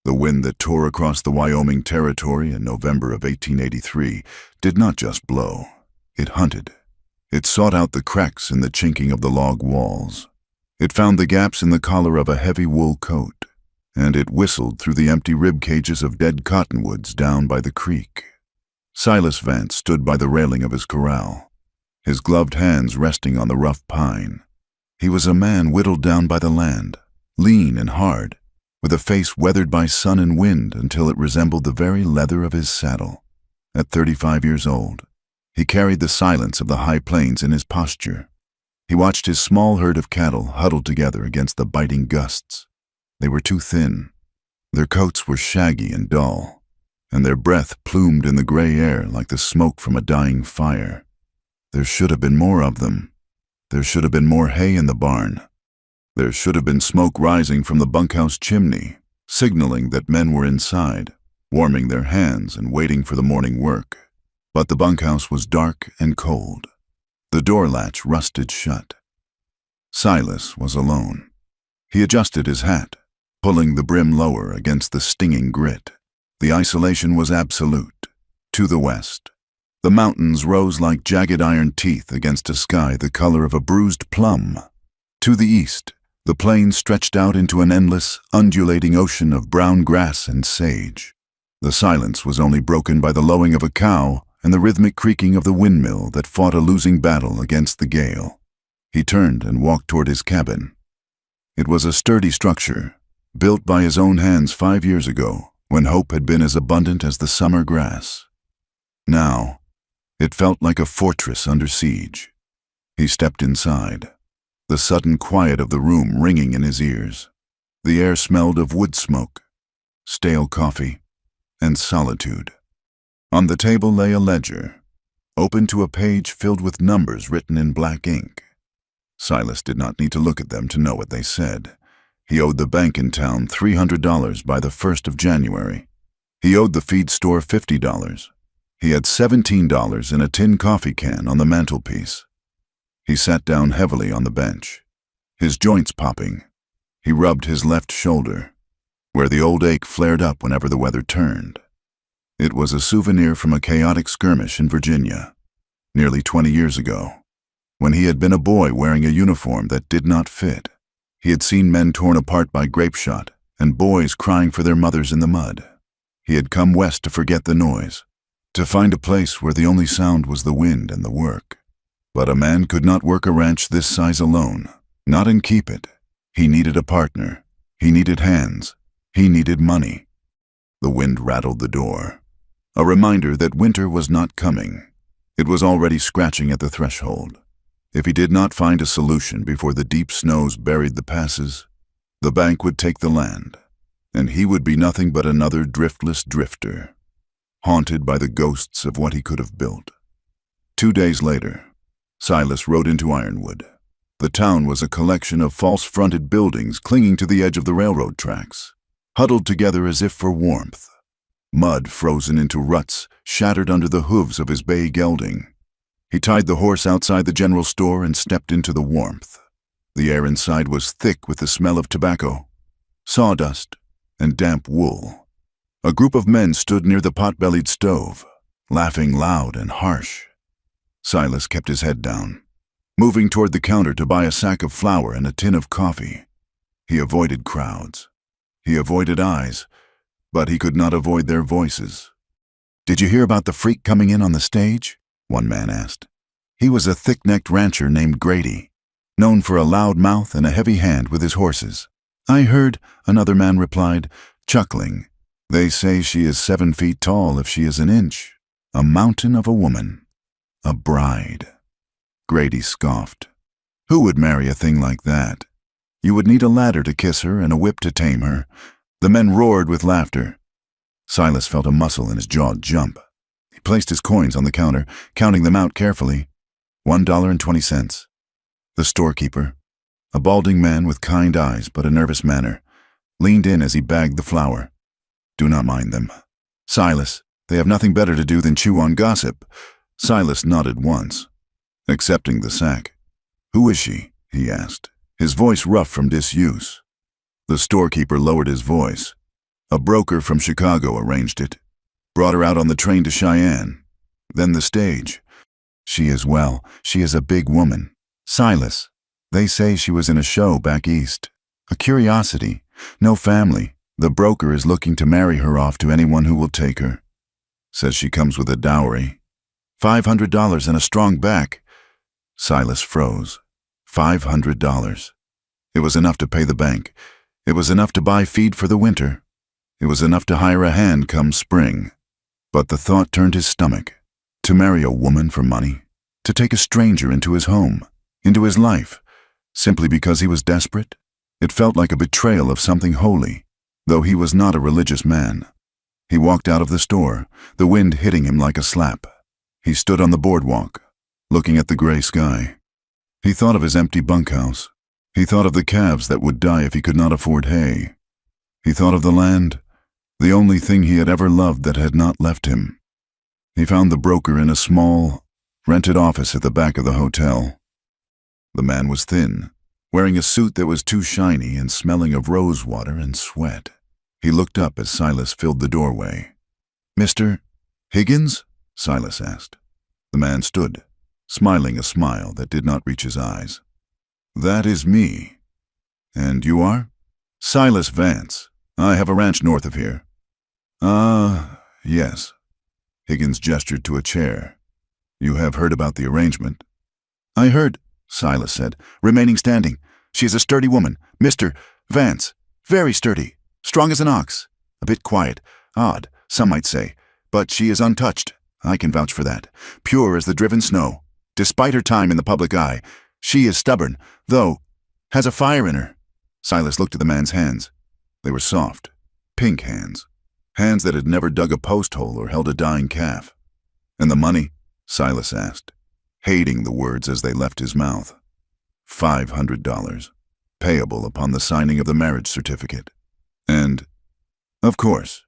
The wind that tore across the Wyoming Territory in November of 1883 did not just blow. It hunted. It sought out the cracks in the chinking of the log walls. It found the gaps in the collar of a heavy wool coat, and it whistled through the empty rib cages of dead cottonwoods down by the creek. Silas Vance stood by the railing of his corral, his gloved hands resting on the rough pine. He was a man whittled down by the land, lean and hard, with a face weathered by sun and wind until it resembled the very leather of his saddle. At 35 years old, he carried the silence of the high plains in his posture. He watched his small herd of cattle huddled together against the biting gusts. They were too thin. Their coats were shaggy and dull, and their breath plumed in the gray air like the smoke from a dying fire. There should have been more of them. There should have been more hay in the barn. There should have been smoke rising from the bunkhouse chimney, signaling that men were inside, warming their hands and waiting for the morning work. But the bunkhouse was dark and cold. The door latch rusted shut. Silas was alone. He adjusted his hat, pulling the brim lower against the stinging grit. The isolation was absolute. To the west, the mountains rose like jagged iron teeth against a sky the color of a bruised plum. To the east, the plains stretched out into an endless, undulating ocean of brown grass and sage. The silence was only broken by the lowing of a cow and the rhythmic creaking of the windmill that fought a losing battle against the gale. He turned and walked toward his cabin. It was a sturdy structure, built by his own hands 5 years ago, when hope had been as abundant as the summer grass. Now, it felt like a fortress under siege. He stepped inside, the sudden quiet of the room ringing in his ears. The air smelled of wood smoke, stale coffee, and solitude. On the table lay a ledger, open to a page filled with numbers written in black ink. Silas did not need to look at them to know what they said. He owed the bank in town $300 by the 1st of January. He owed the feed store $50. He had $17 in a tin coffee can on the mantelpiece. He sat down heavily on the bench, his joints popping. He rubbed his left shoulder, where the old ache flared up whenever the weather turned. It was a souvenir from a chaotic skirmish in Virginia, nearly 20 years ago, when he had been a boy wearing a uniform that did not fit. He had seen men torn apart by grape shot and boys crying for their mothers in the mud. He had come west to forget the noise, to find a place where the only sound was the wind and the work. But a man could not work a ranch this size alone, not and keep it. He needed a partner. He needed hands. He needed money. The wind rattled the door, a reminder that winter was not coming. It was already scratching at the threshold. If he did not find a solution before the deep snows buried the passes, the bank would take the land, and he would be nothing but another driftless drifter, haunted by the ghosts of what he could have built. 2 days later, Silas rode into Ironwood. The town was a collection of false-fronted buildings clinging to the edge of the railroad tracks, huddled together as if for warmth. Mud frozen into ruts shattered under the hooves of his bay gelding. He tied the horse outside the general store and stepped into the warmth. The air inside was thick with the smell of tobacco, sawdust, and damp wool. A group of men stood near the pot-bellied stove, laughing loud and harsh. Silas kept his head down, moving toward the counter to buy a sack of flour and a tin of coffee. He avoided crowds. He avoided eyes, but he could not avoid their voices. "Did you hear about the freak coming in on the stage?" one man asked. He was a thick-necked rancher named Grady, known for a loud mouth and a heavy hand with his horses. "I heard," another man replied, chuckling. "They say she is 7 feet tall if she is an inch. A mountain of a woman. A bride." Grady scoffed. "Who would marry a thing like that? You would need a ladder to kiss her and a whip to tame her." The men roared with laughter. Silas felt a muscle in his jaw jump. He placed his coins on the counter, counting them out carefully. $1.20. The storekeeper, a balding man with kind eyes but a nervous manner, leaned in as he bagged the flour. "Do not mind them, Silas. They have nothing better to do than chew on gossip." Silas nodded once, accepting the sack. "Who is she?" he asked, his voice rough from disuse. The storekeeper lowered his voice. A broker from Chicago arranged it. Brought her out on the train to Cheyenne. Then the stage. She is a big woman. Silas. They say she was in a show back east. A curiosity. No family. The broker is looking to marry her off to anyone who will take her. Says she comes with a dowry. $500 and a strong back. Silas froze. $500. It was enough to pay the bank. It was enough to buy feed for the winter. It was enough to hire a hand come spring. But the thought turned his stomach. To marry a woman for money. To take a stranger into his home, into his life, simply because he was desperate. It felt like a betrayal of something holy, though he was not a religious man. He walked out of the store, the wind hitting him like a slap. He stood on the boardwalk, looking at the gray sky. He thought of his empty bunkhouse. He thought of the calves that would die if he could not afford hay. He thought of the land, the only thing he had ever loved that had not left him. He found the broker in a small, rented office at the back of the hotel. The man was thin, wearing a suit that was too shiny and smelling of rose water and sweat. He looked up as Silas filled the doorway. "Mr. Higgins?" Silas asked. The man stood, smiling a smile that did not reach his eyes. "That is me. And you are?" "Silas Vance. I have a ranch north of here." Yes." Higgins gestured to a chair. "You have heard about the arrangement?" "I heard," Silas said, remaining standing. "She is a sturdy woman, Mr. Vance. Very sturdy. Strong as an ox. A bit quiet. Odd, some might say. But she is untouched. I can vouch for that. Pure as the driven snow. Despite her time in the public eye, she is stubborn, though has a fire in her." Silas looked at the man's hands. They were soft, pink hands. Hands that had never dug a post hole or held a dying calf. "And the money?" Silas asked, hating the words as they left his mouth. $500, payable upon the signing of the marriage certificate. And, of course,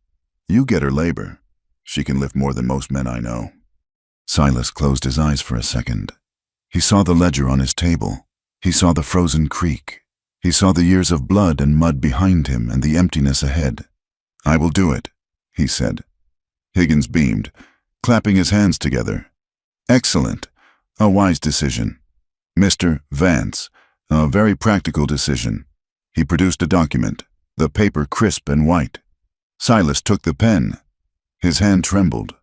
you get her labor. She can lift more than most men I know." Silas closed his eyes for a second. He saw the ledger on his table. He saw the frozen creek. He saw the years of blood and mud behind him and the emptiness ahead. "I will do it," he said. Higgins beamed, clapping his hands together. "Excellent. A wise decision. Mr. Vance, a very practical decision." He produced a document, the paper crisp and white. Silas took the pen. His hand trembled.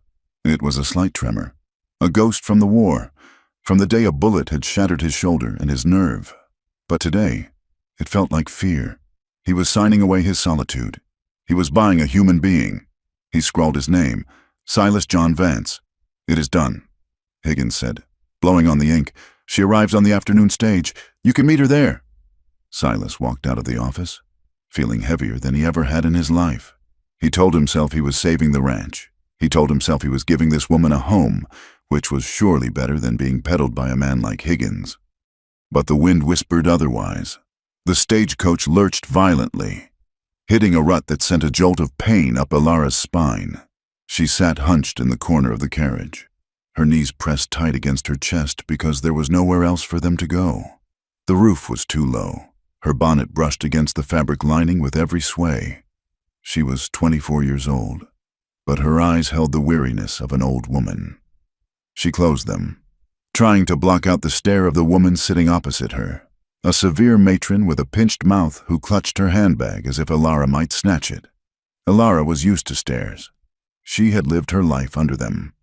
It was a slight tremor. A ghost from the war, from the day a bullet had shattered his shoulder and his nerve. But today, it felt like fear. He was signing away his solitude. He was buying a human being. He scrawled his name, Silas John Vance. "It is done," Higgins said, blowing on the ink. "She arrives on the afternoon stage. You can meet her there." Silas walked out of the office, feeling heavier than he ever had in his life. He told himself he was saving the ranch. He told himself he was giving this woman a home, which was surely better than being peddled by a man like Higgins. But the wind whispered otherwise. The stagecoach lurched violently, hitting a rut that sent a jolt of pain up Alara's spine. She sat hunched in the corner of the carriage, her knees pressed tight against her chest because there was nowhere else for them to go. The roof was too low. Her bonnet brushed against the fabric lining with every sway. She was 24 years old, but her eyes held the weariness of an old woman. She closed them, trying to block out the stare of the woman sitting opposite her, a severe matron with a pinched mouth who clutched her handbag as if Alara might snatch it. Alara was used to stares. She had lived her life under them.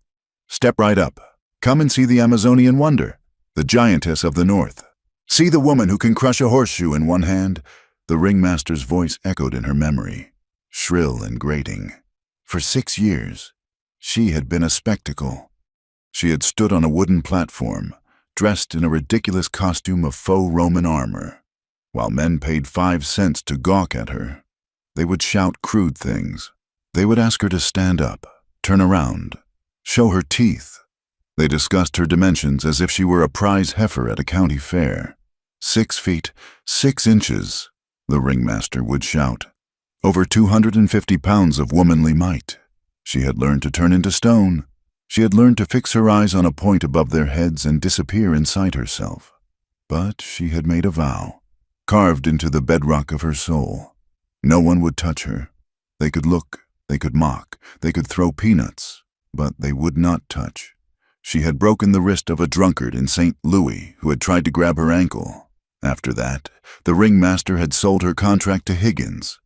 "Step right up. Come and see the Amazonian wonder, the giantess of the north. See the woman who can crush a horseshoe in one hand." The ringmaster's voice echoed in her memory, shrill and grating. For 6 years, she had been a spectacle. She had stood on a wooden platform, dressed in a ridiculous costume of faux Roman armor. While men paid 5 cents to gawk at her, they would shout crude things. They would ask her to stand up, turn around, show her teeth. They discussed her dimensions as if she were a prize heifer at a county fair. 6 feet, 6 inches, the ringmaster would shout. Over 250 pounds of womanly might. She had learned to turn into stone. She had learned to fix her eyes on a point above their heads and disappear inside herself. But she had made a vow, carved into the bedrock of her soul. No one would touch her. They could look, they could mock, they could throw peanuts, but they would not touch. She had broken the wrist of a drunkard in St. Louis who had tried to grab her ankle. After that, the ringmaster had sold her contract to Higgins.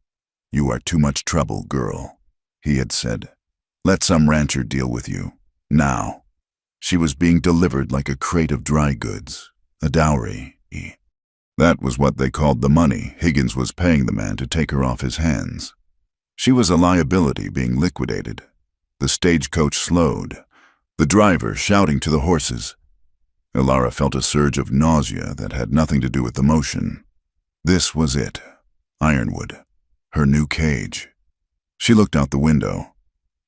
"You are too much trouble, girl," he had said. "Let some rancher deal with you. Now." She was being delivered like a crate of dry goods, a dowry. That was what they called the money Higgins was paying the man to take her off his hands. She was a liability being liquidated. The stagecoach slowed, the driver shouting to the horses. Elara felt a surge of nausea that had nothing to do with the motion. This was it, Ironwood, her new cage. She looked out the window.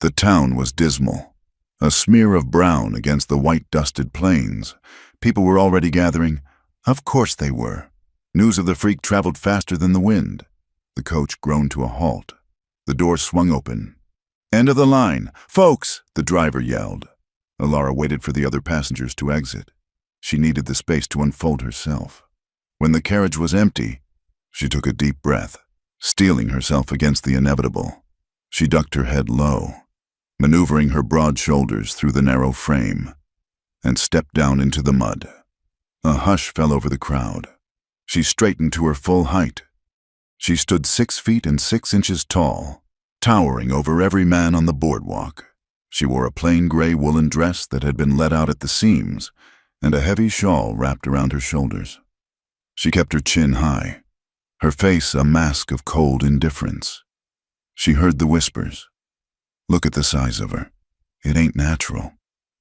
The town was dismal, a smear of brown against the white-dusted plains. People were already gathering. Of course they were. News of the freak traveled faster than the wind. The coach groaned to a halt. The door swung open. "End of the line! Folks!" the driver yelled. Elara waited for the other passengers to exit. She needed the space to unfold herself. When the carriage was empty, she took a deep breath, steeling herself against the inevitable. She ducked her head low, maneuvering her broad shoulders through the narrow frame, and stepped down into the mud. A hush fell over the crowd. She straightened to her full height. She stood 6 feet and 6 inches tall, towering over every man on the boardwalk. She wore a plain gray woolen dress that had been let out at the seams, and a heavy shawl wrapped around her shoulders. She kept her chin high, her face a mask of cold indifference. She heard the whispers. "Look at the size of her. It ain't natural.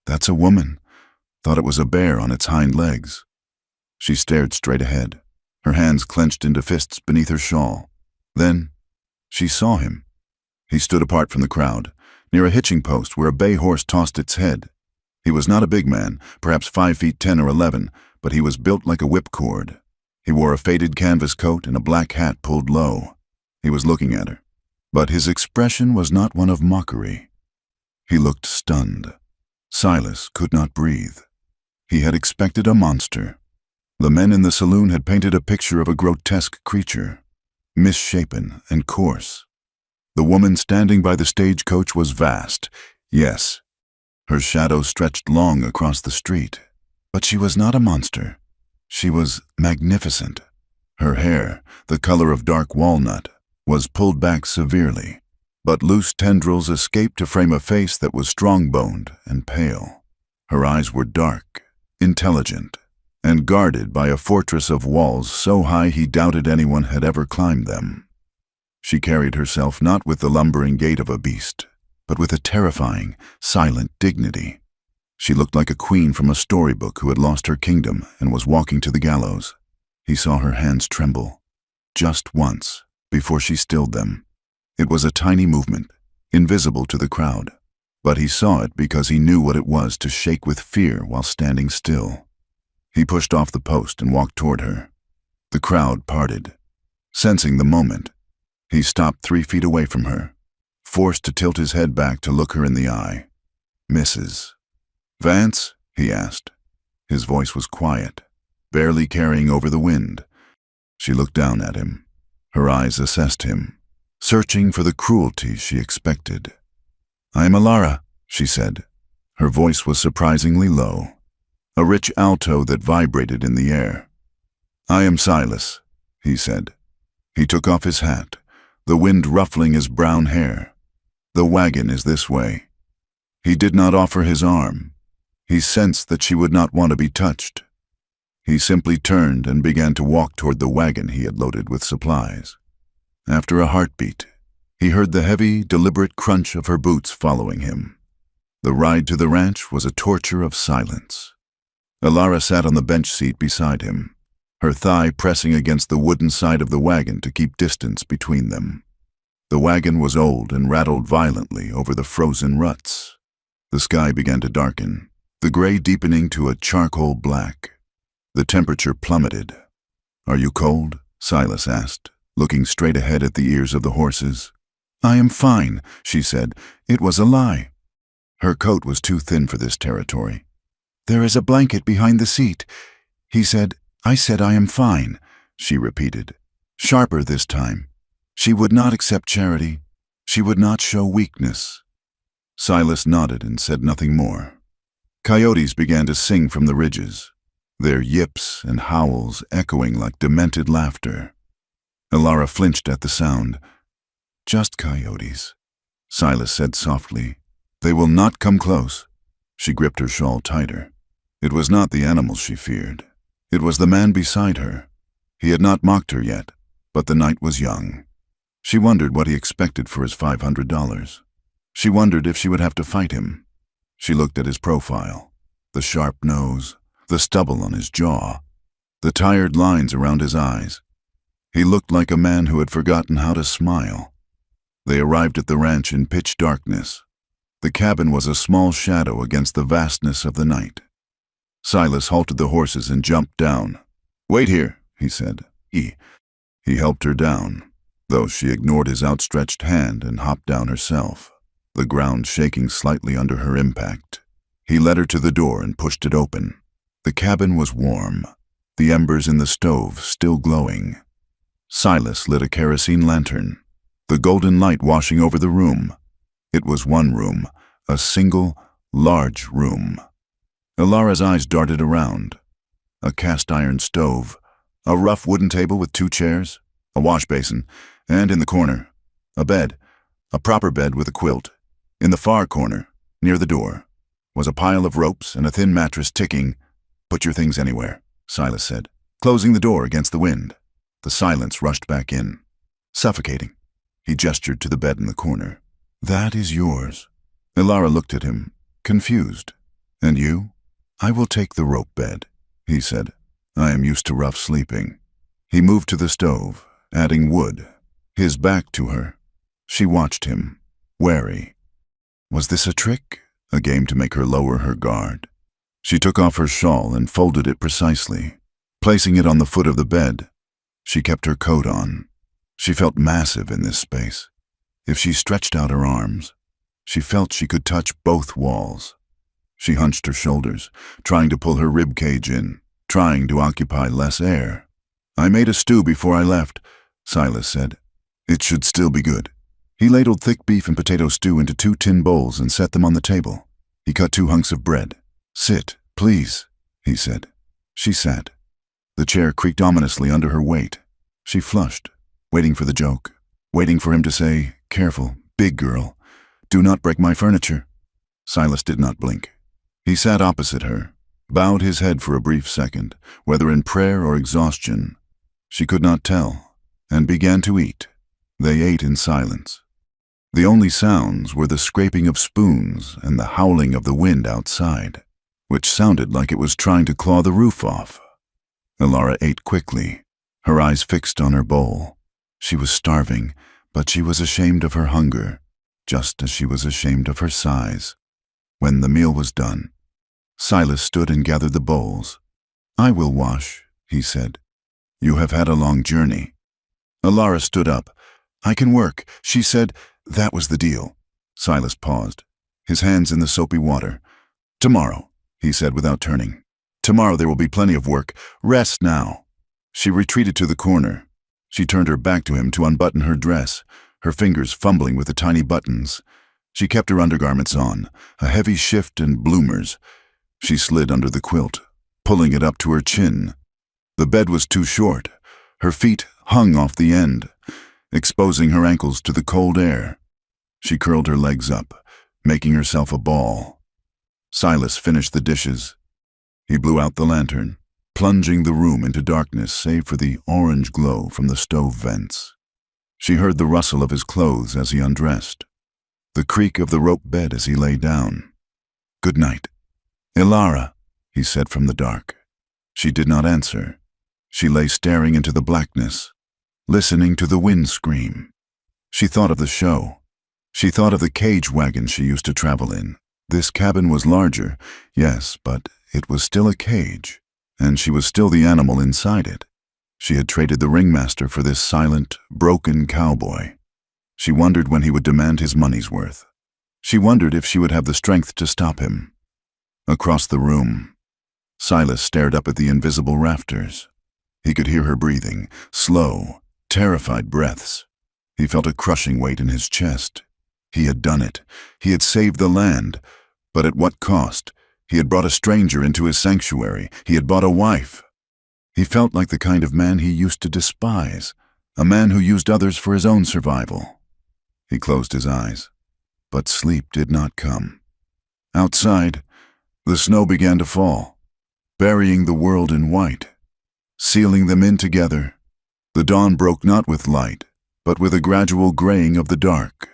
That's a woman. Thought it was a bear on its hind legs." She stared straight ahead, her hands clenched into fists beneath her shawl. Then she saw him. He stood apart from the crowd, near a hitching post where a bay horse tossed its head. He was not a big man, perhaps 5 feet 10 or 11, but he was built like a whipcord. He wore a faded canvas coat and a black hat pulled low. He was looking at her, but his expression was not one of mockery. He looked stunned. Silas could not breathe. He had expected a monster. The men in the saloon had painted a picture of a grotesque creature, misshapen and coarse. The woman standing by the stagecoach was vast, yes. Her shadow stretched long across the street. But she was not a monster. She was magnificent. Her hair, the color of dark walnut, was pulled back severely, but loose tendrils escaped to frame a face that was strong-boned and pale. Her eyes were dark, intelligent, and guarded by a fortress of walls so high he doubted anyone had ever climbed them. She carried herself not with the lumbering gait of a beast, but with a terrifying, silent dignity. She looked like a queen from a storybook who had lost her kingdom and was walking to the gallows. He saw her hands tremble, just once, before she stilled them. It was a tiny movement, invisible to the crowd, but he saw it because he knew what it was to shake with fear while standing still. He pushed off the post and walked toward her. The crowd parted. Sensing the moment, he stopped 3 feet away from her, forced to tilt his head back to look her in the eye. "Mrs. Vance?" he asked. His voice was quiet, barely carrying over the wind. She looked down at him. Her eyes assessed him, searching for the cruelty she expected. "I am Elara," she said. Her voice was surprisingly low, a rich alto that vibrated in the air. "I am Silas," he said. He took off his hat, the wind ruffling his brown hair. "The wagon is this way." He did not offer his arm. He sensed that she would not want to be touched. He simply turned and began to walk toward the wagon he had loaded with supplies. After a heartbeat, he heard the heavy, deliberate crunch of her boots following him. The ride to the ranch was a torture of silence. Elara sat on the bench seat beside him, her thigh pressing against the wooden side of the wagon to keep distance between them. The wagon was old and rattled violently over the frozen ruts. The sky began to darken, the gray deepening to a charcoal black. The temperature plummeted. "Are you cold?" Silas asked, looking straight ahead at the ears of the horses. "I am fine," she said. It was a lie. Her coat was too thin for this territory. "There is a blanket behind the seat," he said. "I said I am fine," she repeated, sharper this time. She would not accept charity. She would not show weakness. Silas nodded and said nothing more. Coyotes began to sing from the ridges, their yips and howls echoing like demented laughter. Elara flinched at the sound. "Just coyotes," Silas said softly. "They will not come close." She gripped her shawl tighter. It was not the animals she feared. It was the man beside her. He had not mocked her yet, but the night was young. She wondered what he expected for his $500. She wondered if she would have to fight him. She looked at his profile, the sharp nose, the stubble on his jaw, the tired lines around his eyes. He looked like a man who had forgotten how to smile. They arrived at the ranch in pitch darkness. The cabin was a small shadow against the vastness of the night. Silas halted the horses and jumped down. "Wait here," he said. He helped her down, though she ignored his outstretched hand and hopped down herself, the ground shaking slightly under her impact. He led her to the door and pushed it open. The cabin was warm, the embers in the stove still glowing. Silas lit a kerosene lantern, the golden light washing over the room. It was one room, a single, large room. Elara's eyes darted around. A cast-iron stove, a rough wooden table with 2 chairs, a wash basin, and in the corner, a bed, a proper bed with a quilt. In the far corner, near the door, was a pile of ropes and a thin mattress ticking. "Put your things anywhere," Silas said, closing the door against the wind. The silence rushed back in, suffocating. He gestured to the bed in the corner. "That is yours." Elara looked at him, confused. "And you?" "I will take the rope bed," he said. "I am used to rough sleeping." He moved to the stove, adding wood, his back to her. She watched him, wary. Was this a trick? A game to make her lower her guard? She took off her shawl and folded it precisely, placing it on the foot of the bed. She kept her coat on. She felt massive in this space. If she stretched out her arms, she felt she could touch both walls. She hunched her shoulders, trying to pull her rib cage in, trying to occupy less air. "I made a stew before I left," Silas said. "It should still be good." He ladled thick beef and potato stew into 2 tin bowls and set them on the table. He cut 2 hunks of bread. "Sit, please," he said. She sat. The chair creaked ominously under her weight. She flushed, waiting for the joke, waiting for him to say, "Careful, big girl. Do not break my furniture." Silas did not blink. He sat opposite her, bowed his head for a brief second, whether in prayer or exhaustion. She could not tell, and began to eat. They ate in silence. The only sounds were the scraping of spoons and the howling of the wind outside, which sounded like it was trying to claw the roof off. Elara ate quickly, her eyes fixed on her bowl. She was starving, but she was ashamed of her hunger, just as she was ashamed of her size. When the meal was done, Silas stood and gathered the bowls. "I will wash," he said. "You have had a long journey." Elara stood up. "I can work," she said. That was the deal. Silas paused, his hands in the soapy water. "Tomorrow," he said without turning. "Tomorrow there will be plenty of work. Rest now." She retreated to the corner. She turned her back to him to unbutton her dress, her fingers fumbling with the tiny buttons. She kept her undergarments on, a heavy shift and bloomers. She slid under the quilt, pulling it up to her chin. The bed was too short. Her feet hung off the end, exposing her ankles to the cold air. She curled her legs up, making herself a ball. Silas finished the dishes. He blew out the lantern, plunging the room into darkness save for the orange glow from the stove vents. She heard the rustle of his clothes as he undressed, the creak of the rope bed as he lay down. "Good night." "Elara," he said from the dark. She did not answer. She lay staring into the blackness, listening to the wind scream. She thought of the show. She thought of the cage wagon she used to travel in. This cabin was larger, yes, but it was still a cage, and she was still the animal inside it. She had traded the ringmaster for this silent, broken cowboy. She wondered when he would demand his money's worth. She wondered if she would have the strength to stop him. Across the room, Silas stared up at the invisible rafters. He could hear her breathing, slow, terrified breaths. He felt a crushing weight in his chest. He had done it. He had saved the land. But at what cost? He had brought a stranger into his sanctuary. He had bought a wife. He felt like the kind of man he used to despise, a man who used others for his own survival. He closed his eyes, but sleep did not come. Outside, the snow began to fall, burying the world in white, sealing them in together. The dawn broke not with light, but with a gradual graying of the dark,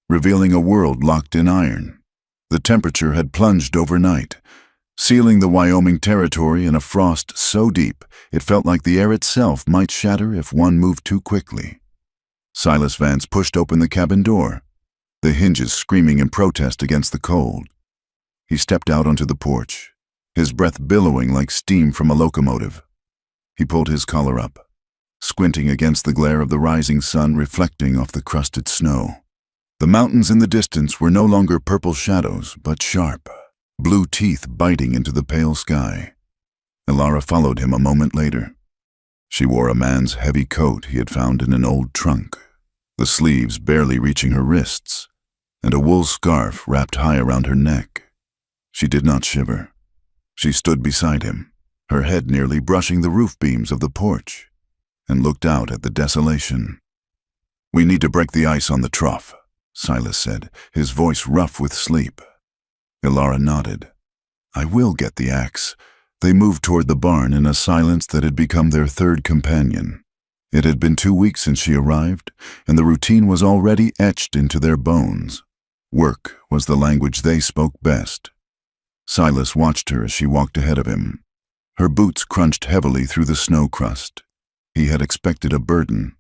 revealing a world locked in iron. The temperature had plunged overnight, sealing the Wyoming territory in a frost so deep it felt like the air itself might shatter if one moved too quickly. Silas Vance pushed open the cabin door, the hinges screaming in protest against the cold. He stepped out onto the porch, his breath billowing like steam from a locomotive. He pulled his collar up, squinting against the glare of the rising sun reflecting off the crusted snow. The mountains in the distance were no longer purple shadows, but sharp, blue teeth biting into the pale sky. Elara followed him a moment later. She wore a man's heavy coat he had found in an old trunk, the sleeves barely reaching her wrists, and a wool scarf wrapped high around her neck. She did not shiver. She stood beside him, her head nearly brushing the roof beams of the porch, and looked out at the desolation. "We need to break the ice on the trough," Silas said, his voice rough with sleep. Elara nodded. "I will get the axe." They moved toward the barn in a silence that had become their third companion. It had been 2 weeks since she arrived, and the routine was already etched into their bones. Work was the language they spoke best. Silas watched her as she walked ahead of him. Her boots crunched heavily through the snow crust. He had expected a burden.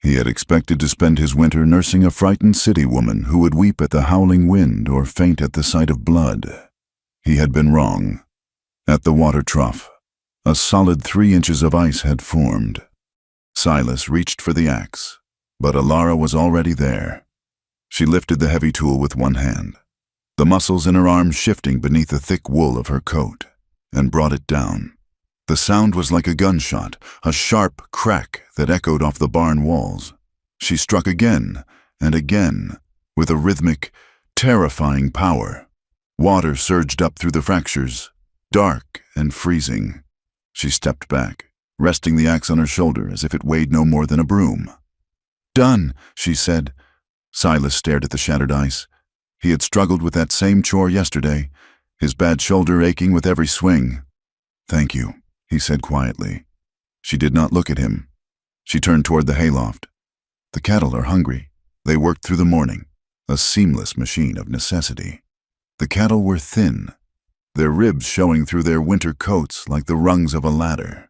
He had expected to spend his winter nursing a frightened city woman who would weep at the howling wind or faint at the sight of blood. He had been wrong. At the water trough, a solid 3 inches of ice had formed. Silas reached for the axe, but Elara was already there. She lifted the heavy tool with one hand, the muscles in her arms shifting beneath the thick wool of her coat, and brought it down. The sound was like a gunshot, a sharp crack that echoed off the barn walls. She struck again and again, with a rhythmic, terrifying power. Water surged up through the fractures, dark and freezing. She stepped back, resting the axe on her shoulder as if it weighed no more than a broom. "Done," she said. Silas stared at the shattered ice. He had struggled with that same chore yesterday, his bad shoulder aching with every swing. "Thank you," he said quietly. She did not look at him. She turned toward the hayloft. "The cattle are hungry." They worked through the morning, a seamless machine of necessity. The cattle were thin, their ribs showing through their winter coats like the rungs of a ladder.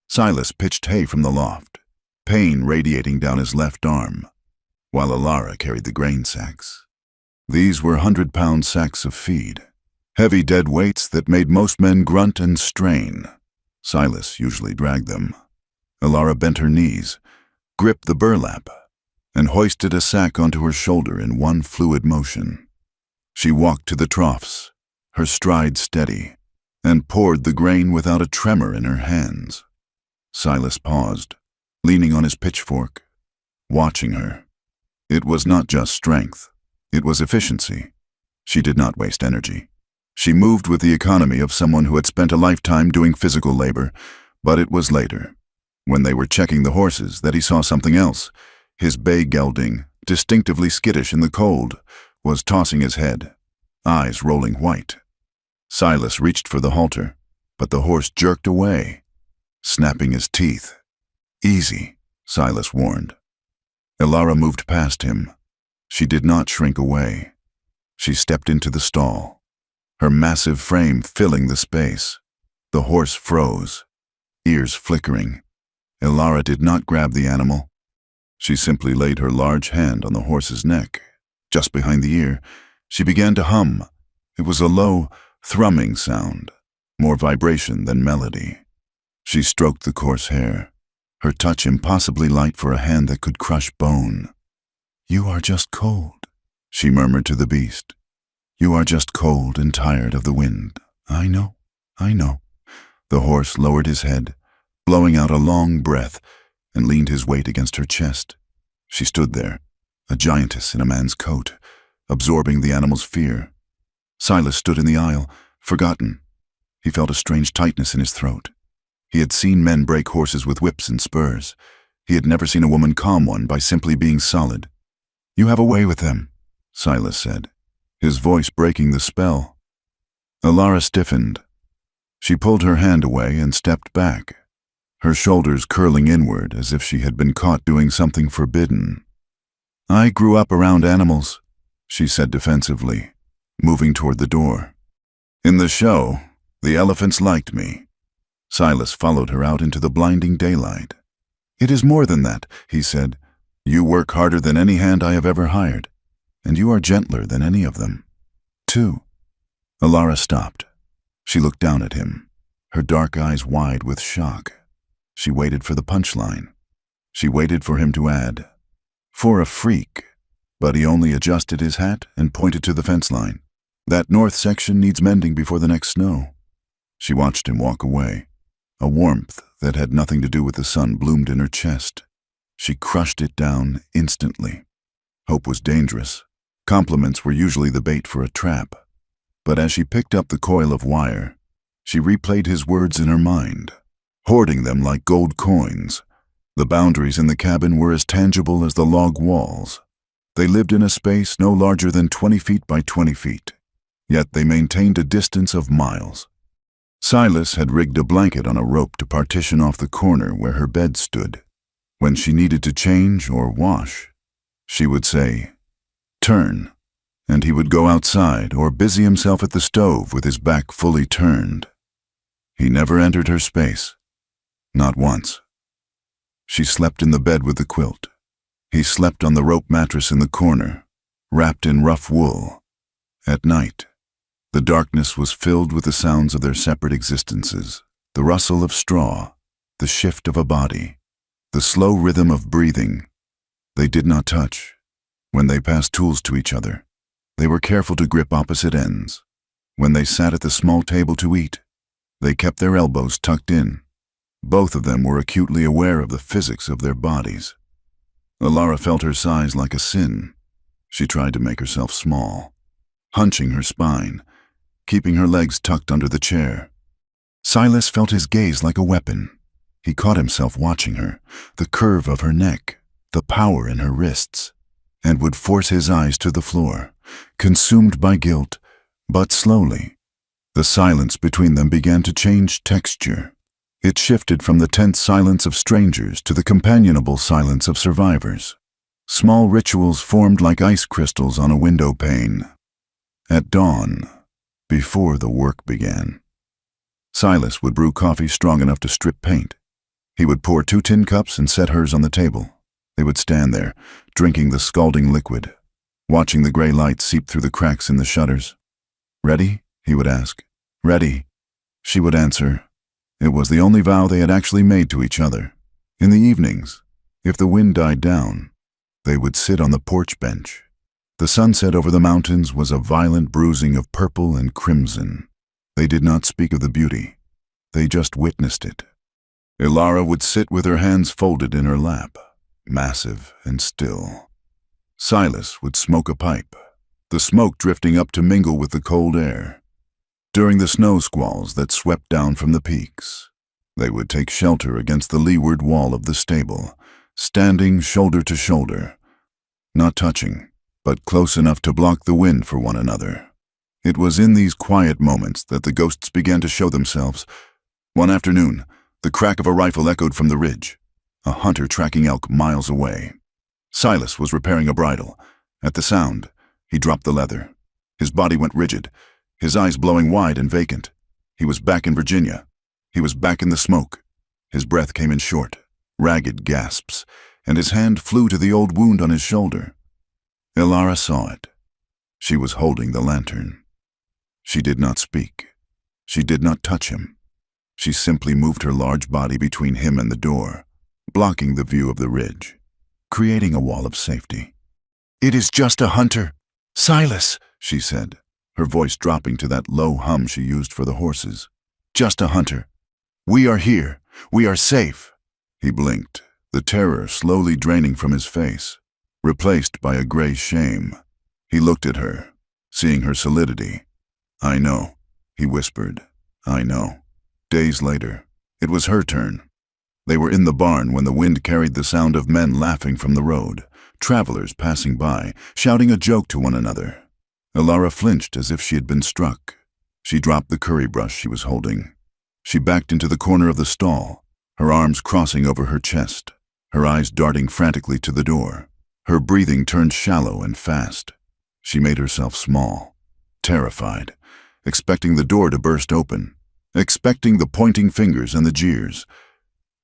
Silas pitched hay from the loft, pain radiating down his left arm, while Elara carried the grain sacks. These were 100-pound sacks of feed, heavy dead weights that made most men grunt and strain. Silas usually dragged them. Elara bent her knees, gripped the burlap, and hoisted a sack onto her shoulder in one fluid motion. She walked to the troughs, her stride steady, and poured the grain without a tremor in her hands. Silas paused, leaning on his pitchfork, watching her. It was not just strength, it was efficiency. She did not waste energy. She moved with the economy of someone who had spent a lifetime doing physical labor, but it was later, when they were checking the horses, that he saw something else. His bay gelding, distinctively skittish in the cold, was tossing his head, eyes rolling white. Silas reached for the halter, but the horse jerked away, snapping his teeth. "Easy," Silas warned. Elara moved past him. She did not shrink away. She stepped into the stall, her massive frame filling the space. The horse froze, ears flickering. Elara did not grab the animal. She simply laid her large hand on the horse's neck, just behind the ear. She began to hum. It was a low, thrumming sound, more vibration than melody. She stroked the coarse hair, her touch impossibly light for a hand that could crush bone. "You are just cold," she murmured to the beast. "You are just cold and tired of the wind. I know, I know." The horse lowered his head, blowing out a long breath, and leaned his weight against her chest. She stood there, a giantess in a man's coat, absorbing the animal's fear. Silas stood in the aisle, forgotten. He felt a strange tightness in his throat. He had seen men break horses with whips and spurs. He had never seen a woman calm one by simply being solid. "You have a way with them," Silas said, his voice breaking the spell. Elara stiffened. She pulled her hand away and stepped back, her shoulders curling inward as if she had been caught doing something forbidden. "I grew up around animals," she said defensively, moving toward the door. "In the show, the elephants liked me." Silas followed her out into the blinding daylight. "It is more than that," he said. "You work harder than any hand I have ever hired, and you are gentler than any of them, too." Elara stopped. She looked down at him, her dark eyes wide with shock. She waited for the punchline. She waited for him to add, "For a freak," but he only adjusted his hat and pointed to the fence line. "That north section needs mending before the next snow." She watched him walk away. A warmth that had nothing to do with the sun bloomed in her chest. She crushed it down instantly. Hope was dangerous. Compliments were usually the bait for a trap. But as she picked up the coil of wire, she replayed his words in her mind, hoarding them like gold coins. The boundaries in the cabin were as tangible as the log walls. They lived in a space no larger than 20 feet by 20 feet, yet they maintained a distance of miles. Silas had rigged a blanket on a rope to partition off the corner where her bed stood. When she needed to change or wash, she would say, "Turn," and he would go outside or busy himself at the stove with his back fully turned. He never entered her space, not once. She slept in the bed with the quilt. He slept on the rope mattress in the corner, wrapped in rough wool. At night, the darkness was filled with the sounds of their separate existences, the rustle of straw, the shift of a body, the slow rhythm of breathing. They did not touch. When they passed tools to each other, they were careful to grip opposite ends. When they sat at the small table to eat, they kept their elbows tucked in. Both of them were acutely aware of the physics of their bodies. Elara felt her size like a sin. She tried to make herself small, hunching her spine, keeping her legs tucked under the chair. Silas felt his gaze like a weapon. He caught himself watching her, the curve of her neck, the power in her wrists, and would force his eyes to the floor, consumed by guilt, but slowly. The silence between them began to change texture. It shifted from the tense silence of strangers to the companionable silence of survivors. Small rituals formed like ice crystals on a window pane. At dawn, before the work began, Silas would brew coffee strong enough to strip paint. He would pour 2 tin cups and set hers on the table. They would stand there, drinking the scalding liquid, watching the gray light seep through the cracks in the shutters. "Ready?" he would ask. "Ready," she would answer. It was the only vow they had actually made to each other. In the evenings, if the wind died down, they would sit on the porch bench. The sunset over the mountains was a violent bruising of purple and crimson. They did not speak of the beauty. They just witnessed it. Elara would sit with her hands folded in her lap, massive and still. Silas would smoke a pipe, the smoke drifting up to mingle with the cold air. During the snow squalls that swept down from the peaks, they would take shelter against the leeward wall of the stable, standing shoulder to shoulder, not touching, but close enough to block the wind for one another. It was in these quiet moments that the ghosts began to show themselves. One afternoon, the crack of a rifle echoed from the ridge, a hunter tracking elk miles away. Silas was repairing a bridle. At the sound, he dropped the leather. His body went rigid, his eyes blowing wide and vacant. He was back in Virginia. He was back in the smoke. His breath came in short, ragged gasps, and his hand flew to the old wound on his shoulder. Elara saw it. She was holding the lantern. She did not speak. She did not touch him. She simply moved her large body between him and the door, blocking the view of the ridge, creating a wall of safety. "It is just a hunter. Silas," she said, her voice dropping to that low hum she used for the horses. "Just a hunter. We are here. We are safe." He blinked, the terror slowly draining from his face, replaced by a gray shame. He looked at her, seeing her solidity. "I know," he whispered. "I know." Days later, it was her turn. They were in the barn when the wind carried the sound of men laughing from the road, travelers passing by, shouting a joke to one another. Elara flinched as if she had been struck. She dropped the curry brush she was holding. She backed into the corner of the stall, her arms crossing over her chest, her eyes darting frantically to the door. Her breathing turned shallow and fast. She made herself small, terrified, expecting the door to burst open, expecting the pointing fingers and the jeers.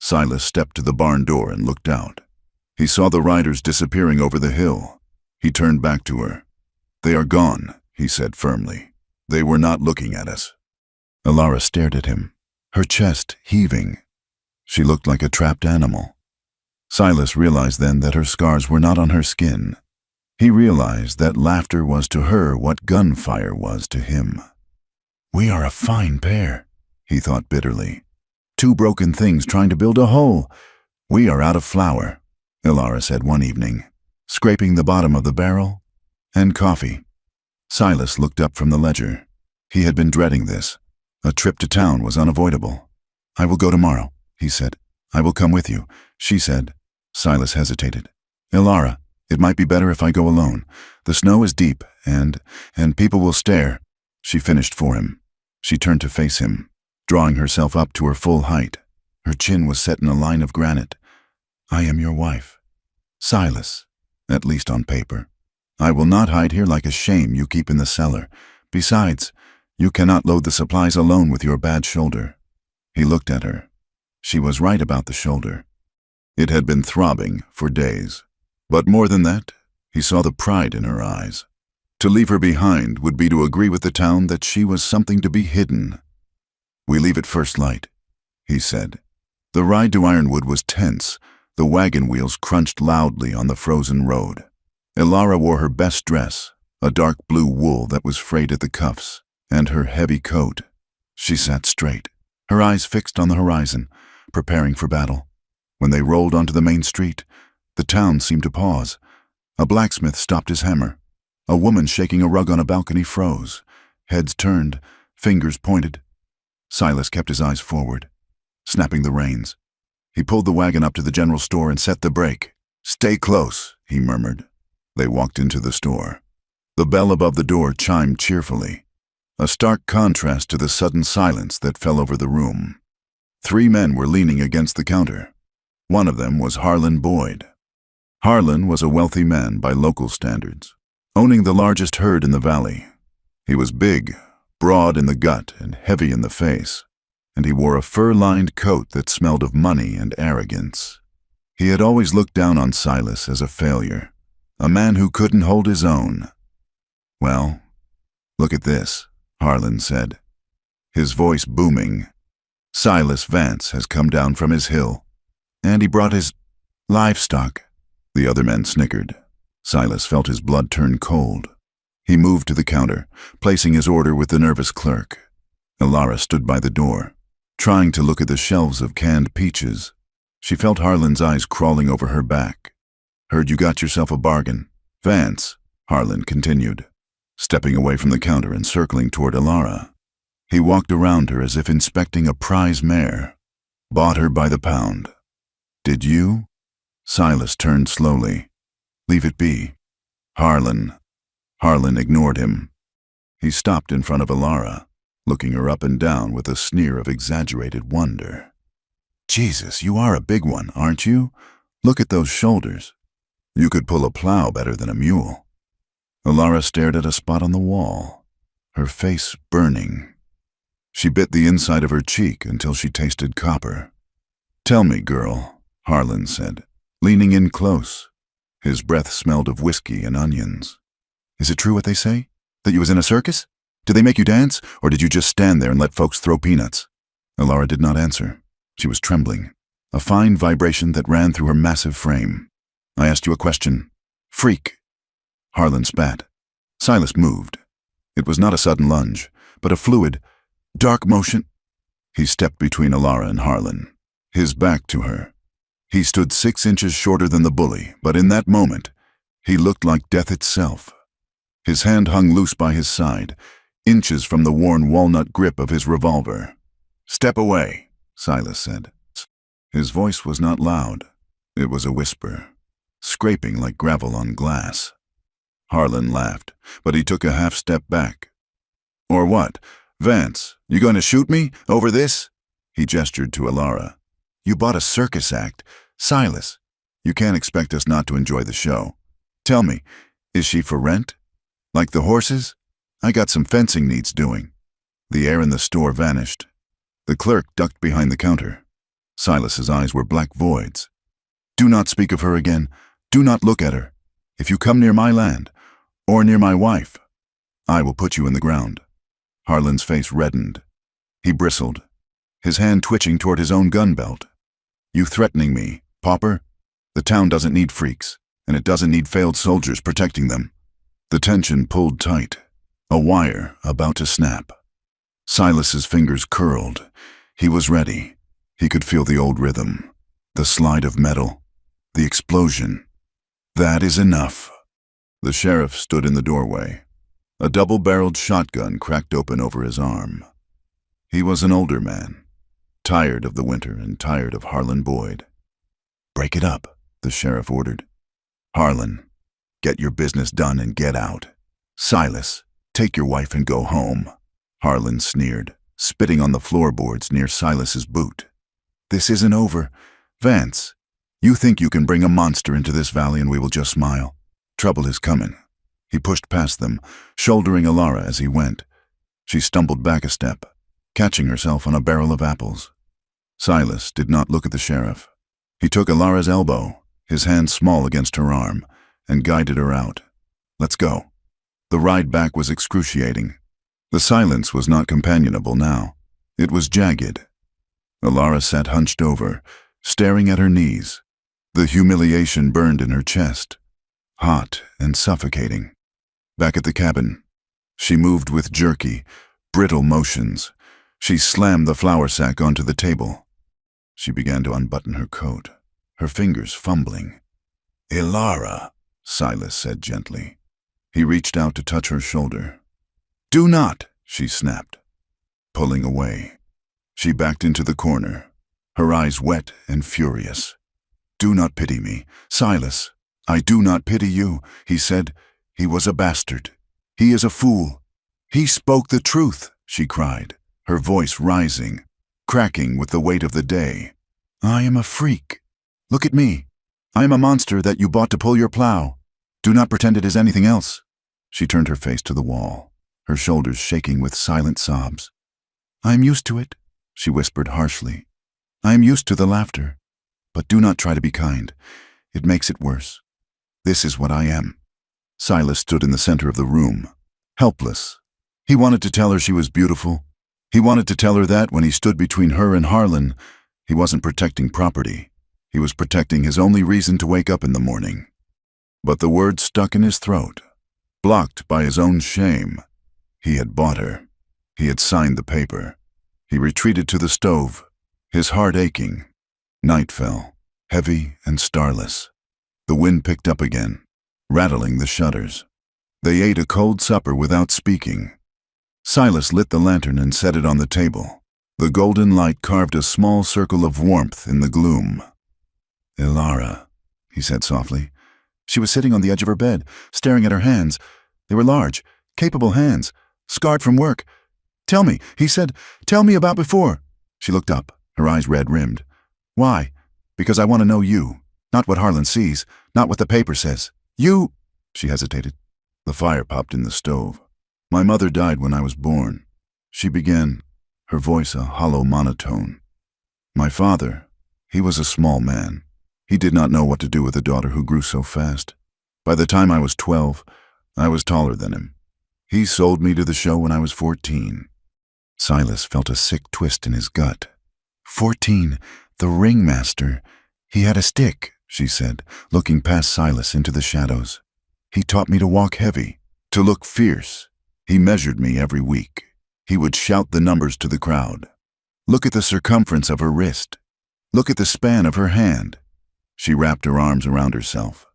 Silas stepped to the barn door and looked out. He saw the riders disappearing over the hill. He turned back to her. "They are gone," he said firmly. "They were not looking at us." Elara stared at him, her chest heaving. She looked like a trapped animal. Silas realized then that her scars were not on her skin. He realized that laughter was to her what gunfire was to him. "We are a fine pair," he thought bitterly. "Two broken things trying to build a whole. We are out of flour," Elara said one evening, scraping the bottom of the barrel. "And coffee." Silas looked up from the ledger. He had been dreading this. A trip to town was unavoidable. "I will go tomorrow," he said. "I will come with you," she said. Silas hesitated. "Elara, it might be better if I go alone. The snow is deep, and people will stare." She finished for him. She turned to face him, drawing herself up to her full height. Her chin was set in a line of granite. "I am your wife, Silas, at least on paper. I will not hide here like a shame you keep in the cellar. Besides, you cannot load the supplies alone with your bad shoulder." He looked at her. She was right about the shoulder. It had been throbbing for days. But more than that, he saw the pride in her eyes. To leave her behind would be to agree with the town that she was something to be hidden. "We leave at first light," he said. The ride to Ironwood was tense. The wagon wheels crunched loudly on the frozen road. Elara wore her best dress, a dark blue wool that was frayed at the cuffs, and her heavy coat. She sat straight, her eyes fixed on the horizon, preparing for battle. When they rolled onto the main street, the town seemed to pause. A blacksmith stopped his hammer. A woman shaking a rug on a balcony froze. Heads turned, fingers pointed. Silas kept his eyes forward, snapping the reins. He pulled the wagon up to the general store and set the brake. "Stay close," he murmured. They walked into the store. The bell above the door chimed cheerfully, a stark contrast to the sudden silence that fell over the room. 3 men were leaning against the counter. One of them was Harlan Boyd. Harlan was a wealthy man by local standards, owning the largest herd in the valley. He was big, broad in the gut and heavy in the face, and he wore a fur-lined coat that smelled of money and arrogance. He had always looked down on Silas as a failure, a man who couldn't hold his own. "Well, look at this," Harlan said, his voice booming. "Silas Vance has come down from his hill, and he brought his livestock." The other men snickered. Silas felt his blood turn cold. He moved to the counter, placing his order with the nervous clerk. Elara stood by the door, trying to look at the shelves of canned peaches. She felt Harlan's eyes crawling over her back. "Heard you got yourself a bargain, Vance," Harlan continued, stepping away from the counter and circling toward Elara. He walked around her as if inspecting a prize mare. "Bought her by the pound." "Did you?" Silas turned slowly. "Leave it be." "Harlan." Harlan ignored him. He stopped in front of Elara, looking her up and down with a sneer of exaggerated wonder. "Jesus, you are a big one, aren't you? Look at those shoulders. You could pull a plow better than a mule." Elara stared at a spot on the wall, her face burning. She bit the inside of her cheek until she tasted copper. "Tell me, girl," Harlan said, leaning in close. His breath smelled of whiskey and onions. "Is it true what they say? That you was in a circus? Did they make you dance, or did you just stand there and let folks throw peanuts?" Elara did not answer. She was trembling, a fine vibration that ran through her massive frame. "I asked you a question. Freak." Harlan spat. Silas moved. It was not a sudden lunge, but a fluid, dark motion. He stepped between Elara and Harlan, his back to her. He stood 6 inches shorter than the bully, but in that moment, he looked like death itself. His hand hung loose by his side, inches from the worn walnut grip of his revolver. "Step away," Silas said. His voice was not loud. It was a whisper, scraping like gravel on glass. Harlan laughed, but he took a half-step back. "Or what? Vance, you going to shoot me over this?" He gestured to Alara. "You bought a circus act. Silas, you can't expect us not to enjoy the show. Tell me, is she for rent? Like the horses? I got some fencing needs doing." The air in the store vanished. The clerk ducked behind the counter. Silas's eyes were black voids. "Do not speak of her again. Do not look at her. If you come near my land, or near my wife, I will put you in the ground." Harlan's face reddened. He bristled, his hand twitching toward his own gun belt. "You threatening me, pauper? The town doesn't need freaks, and it doesn't need failed soldiers protecting them." The tension pulled tight, a wire about to snap. Silas's fingers curled. He was ready. He could feel the old rhythm, the slide of metal, the explosion. "That is enough." The sheriff stood in the doorway. A double-barreled shotgun cracked open over his arm. He was an older man, tired of the winter and tired of Harlan Boyd. "Break it up," the sheriff ordered. "Harlan, get your business done and get out. Silas, take your wife and go home." Harlan sneered, spitting on the floorboards near Silas's boot. "This isn't over. Vance, you think you can bring a monster into this valley and we will just smile? Trouble is coming." He pushed past them, shouldering Alara as he went. She stumbled back a step, catching herself on a barrel of apples. Silas did not look at the sheriff. He took Alara's elbow, his hand small against her arm, and guided her out. "Let's go." The ride back was excruciating. The silence was not companionable now. It was jagged. Alara sat hunched over, staring at her knees. The humiliation burned in her chest, hot and suffocating. Back at the cabin, she moved with jerky, brittle motions. She slammed the flour sack onto the table. She began to unbutton her coat, her fingers fumbling. "Alara," Silas said gently. He reached out to touch her shoulder. "Do not," she snapped, pulling away. She backed into the corner, her eyes wet and furious. "Do not pity me, Silas. I do not pity you," he said. "He was a bastard. He is a fool." "He spoke the truth," she cried, her voice rising, cracking with the weight of the day. "I am a freak. Look at me. I am a monster that you bought to pull your plow. Do not pretend it is anything else." She turned her face to the wall, her shoulders shaking with silent sobs. "I am used to it," she whispered harshly. "I am used to the laughter. But do not try to be kind. It makes it worse. This is what I am." Silas stood in the center of the room, helpless. He wanted to tell her she was beautiful. He wanted to tell her that when he stood between her and Harlan, he wasn't protecting property. He was protecting his only reason to wake up in the morning. But the words stuck in his throat, blocked by his own shame. He had bought her. He had signed the paper. He retreated to the stove, his heart aching. Night fell, heavy and starless. The wind picked up again, rattling the shutters. They ate a cold supper without speaking. Silas lit the lantern and set it on the table. The golden light carved a small circle of warmth in the gloom. "Alara," he said softly. She was sitting on the edge of her bed, staring at her hands. They were large, capable hands, scarred from work. "Tell me," he said. "Tell me about before." She looked up, her eyes red-rimmed. "Why?" "Because I want to know you, not what Harlan sees, not what the paper says. You—" She hesitated. The fire popped in the stove. "My mother died when I was born," she began, her voice a hollow monotone. "My father, he was a small man. He did not know what to do with a daughter who grew so fast. By the time I was 12, I was taller than him. He sold me to the show when I was 14. Silas felt a sick twist in his gut. 14, the ringmaster. He had a stick, she said, looking past Silas into the shadows. He taught me to walk heavy, to look fierce. He measured me every week. He would shout the numbers to the crowd. Look at the circumference of her wrist. Look at the span of her hand. She wrapped her arms around herself.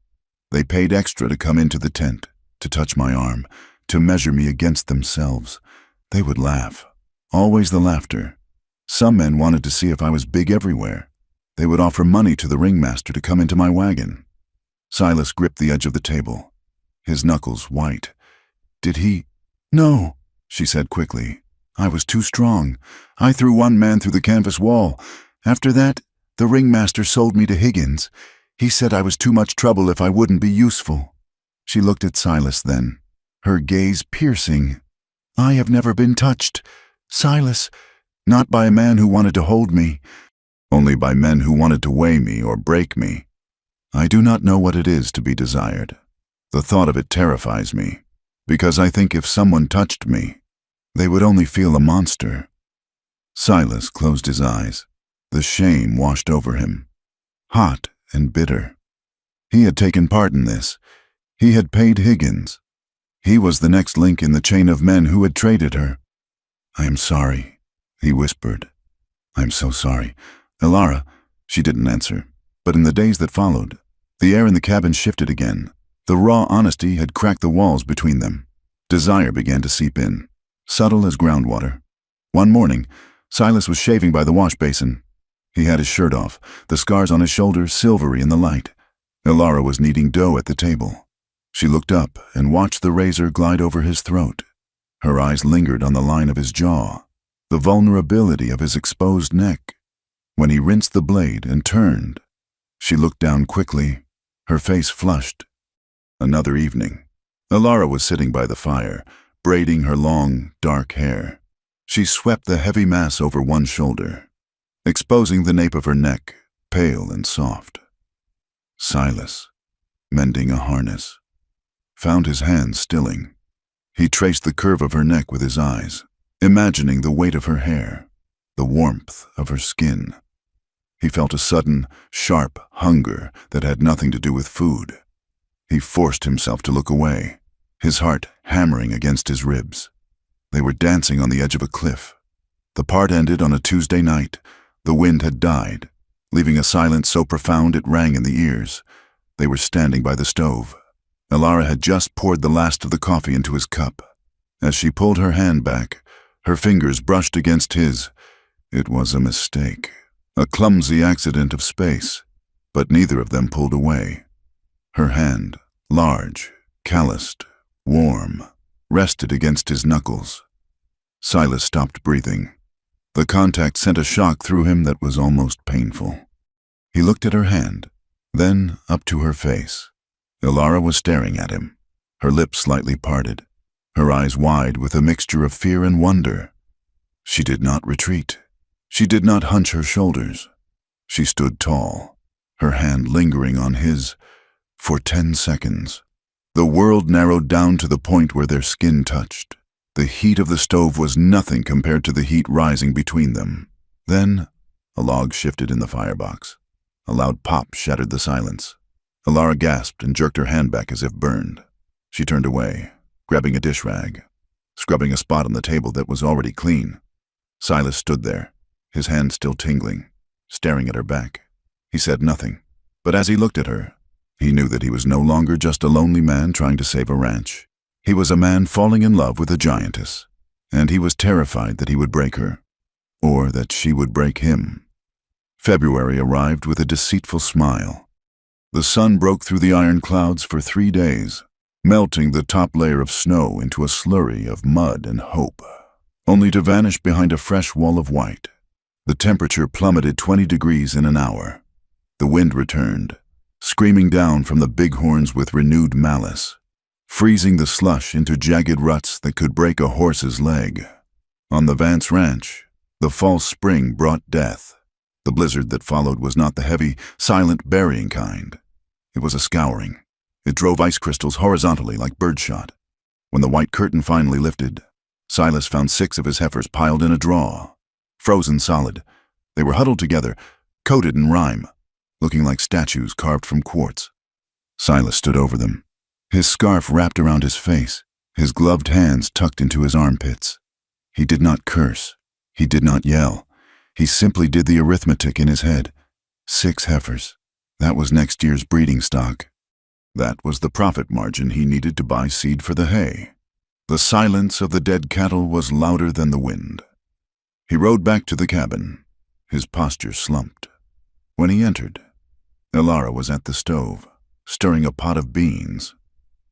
They paid extra to come into the tent, to touch my arm, to measure me against themselves. They would laugh. Always the laughter. Some men wanted to see if I was big everywhere. They would offer money to the ringmaster to come into my wagon. Silas gripped the edge of the table, his knuckles white. Did he? No, she said quickly. I was too strong. I threw one man through the canvas wall. After that, the ringmaster sold me to Higgins. He said I was too much trouble if I wouldn't be useful. She looked at Silas then, her gaze piercing. I have never been touched, Silas, not by a man who wanted to hold me, only by men who wanted to weigh me or break me. I do not know what it is to be desired. The thought of it terrifies me, because I think if someone touched me, they would only feel a monster. Silas closed his eyes. The shame washed over him, hot and bitter. He had taken part in this. He had paid Higgins. He was the next link in the chain of men who had traded her. I am sorry, he whispered. I'm so sorry. Elara, she didn't answer. But in the days that followed, the air in the cabin shifted again. The raw honesty had cracked the walls between them. Desire began to seep in, subtle as groundwater. One morning, Silas was shaving by the wash basin. He had his shirt off, the scars on his shoulders silvery in the light. Elara was kneading dough at the table. She looked up and watched the razor glide over his throat. Her eyes lingered on the line of his jaw, the vulnerability of his exposed neck. When he rinsed the blade and turned, she looked down quickly, her face flushed. Another evening. Elara was sitting by the fire, braiding her long, dark hair. She swept the heavy mass over one shoulder, exposing the nape of her neck, pale and soft. Silas, mending a harness, found his hand stilling. He traced the curve of her neck with his eyes, imagining the weight of her hair, the warmth of her skin. He felt a sudden, sharp hunger that had nothing to do with food. He forced himself to look away, his heart hammering against his ribs. They were dancing on the edge of a cliff. The part ended on a Tuesday night. The wind had died, leaving a silence so profound it rang in the ears. They were standing by the stove. Elara had just poured the last of the coffee into his cup. As she pulled her hand back, her fingers brushed against his. It was a mistake, a clumsy accident of space, but neither of them pulled away. Her hand, large, calloused, warm, rested against his knuckles. Silas stopped breathing. The contact sent a shock through him that was almost painful. He looked at her hand, then up to her face. Elara was staring at him, her lips slightly parted, her eyes wide with a mixture of fear and wonder. She did not retreat. She did not hunch her shoulders. She stood tall, her hand lingering on his for 10 seconds. The world narrowed down to the point where their skin touched. The heat of the stove was nothing compared to the heat rising between them. Then, a log shifted in the firebox. A loud pop shattered the silence. Elara gasped and jerked her hand back as if burned. She turned away, grabbing a dish rag, scrubbing a spot on the table that was already clean. Silas stood there, his hand still tingling, staring at her back. He said nothing, but as he looked at her, he knew that he was no longer just a lonely man trying to save a ranch. He was a man falling in love with a giantess, and he was terrified that he would break her, or that she would break him. February arrived with a deceitful smile. The sun broke through the iron clouds for 3 days, melting the top layer of snow into a slurry of mud and hope, only to vanish behind a fresh wall of white. The temperature plummeted 20 degrees in an hour. The wind returned, screaming down from the bighorns with renewed malice, freezing the slush into jagged ruts that could break a horse's leg. On the Vance Ranch, the false spring brought death. The blizzard that followed was not the heavy, silent burying kind. It was a scouring. It drove ice crystals horizontally like birdshot. When the white curtain finally lifted, Silas found 6 of his heifers piled in a draw, frozen solid. They were huddled together, coated in rime, looking like statues carved from quartz. Silas stood over them, his scarf wrapped around his face, his gloved hands tucked into his armpits. He did not curse. He did not yell. He simply did the arithmetic in his head. 6 heifers, That was next year's breeding stock. That was the profit margin he needed to buy seed for the hay. The silence of the dead cattle was louder than the wind. He rode back to the cabin. His posture slumped. When he entered, Elara was at the stove, stirring a pot of beans.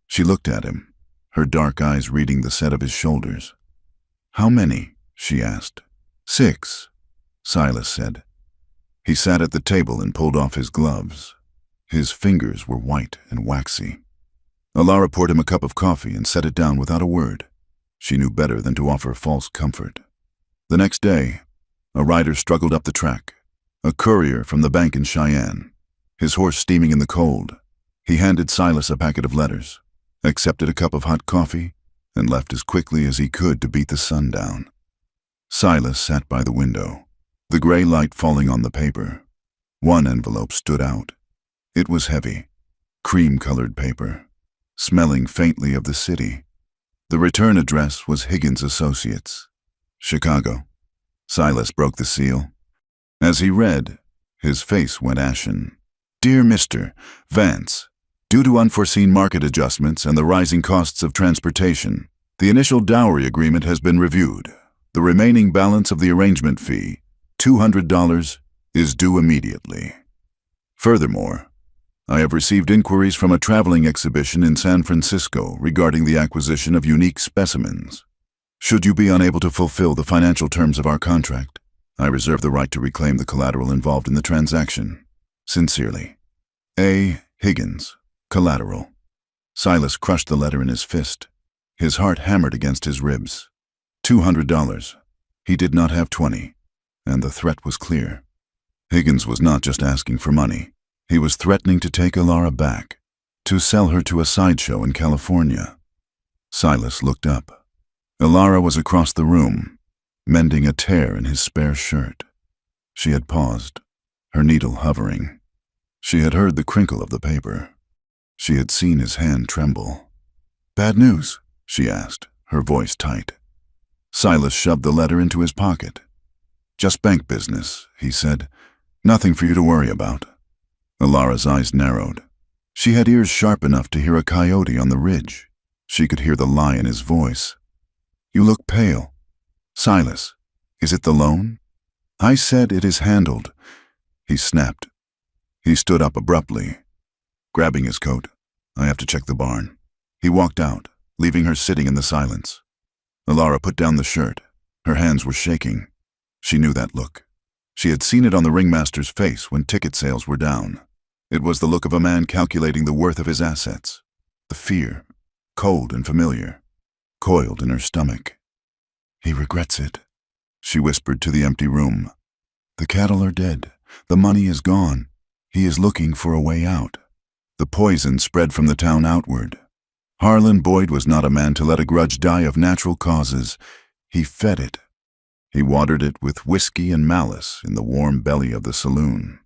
She looked at him, her dark eyes reading the set of his shoulders. "How many?" she asked. "6," Silas said. He sat at the table and pulled off his gloves. His fingers were white and waxy. Elara poured him a cup of coffee and set it down without a word. She knew better than to offer false comfort. The next day, a rider struggled up the track, a courier from the bank in Cheyenne, his horse steaming in the cold. He handed Silas a packet of letters, accepted a cup of hot coffee, and left as quickly as he could to beat the sun down. Silas sat by the window, the gray light falling on the paper. One envelope stood out. It was heavy, cream-colored paper, smelling faintly of the city. The return address was Higgins Associates, Chicago. Silas broke the seal. As he read, his face went ashen. "Dear Mr. Vance, due to unforeseen market adjustments and the rising costs of transportation, the initial dowry agreement has been reviewed. The remaining balance of the arrangement fee, $200, is due immediately. Furthermore, I have received inquiries from a traveling exhibition in San Francisco regarding the acquisition of unique specimens. Should you be unable to fulfill the financial terms of our contract, I reserve the right to reclaim the collateral involved in the transaction. Sincerely, A. Higgins, Collateral." Silas crushed the letter in his fist. His heart hammered against his ribs. $200. He did not have 20, and the threat was clear. Higgins was not just asking for money. He was threatening to take Elara back, to sell her to a sideshow in California. Silas looked up. Elara was across the room, mending a tear in his spare shirt. She had paused, her needle hovering. She had heard the crinkle of the paper. She had seen his hand tremble. "Bad news?" she asked, her voice tight. Silas shoved the letter into his pocket. "Just bank business," he said. "Nothing for you to worry about." Elara's eyes narrowed. She had ears sharp enough to hear a coyote on the ridge. She could hear the lie in his voice. "You look pale. Silas, is it the loan?" "I said it is handled," he snapped. He stood up abruptly, grabbing his coat. "I have to check the barn." He walked out, leaving her sitting in the silence. Elara put down the shirt. Her hands were shaking. She knew that look. She had seen it on the ringmaster's face when ticket sales were down. It was the look of a man calculating the worth of his assets. The fear, cold and familiar, coiled in her stomach. "He regrets it," she whispered to the empty room. "The cattle are dead. The money is gone. He is looking for a way out." The poison spread from the town outward. Harlan Boyd was not a man to let a grudge die of natural causes. He fed it. He watered it with whiskey and malice in the warm belly of the saloon.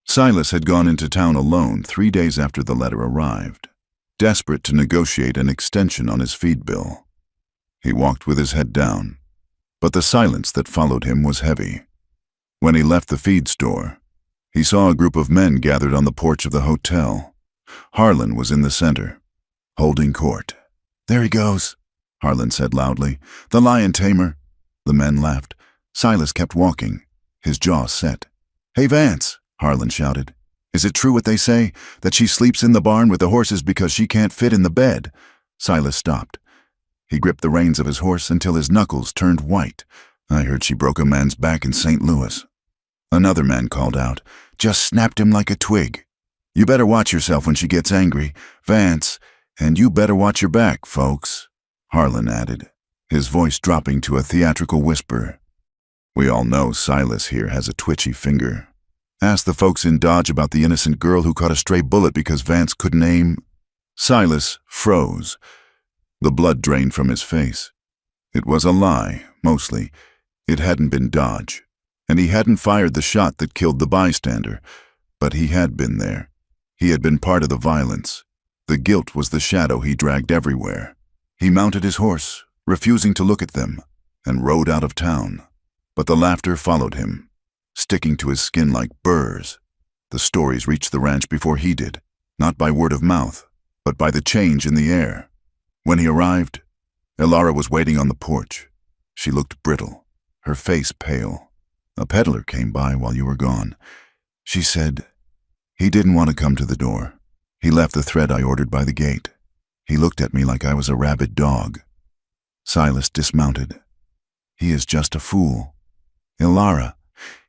Silas had gone into town alone 3 days after the letter arrived, desperate to negotiate an extension on his feed bill. He walked with his head down, but the silence that followed him was heavy. When he left the feed store, he saw a group of men gathered on the porch of the hotel. Harlan was in the center, holding court. "There he goes," Harlan said loudly. "The lion tamer." The men laughed. Silas kept walking, his jaw set. "Hey, Vance," Harlan shouted. "Is it true what they say, that she sleeps in the barn with the horses because she can't fit in the bed?" Silas stopped. He gripped the reins of his horse until his knuckles turned white. "I heard she broke a man's back in St. Louis." Another man called out, "Just snapped him like a twig." "You better watch yourself when she gets angry, Vance, and you better watch your back, folks," Harlan added, his voice dropping to a theatrical whisper. "We all know Silas here has a twitchy finger. Ask the folks in Dodge about the innocent girl who caught a stray bullet because Vance couldn't aim." Silas froze. The blood drained from his face. It was a lie, mostly. It hadn't been Dodge, and he hadn't fired the shot that killed the bystander. But he had been there. He had been part of the violence. The guilt was the shadow he dragged everywhere. He mounted his horse, refusing to look at them, and rode out of town. But the laughter followed him, sticking to his skin like burrs. The stories reached the ranch before he did, not by word of mouth, but by the change in the air. When he arrived, Elara was waiting on the porch. She looked brittle, her face pale. A peddler came by while you were gone. She said, he didn't want to come to the door. He left the thread I ordered by the gate. He looked at me like I was a rabid dog. Silas dismounted. He is just a fool. Elara,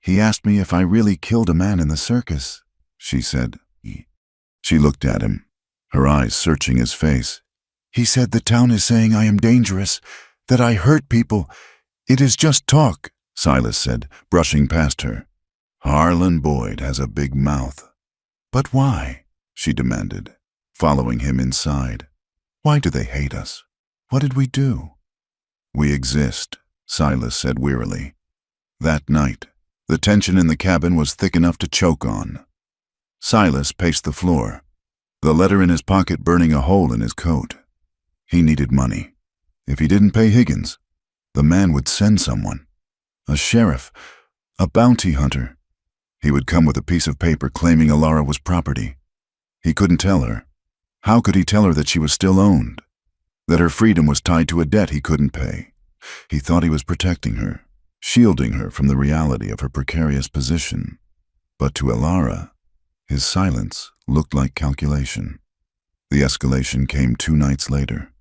he asked me if I really killed a man in the circus, she said. She looked at him, her eyes searching his face. He said the town is saying I am dangerous, that I hurt people. It is just talk, Silas said, brushing past her. Harlan Boyd has a big mouth. But why? She demanded, following him inside. Why do they hate us? What did we do? We exist, Silas said wearily. That night, the tension in the cabin was thick enough to choke on. Silas paced the floor, the letter in his pocket burning a hole in his coat. He needed money. If he didn't pay Higgins, the man would send someone. A sheriff, a bounty hunter. He would come with a piece of paper claiming Elara was property. He couldn't tell her. How could he tell her that she was still owned? That her freedom was tied to a debt he couldn't pay? He thought he was protecting her, shielding her from the reality of her precarious position. But to Elara, his silence looked like calculation. The escalation came 2 nights later.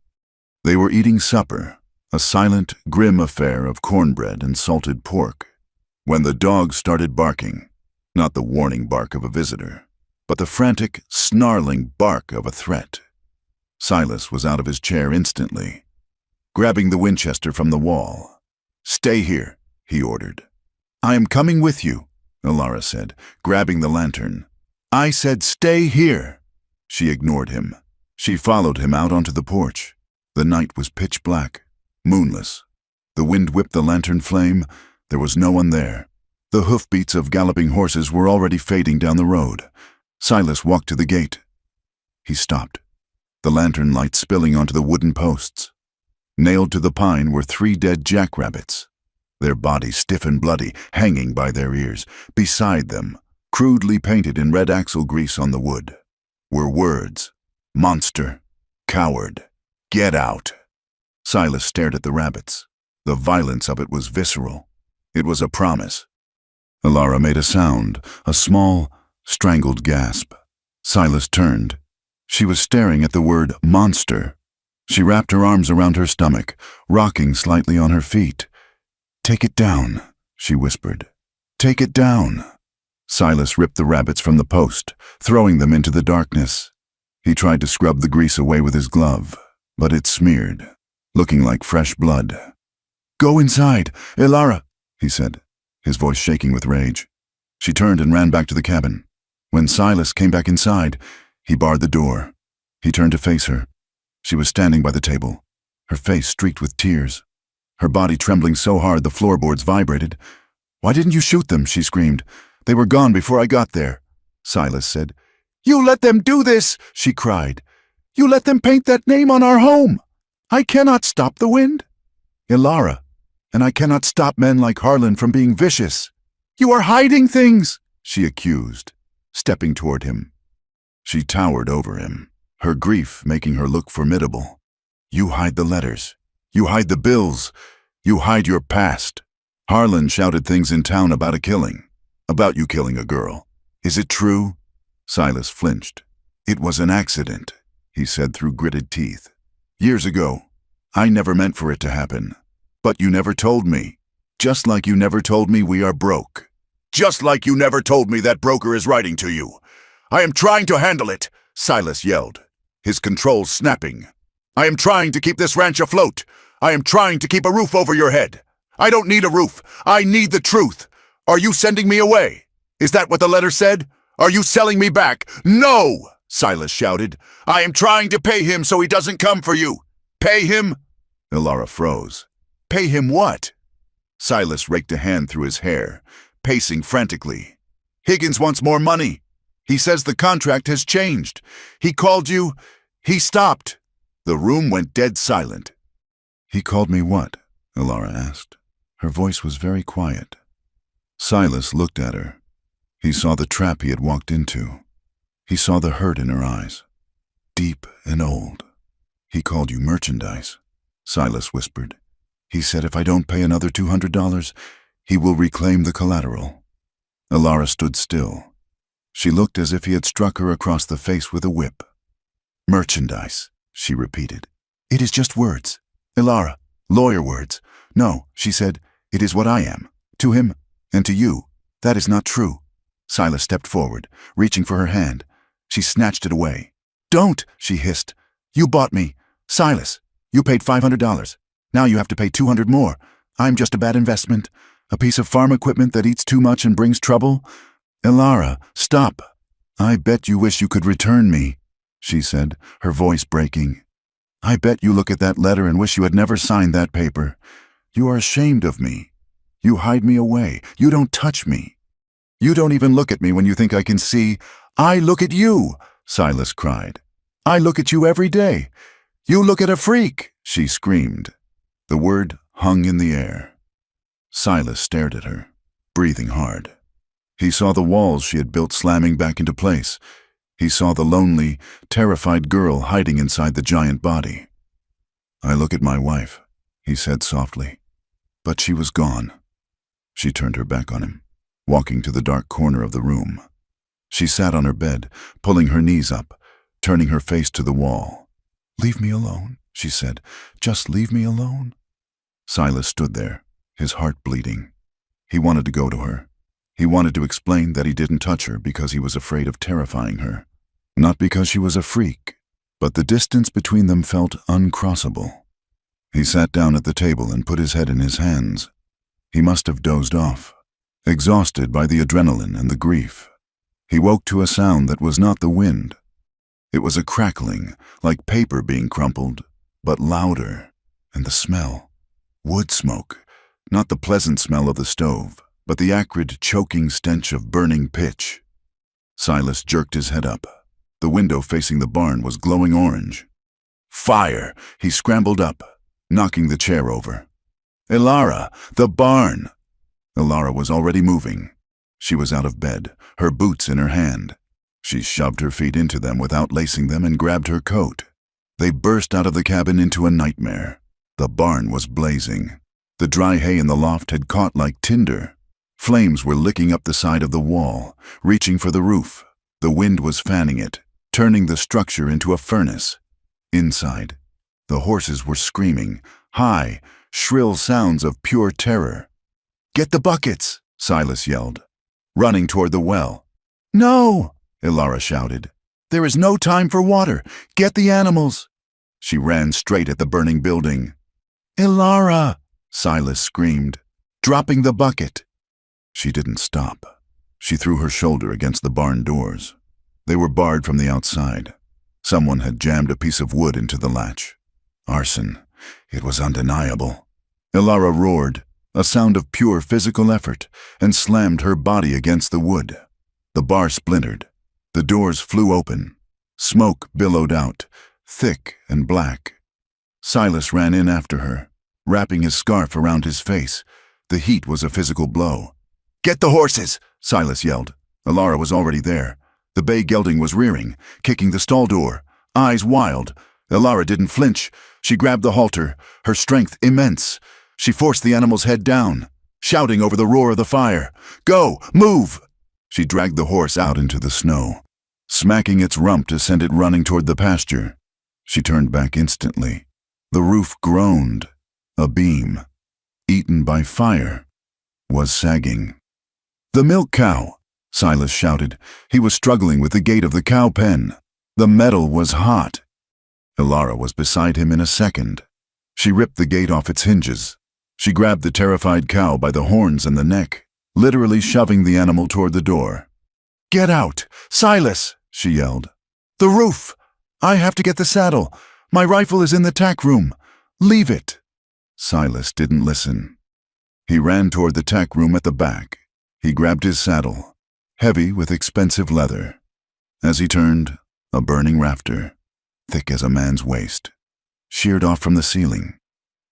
They were eating supper, a silent, grim affair of cornbread and salted pork, when the dog started barking, not the warning bark of a visitor, but the frantic, snarling bark of a threat. Silas was out of his chair instantly, grabbing the Winchester from the wall. "Stay here," he ordered. "I am coming with you," Elara said, grabbing the lantern. "I said stay here." She ignored him. She followed him out onto the porch. The night was pitch black, moonless. The wind whipped the lantern flame. There was no one there. The hoofbeats of galloping horses were already fading down the road. Silas walked to the gate. He stopped, the lantern light spilling onto the wooden posts. Nailed to the pine were 3 dead jackrabbits, their bodies stiff and bloody, hanging by their ears. Beside them, crudely painted in red axle grease on the wood, were words: monster, coward, get out. Silas stared at the rabbits. The violence of it was visceral. It was a promise. Elara made a sound, a small, strangled gasp. Silas turned. She was staring at the word monster. She wrapped her arms around her stomach, rocking slightly on her feet. "Take it down," she whispered. "Take it down." Silas ripped the rabbits from the post, throwing them into the darkness. He tried to scrub the grease away with his glove, but it smeared, looking like fresh blood. "Go inside, Elara," he said, his voice shaking with rage. She turned and ran back to the cabin. When Silas came back inside, he barred the door. He turned to face her. She was standing by the table, her face streaked with tears, her body trembling so hard the floorboards vibrated. "Why didn't you shoot them?" she screamed. "They were gone before I got there," Silas said. "You let them do this," she cried. "You let them paint that name on our home. I cannot stop the wind, Elara, and I cannot stop men like Harlan from being vicious. You are hiding things," she accused, stepping toward him. She towered over him, her grief making her look formidable. "You hide the letters. You hide the bills. You hide your past. Harlan shouted things in town about a killing, about you killing a girl. Is it true?" Silas flinched. "It was an accident," he said through gritted teeth. "Years ago. I never meant for it to happen. But you never told me. Just like you never told me we are broke. Just like you never told me that broker is writing to you. I am trying to handle it," Silas yelled, his controls snapping. "I am trying to keep this ranch afloat. I am trying to keep a roof over your head. I don't need a roof. I need the truth. Are you sending me away? Is that what the letter said? Are you selling me back?" "No!" Silas shouted. "I am trying to pay him so he doesn't come for you." "Pay him?" Elara froze. "Pay him what?" Silas raked a hand through his hair, pacing frantically. "Higgins wants more money. He says the contract has changed. He called you. He stopped." The room went dead silent. "He called me what?" Elara asked. Her voice was very quiet. Silas looked at her. He saw the trap he had walked into. He saw the hurt in her eyes, deep and old. "He called you merchandise," Silas whispered. "He said if I don't pay another $200, he will reclaim the collateral." Elara stood still. She looked as if he had struck her across the face with a whip. "Merchandise," she repeated. "It is just words. Elara, lawyer words. No," she said, "it is what I am. To him and to you. That is not true." Silas stepped forward, reaching for her hand. She snatched it away. "Don't," she hissed. "You bought me. Silas, you paid $500. Now you have to pay $200 more. I'm just a bad investment. A piece of farm equipment that eats too much and brings trouble." "Elara, stop. I bet you wish you could return me," she said, her voice breaking. "I bet you look at that letter and wish you had never signed that paper. You are ashamed of me. You hide me away. You don't touch me. You don't even look at me when you think I can see." "I look at you," Silas cried. "I look at you every day. You look at a freak," she screamed. The word hung in the air. Silas stared at her, breathing hard. He saw the walls she had built slamming back into place. He saw the lonely, terrified girl hiding inside the giant body. "I look at my wife," he said softly, but she was gone. She turned her back on him, walking to the dark corner of the room. She sat on her bed, pulling her knees up, turning her face to the wall. "Leave me alone," she said. "Just leave me alone." Silas stood there, his heart bleeding. He wanted to go to her. He wanted to explain that he didn't touch her because he was afraid of terrifying her. Not because she was a freak, but the distance between them felt uncrossable. He sat down at the table and put his head in his hands. He must have dozed off, exhausted by the adrenaline and the grief. He woke to a sound that was not the wind. It was a crackling, like paper being crumpled, but louder. And the smell. Wood smoke. Not the pleasant smell of the stove, but the acrid, choking stench of burning pitch. Silas jerked his head up. The window facing the barn was glowing orange. "Fire!" He scrambled up, knocking the chair over. "Elara, the barn!" Elara was already moving. She was out of bed, her boots in her hand. She shoved her feet into them without lacing them and grabbed her coat. They burst out of the cabin into a nightmare. The barn was blazing. The dry hay in the loft had caught like tinder. Flames were licking up the side of the wall, reaching for the roof. The wind was fanning it, turning the structure into a furnace. Inside, the horses were screaming, high, shrill sounds of pure terror. "Get the buckets!" Silas yelled, running toward the well. "No!" Elara shouted. "There is no time for water. Get the animals!" She ran straight at the burning building. "Elara!" Silas screamed, dropping the bucket. She didn't stop. She threw her shoulder against the barn doors. They were barred from the outside. Someone had jammed a piece of wood into the latch. Arson. It was undeniable. Elara roared, a sound of pure physical effort, and slammed her body against the wood. The bar splintered. The doors flew open. Smoke billowed out, thick and black. Silas ran in after her, wrapping his scarf around his face. The heat was a physical blow. "Get the horses!" Silas yelled. Elara was already there. The bay gelding was rearing, kicking the stall door, eyes wild. Elara didn't flinch. She grabbed the halter, her strength immense. She forced the animal's head down, shouting over the roar of the fire. "Go! Move!" She dragged the horse out into the snow, smacking its rump to send it running toward the pasture. She turned back instantly. The roof groaned. A beam, eaten by fire, was sagging. "The milk cow!" Silas shouted. He was struggling with the gate of the cow pen. The metal was hot. Elara was beside him in a second. She ripped the gate off its hinges. She grabbed the terrified cow by the horns and the neck, literally shoving the animal toward the door. "Get out! Silas!" she yelled. "The roof! I have to get the saddle. My rifle is in the tack room. Leave it!" Silas didn't listen. He ran toward the tack room at the back. He grabbed his saddle, heavy with expensive leather. As he turned, a burning rafter, thick as a man's waist, sheared off from the ceiling.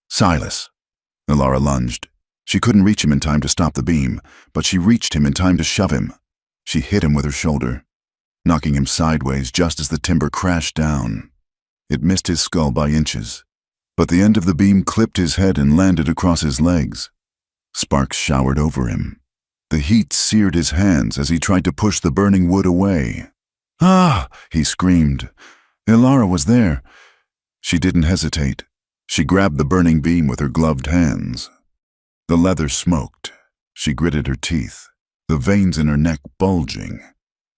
"Silas!" Elara lunged. She couldn't reach him in time to stop the beam, but she reached him in time to shove him. She hit him with her shoulder, knocking him sideways just as the timber crashed down. It missed his skull by inches, but the end of the beam clipped his head and landed across his legs. Sparks showered over him. The heat seared his hands as he tried to push the burning wood away. "Ah!" he screamed. Ilara was there. She didn't hesitate. She grabbed the burning beam with her gloved hands. The leather smoked. She gritted her teeth, the veins in her neck bulging.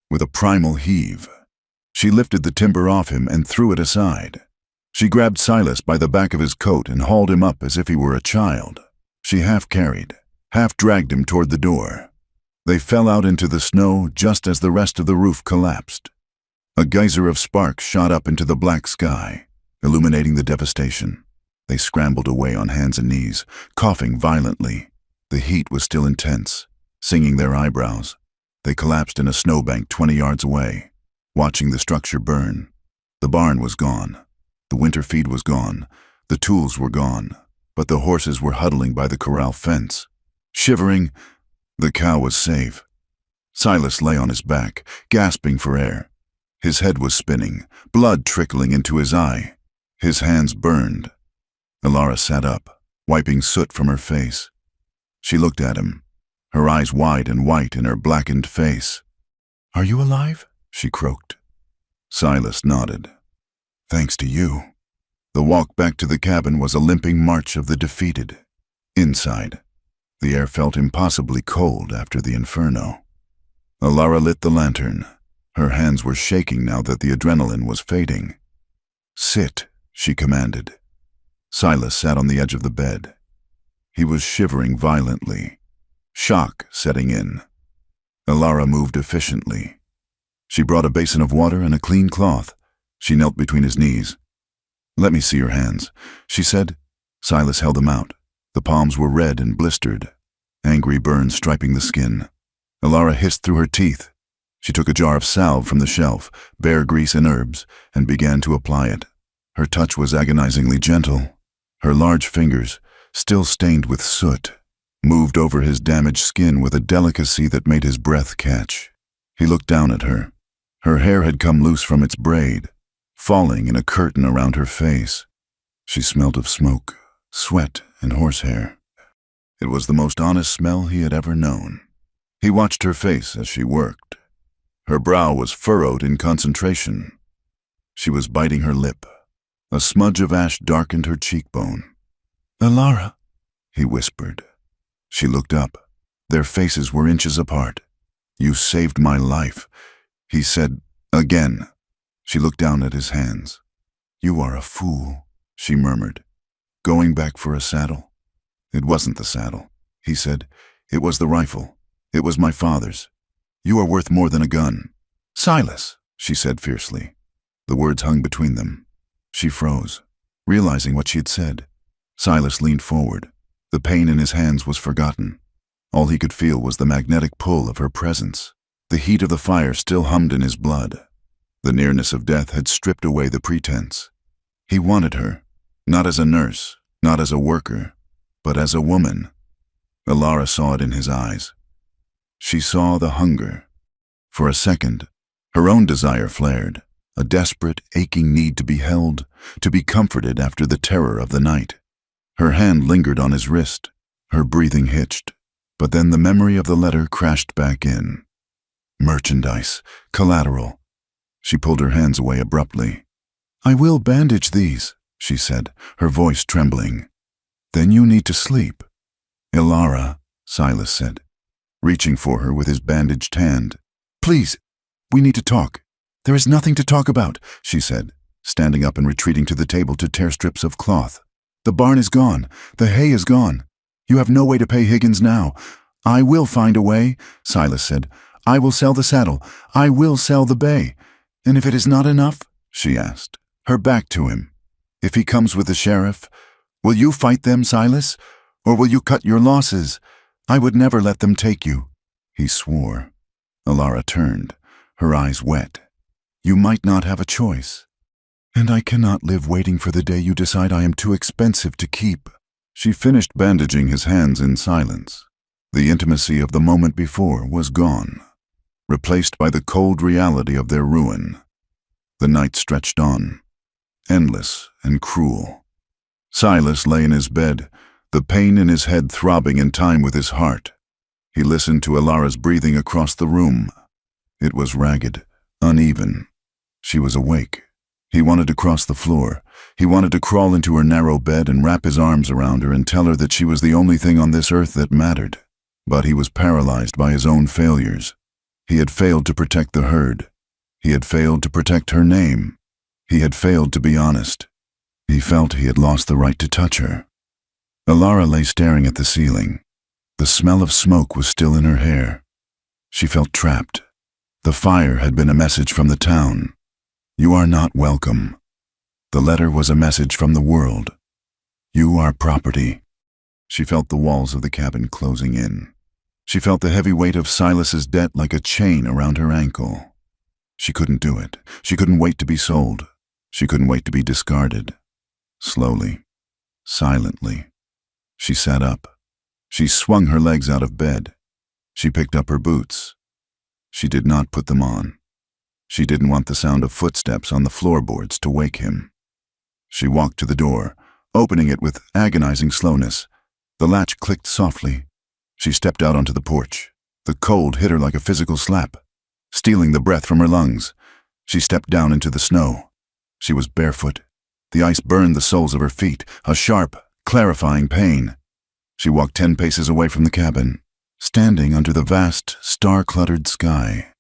With a primal heave, she lifted the timber off him and threw it aside. She grabbed Silas by the back of his coat and hauled him up as if he were a child. She half-carried, half-dragged him toward the door. They fell out into the snow just as the rest of the roof collapsed. A geyser of sparks shot up into the black sky, illuminating the devastation. They scrambled away on hands and knees, coughing violently. The heat was still intense, singing their eyebrows. They collapsed in a snowbank 20 yards away, watching the structure burn. The barn was gone. The winter feed was gone. The tools were gone. But the horses were huddling by the corral fence. Shivering, the cow was safe. Silas lay on his back, gasping for air. His head was spinning, blood trickling into his eye. His hands burned. Ilara sat up, wiping soot from her face. She looked at him, her eyes wide and white in her blackened face. "Are you alive?" she croaked. Silas nodded. "Thanks to you." The walk back to the cabin was a limping march of the defeated. Inside, the air felt impossibly cold after the inferno. Ilara lit the lantern. Her hands were shaking now that the adrenaline was fading. "Sit," she commanded. Silas sat on the edge of the bed. He was shivering violently, shock setting in. Ilara moved efficiently. She brought a basin of water and a clean cloth. She knelt between his knees. "Let me see your hands," she said. Silas held them out. The palms were red and blistered, angry burns striping the skin. Ilara hissed through her teeth. She took a jar of salve from the shelf, bear grease and herbs, and began to apply it. Her touch was agonizingly gentle. Her large fingers, still stained with soot, moved over his damaged skin with a delicacy that made his breath catch. He looked down at her. Her hair had come loose from its braid, falling in a curtain around her face. She smelled of smoke, sweat, and horsehair. It was the most honest smell he had ever known. He watched her face as she worked. Her brow was furrowed in concentration. She was biting her lip. A smudge of ash darkened her cheekbone. "Ilara," he whispered. She looked up. Their faces were inches apart. "You saved my life," he said again. She looked down at his hands. "You are a fool," she murmured. "Going back for a saddle?" "It wasn't the saddle," he said. "It was the rifle. It was my father's. You are worth more than a gun." "Silas," she said fiercely. The words hung between them. She froze, realizing what she had said. Silas leaned forward. The pain in his hands was forgotten. All he could feel was the magnetic pull of her presence. The heat of the fire still hummed in his blood. The nearness of death had stripped away the pretense. He wanted her, not as a nurse, not as a worker, but as a woman. Ilara saw it in his eyes. She saw the hunger. For a second, her own desire flared, a desperate, aching need to be held, to be comforted after the terror of the night. Her hand lingered on his wrist, her breathing hitched, but then the memory of the letter crashed back in. Merchandise, collateral. She pulled her hands away abruptly. "I will bandage these," she said, her voice trembling. "Then you need to sleep." "Ilara," Silas said, reaching for her with his bandaged hand. "Please, we need to talk." "There is nothing to talk about," she said, standing up and retreating to the table to tear strips of cloth. "The barn is gone. The hay is gone. You have no way to pay Higgins now." "I will find a way," Silas said. "I will sell the saddle. I will sell the bay." "And if it is not enough?" she asked, her back to him. "If he comes with the sheriff, will you fight them, Silas? Or will you cut your losses? I would never let them take you." He swore. Ilara turned, her eyes wet. "You might not have a choice. And I cannot live waiting for the day you decide I am too expensive to keep." She finished bandaging his hands in silence. The intimacy of the moment before was gone. replaced by the cold reality of their ruin. The night stretched on, endless and cruel. Silas lay in his bed, the pain in his head throbbing in time with his heart. He listened to Alara's breathing across the room. It was ragged, uneven. She was awake. He wanted to cross the floor. He wanted to crawl into her narrow bed and wrap his arms around her and tell her that she was the only thing on this earth that mattered. But he was paralyzed by his own failures. He had failed to protect the herd. He had failed to protect her name. He had failed to be honest. He felt he had lost the right to touch her. Alara lay staring at the ceiling. The smell of smoke was still in her hair. She felt trapped. The fire had been a message from the town. You are not welcome. The letter was a message from the world. You are property. She felt the walls of the cabin closing in. She felt the heavy weight of Silas's debt like a chain around her ankle. She couldn't do it. She couldn't wait to be sold. She couldn't wait to be discarded. Slowly, silently, she sat up. She swung her legs out of bed. She picked up her boots. She did not put them on. She didn't want the sound of footsteps on the floorboards to wake him. She walked to the door, opening it with agonizing slowness. The latch clicked softly. She stepped out onto the porch. The cold hit her like a physical slap, stealing the breath from her lungs. She stepped down into the snow. She was barefoot. The ice burned the soles of her feet, a sharp, clarifying pain. She walked 10 paces away from the cabin, standing under the vast, star-cluttered sky.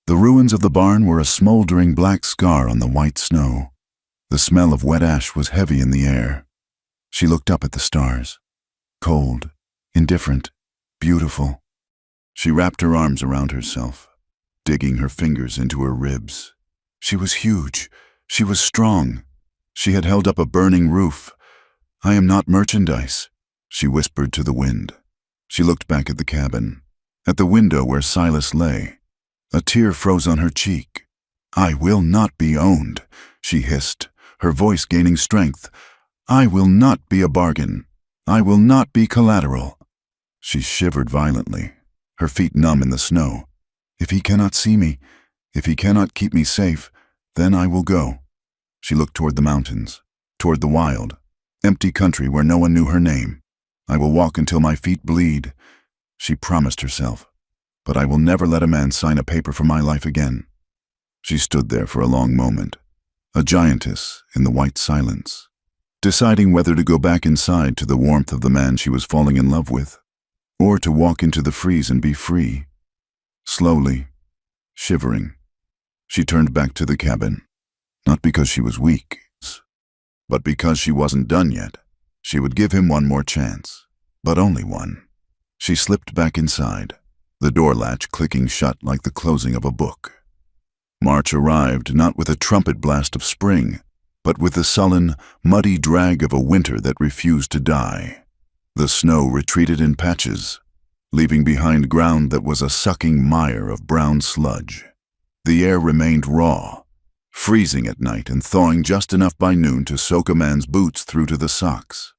The ruins of the barn were a smoldering black scar on the white snow. The smell of wet ash was heavy in the air. She looked up at the stars. Cold, indifferent, beautiful. She wrapped her arms around herself, digging her fingers into her ribs. She was huge. She was strong. She had held up a burning roof. I am not merchandise, she whispered to the wind. She looked back at the cabin, at the window where Silas lay. A tear froze on her cheek. I will not be owned, she hissed, her voice gaining strength. I will not be a bargain. I will not be collateral. She shivered violently, her feet numb in the snow. If he cannot see me, if he cannot keep me safe, then I will go. She looked toward the mountains, toward the wild, empty country where no one knew her name. I will walk until my feet bleed, she promised herself. But I will never let a man sign a paper for my life again. She stood there for a long moment, a giantess in the white silence, deciding whether to go back inside to the warmth of the man she was falling in love with, or to walk into the freeze and be free. Slowly, shivering, she turned back to the cabin, not because she was weak, but because she wasn't done yet. She would give him one more chance, but only one. She slipped back inside, the door latch clicking shut like the closing of a book. March arrived not with a trumpet blast of spring, but with the sullen, muddy drag of a winter that refused to die. The snow retreated in patches, leaving behind ground that was a sucking mire of brown sludge. The air remained raw, freezing at night and thawing just enough by noon to soak a man's boots through to the socks.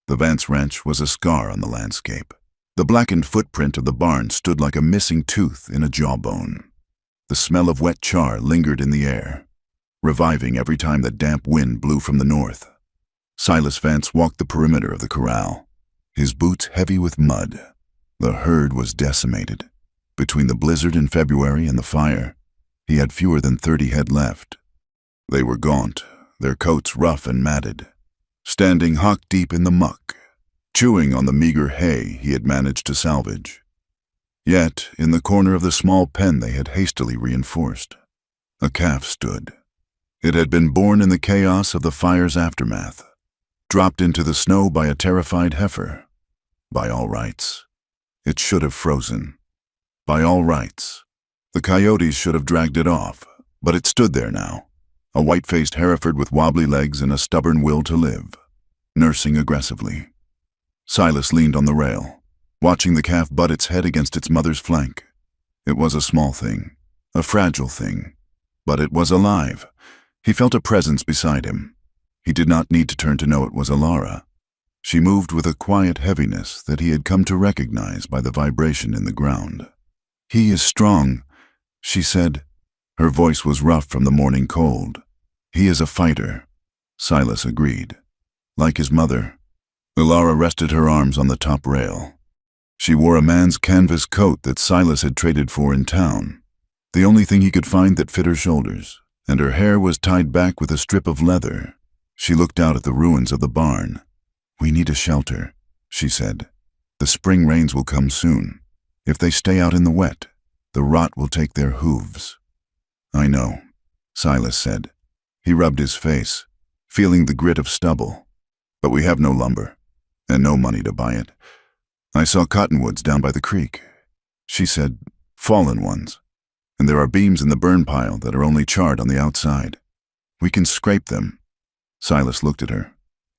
The Vance Ranch was a scar on the landscape. The blackened footprint of the barn stood like a missing tooth in a jawbone. The smell of wet char lingered in the air, reviving every time the damp wind blew from the north. Silas Vance walked the perimeter of the corral, his boots heavy with mud. The herd was decimated. Between the blizzard in February and the fire, he had fewer than 30 head left. They were gaunt, their coats rough and matted, standing hock-deep in the muck, chewing on the meager hay he had managed to salvage. Yet, in the corner of the small pen they had hastily reinforced, a calf stood. It had been born in the chaos of the fire's aftermath, dropped into the snow by a terrified heifer. By all rights, it should have frozen. By all rights, the coyotes should have dragged it off, but it stood there now, a white-faced Hereford with wobbly legs and a stubborn will to live, nursing aggressively. Silas leaned on the rail, watching the calf butt its head against its mother's flank. It was a small thing, a fragile thing, but it was alive. He felt a presence beside him. He did not need to turn to know it was Alara. She moved with a quiet heaviness that he had come to recognize by the vibration in the ground. He is strong, she said. Her voice was rough from the morning cold. "He is a fighter," Silas agreed. "Like his mother." Ilara rested her arms on the top rail. She wore a man's canvas coat that Silas had traded for in town, the only thing he could find that fit her shoulders, and her hair was tied back with a strip of leather. She looked out at the ruins of the barn. "We need a shelter," she said. "The spring rains will come soon. If they stay out in the wet, the rot will take their hooves." "I know," Silas said. He rubbed his face, feeling the grit of stubble. "But we have no lumber, and no money to buy it. I saw cottonwoods down by the creek," she said, "fallen ones. And there are beams in the burn pile that are only charred on the outside. We can scrape them." Silas looked at her.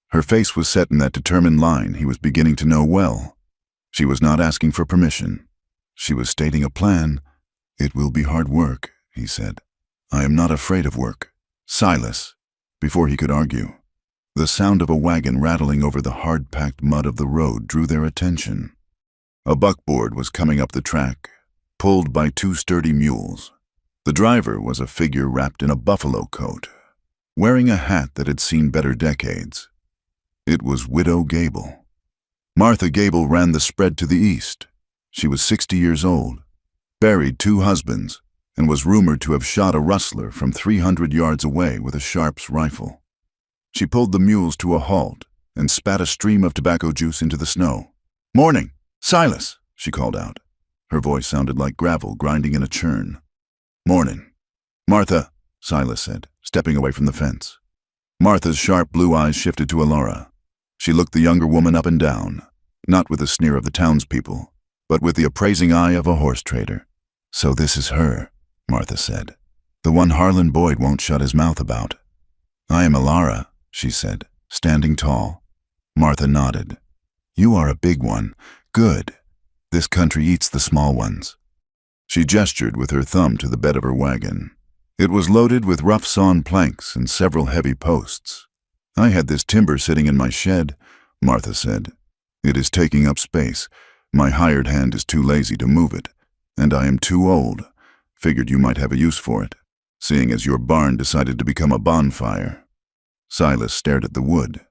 Her face was set in that determined line he was beginning to know well. She was not asking for permission. She was stating a plan. "It will be hard work," he said. "I am not afraid of work." "Silas," before he could argue. The sound of a wagon rattling over the hard-packed mud of the road drew their attention. A buckboard was coming up the track, pulled by two sturdy mules. The driver was a figure wrapped in a buffalo coat, wearing a hat that had seen better decades. It was Widow Gable. Martha Gable ran the spread to the east. She was 60 years old, buried 2 husbands, and was rumored to have shot a rustler from 300 yards away with a Sharps rifle. She pulled the mules to a halt and spat a stream of tobacco juice into the snow. "Morning, Silas," she called out. Her voice sounded like gravel grinding in a churn. "Morning, Martha," Silas said, stepping away from the fence. Martha's sharp blue eyes shifted to Ilara. She looked the younger woman up and down, not with the sneer of the townspeople, but with the appraising eye of a horse trader. "So this is her," Martha said. "The one Harlan Boyd won't shut his mouth about." "I am Ilara," she said, standing tall. Martha nodded. "You are a big one. Good. This country eats the small ones." She gestured with her thumb to the bed of her wagon. It was loaded with rough-sawn planks and several heavy posts. "I had this timber sitting in my shed," Martha said. "It is taking up space. My hired hand is too lazy to move it, and I am too old. Figured you might have a use for it, seeing as your barn decided to become a bonfire." Silas stared at the wood.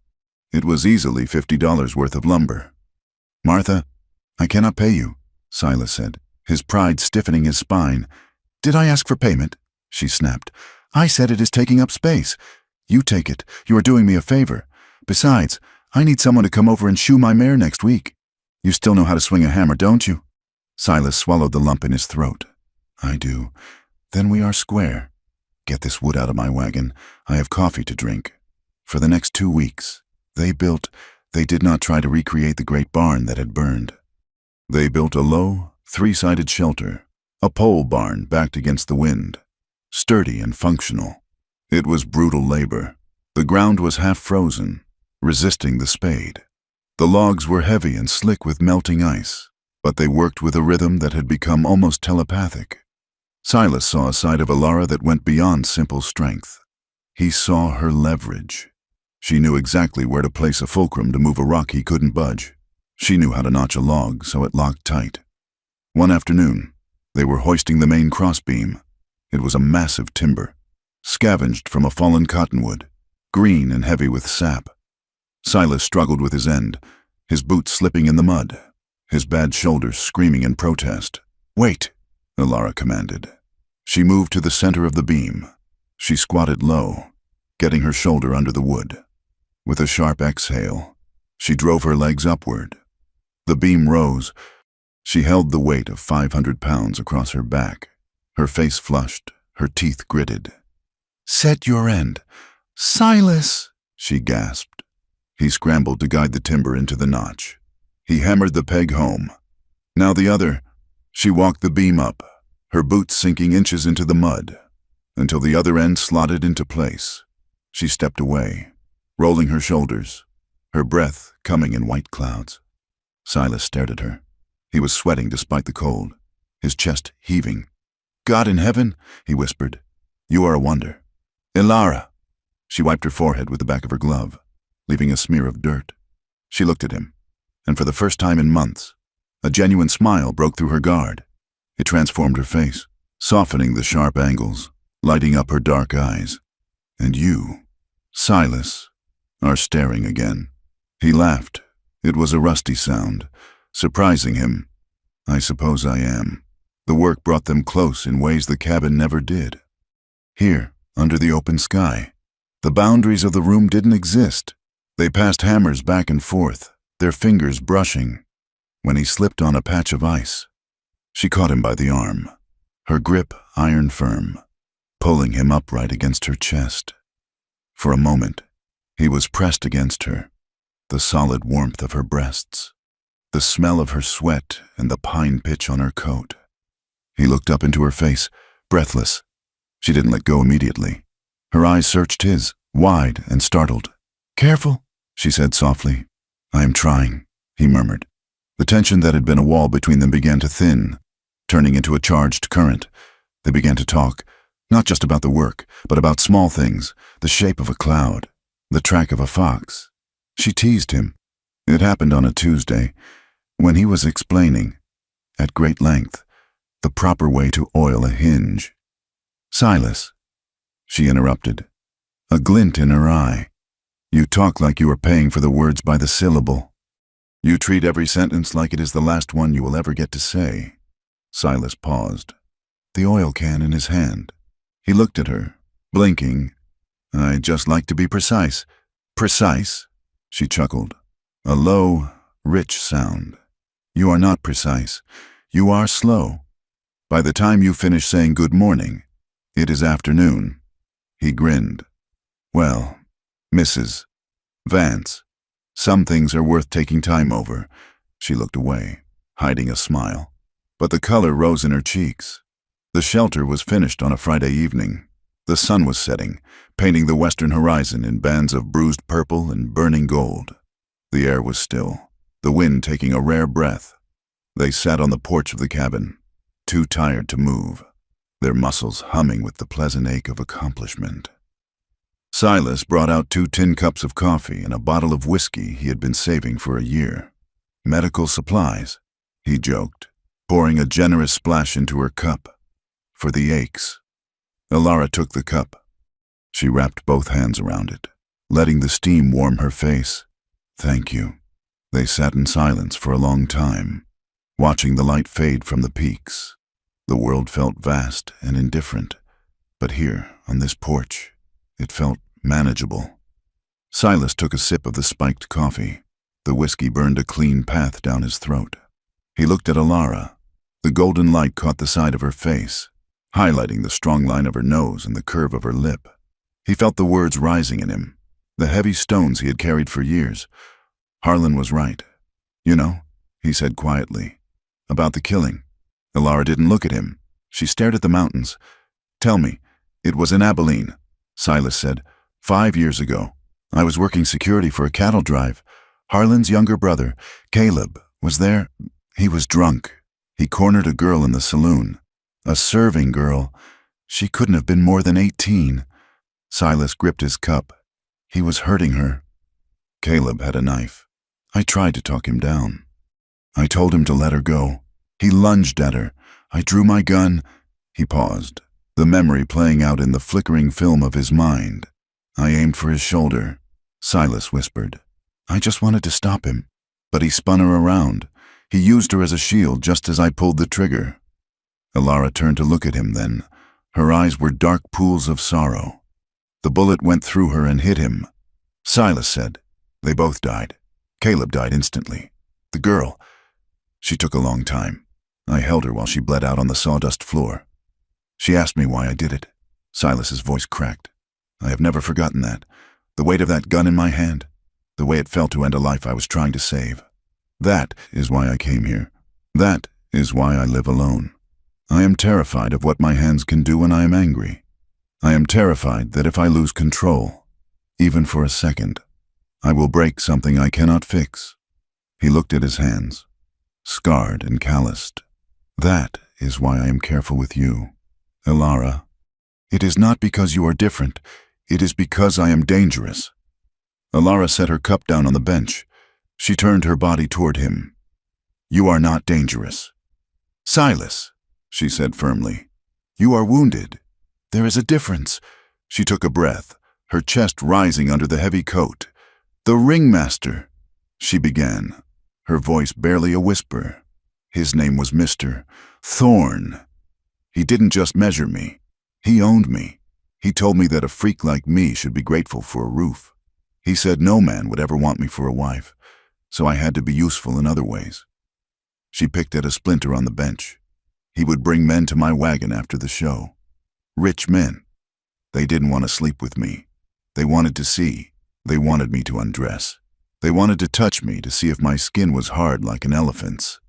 It was easily $50 worth of lumber. "Martha, I cannot pay you," Silas said, his pride stiffening his spine. "Did I ask for payment?" she snapped. "I said it is taking up space. You take it. You are doing me a favor. Besides, I need someone to come over and shoe my mare next week. You still know how to swing a hammer, don't you?" Silas swallowed the lump in his throat. "I do. Then we are square. Get this wood out of my wagon. I have coffee to drink." For the next 2 weeks, they did not try to recreate the great barn that had burned. They built a low, 3-sided shelter, a pole barn backed against the wind, sturdy and functional. It was brutal labor. The ground was half frozen, resisting the spade. The logs were heavy and slick with melting ice, but they worked with a rhythm that had become almost telepathic. Silas saw a side of Ilara that went beyond simple strength. He saw her leverage. She knew exactly where to place a fulcrum to move a rock he couldn't budge. She knew how to notch a log so it locked tight. One afternoon, they were hoisting the main crossbeam. It was a massive timber, scavenged from a fallen cottonwood, green and heavy with sap. Silas struggled with his end, his boots slipping in the mud, his bad shoulders screaming in protest. "Wait," Ilara commanded. She moved to the center of the beam. She squatted low, getting her shoulder under the wood. With a sharp exhale, she drove her legs upward. The beam rose. She held the weight of 500 pounds across her back, her face flushed, her teeth gritted. "Set your end." "Silas!" she gasped. He scrambled to guide the timber into the notch. He hammered the peg home. Now the other. She walked the beam up, her boots sinking inches into the mud, until the other end slotted into place. She stepped away, rolling her shoulders, her breath coming in white clouds. Silas stared at her. He was sweating despite the cold, his chest heaving. "God in heaven," he whispered, "you are a wonder." "Ilara." She wiped her forehead with the back of her glove, leaving a smear of dirt. She looked at him, and for the first time in months, a genuine smile broke through her guard. It transformed her face, softening the sharp angles, lighting up her dark eyes. And you, Silas, are staring again. He laughed. It was a rusty sound, surprising him. I suppose I am. The work brought them close in ways the cabin never did. Here, under the open sky, the boundaries of the room didn't exist. They passed hammers back and forth, their fingers brushing. When he slipped on a patch of ice, she caught him by the arm, her grip iron firm, pulling him upright against her chest. For a moment, he was pressed against her, the solid warmth of her breasts, the smell of her sweat and the pine pitch on her coat. He looked up into her face, breathless. She didn't let go immediately. Her eyes searched his, wide and startled. "Careful," she said softly. "I am trying," he murmured. The tension that had been a wall between them began to thin, turning into a charged current. They began to talk, not just about the work, but about small things, the shape of a cloud, the track of a fox. She teased him. It happened on a Tuesday, when he was explaining, at great length, the proper way to oil a hinge. "Silas," she interrupted, a glint in her eye. "You talk like you are paying for the words by the syllable. You treat every sentence like it is the last one you will ever get to say." Silas paused, the oil can in his hand. He looked at her, blinking. "I just like to be precise." "Precise?" She chuckled. A low, rich sound. "You are not precise. You are slow. By the time you finish saying good morning, it is afternoon." He grinned. "Well, Mrs. Vance, some things are worth taking time over." She looked away, hiding a smile, but the color rose in her cheeks. The shelter was finished on a Friday evening. The sun was setting, painting the western horizon in bands of bruised purple and burning gold. The air was still, the wind taking a rare breath. They sat on the porch of the cabin, too tired to move, their muscles humming with the pleasant ache of accomplishment. Silas brought out 2 tin cups of coffee and a bottle of whiskey he had been saving for a year. "Medical supplies," he joked, pouring a generous splash into her cup. "For the aches." Alara took the cup. She wrapped both hands around it, letting the steam warm her face. "Thank you." They sat in silence for a long time, watching the light fade from the peaks. The world felt vast and indifferent, but here, on this porch, it felt manageable. Silas took a sip of the spiked coffee. The whiskey burned a clean path down his throat. He looked at Alara. The golden light caught the side of her face, highlighting the strong line of her nose and the curve of her lip. He felt the words rising in him, the heavy stones he had carried for years. Harlan was right. "You know," he said quietly, "about the killing." Alara didn't look at him. She stared at the mountains. "Tell me." "It was in Abilene," Silas said. 5 years ago. I was working security for a cattle drive. Harlan's younger brother, Caleb, was there. He was drunk. He cornered a girl in the saloon. A serving girl. She couldn't have been more than 18. Silas gripped his cup. He was hurting her. Caleb had a knife. I tried to talk him down. I told him to let her go. He lunged at her. I drew my gun. He paused, the memory playing out in the flickering film of his mind. I aimed for his shoulder. Silas whispered. I just wanted to stop him. But he spun her around. He used her as a shield just as I pulled the trigger. Alara turned to look at him then. Her eyes were dark pools of sorrow. The bullet went through her and hit him. Silas said. They both died. Caleb died instantly. The girl, she took a long time. I held her while she bled out on the sawdust floor. She asked me why I did it. Silas's voice cracked. I have never forgotten that. The weight of that gun in my hand. The way it felt to end a life I was trying to save. That is why I came here. That is why I live alone. I am terrified of what my hands can do when I am angry. I am terrified that if I lose control, even for a second, I will break something I cannot fix. He looked at his hands, scarred and calloused. That is why I am careful with you, Alara. It is not because you are different. It is because I am dangerous. Alara set her cup down on the bench. She turned her body toward him. You are not dangerous. Silas, she said firmly. You are wounded. There is a difference." She took a breath, her chest rising under the heavy coat. "The ringmaster," she began, her voice barely a whisper. His name was Mr. Thorne. He didn't just measure me. He owned me. He told me that a freak like me should be grateful for a roof. He said no man would ever want me for a wife, so I had to be useful in other ways. She picked at a splinter on the bench. He would bring men to my wagon after the show. Rich men. They didn't want to sleep with me. They wanted to see. They wanted me to undress. They wanted to touch me to see if my skin was hard like an elephant's.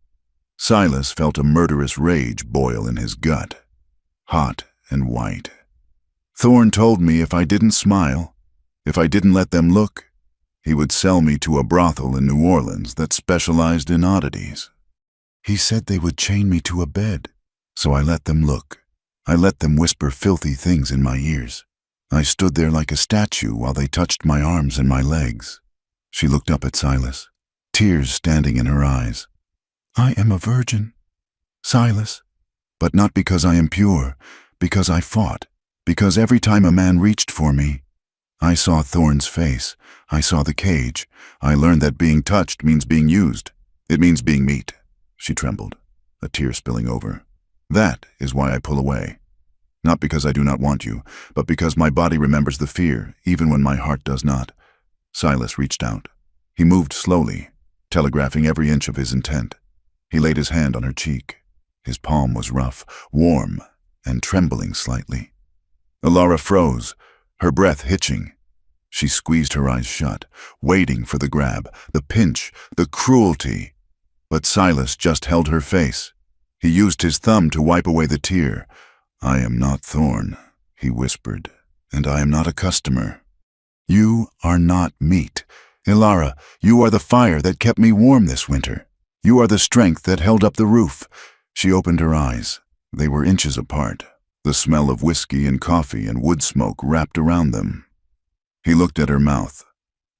Silas felt a murderous rage boil in his gut, hot and white. Thorne told me if I didn't smile, if I didn't let them look, he would sell me to a brothel in New Orleans that specialized in oddities. He said they would chain me to a bed, so I let them look. I let them whisper filthy things in my ears. I stood there like a statue while they touched my arms and my legs. She looked up at Silas, tears standing in her eyes. "I am a virgin, Silas, but not because I am pure, because I fought, because every time a man reached for me, I saw Thorne's face, I saw the cage. I learned that being touched means being used. It means being meat." She trembled, a tear spilling over. "That is why I pull away. Not because I do not want you, but because my body remembers the fear, even when my heart does not." Silas reached out. He moved slowly, telegraphing every inch of his intent. He laid his hand on her cheek. His palm was rough, warm, and trembling slightly. Elara froze, her breath hitching. She squeezed her eyes shut, waiting for the grab, the pinch, the cruelty. But Silas just held her face. He used his thumb to wipe away the tear. "I am not Thorne," he whispered, "and I am not a customer. You are not meat. Elara, you are the fire that kept me warm this winter. You are the strength that held up the roof." She opened her eyes. They were inches apart, the smell of whiskey and coffee and wood smoke wrapped around them. He looked at her mouth.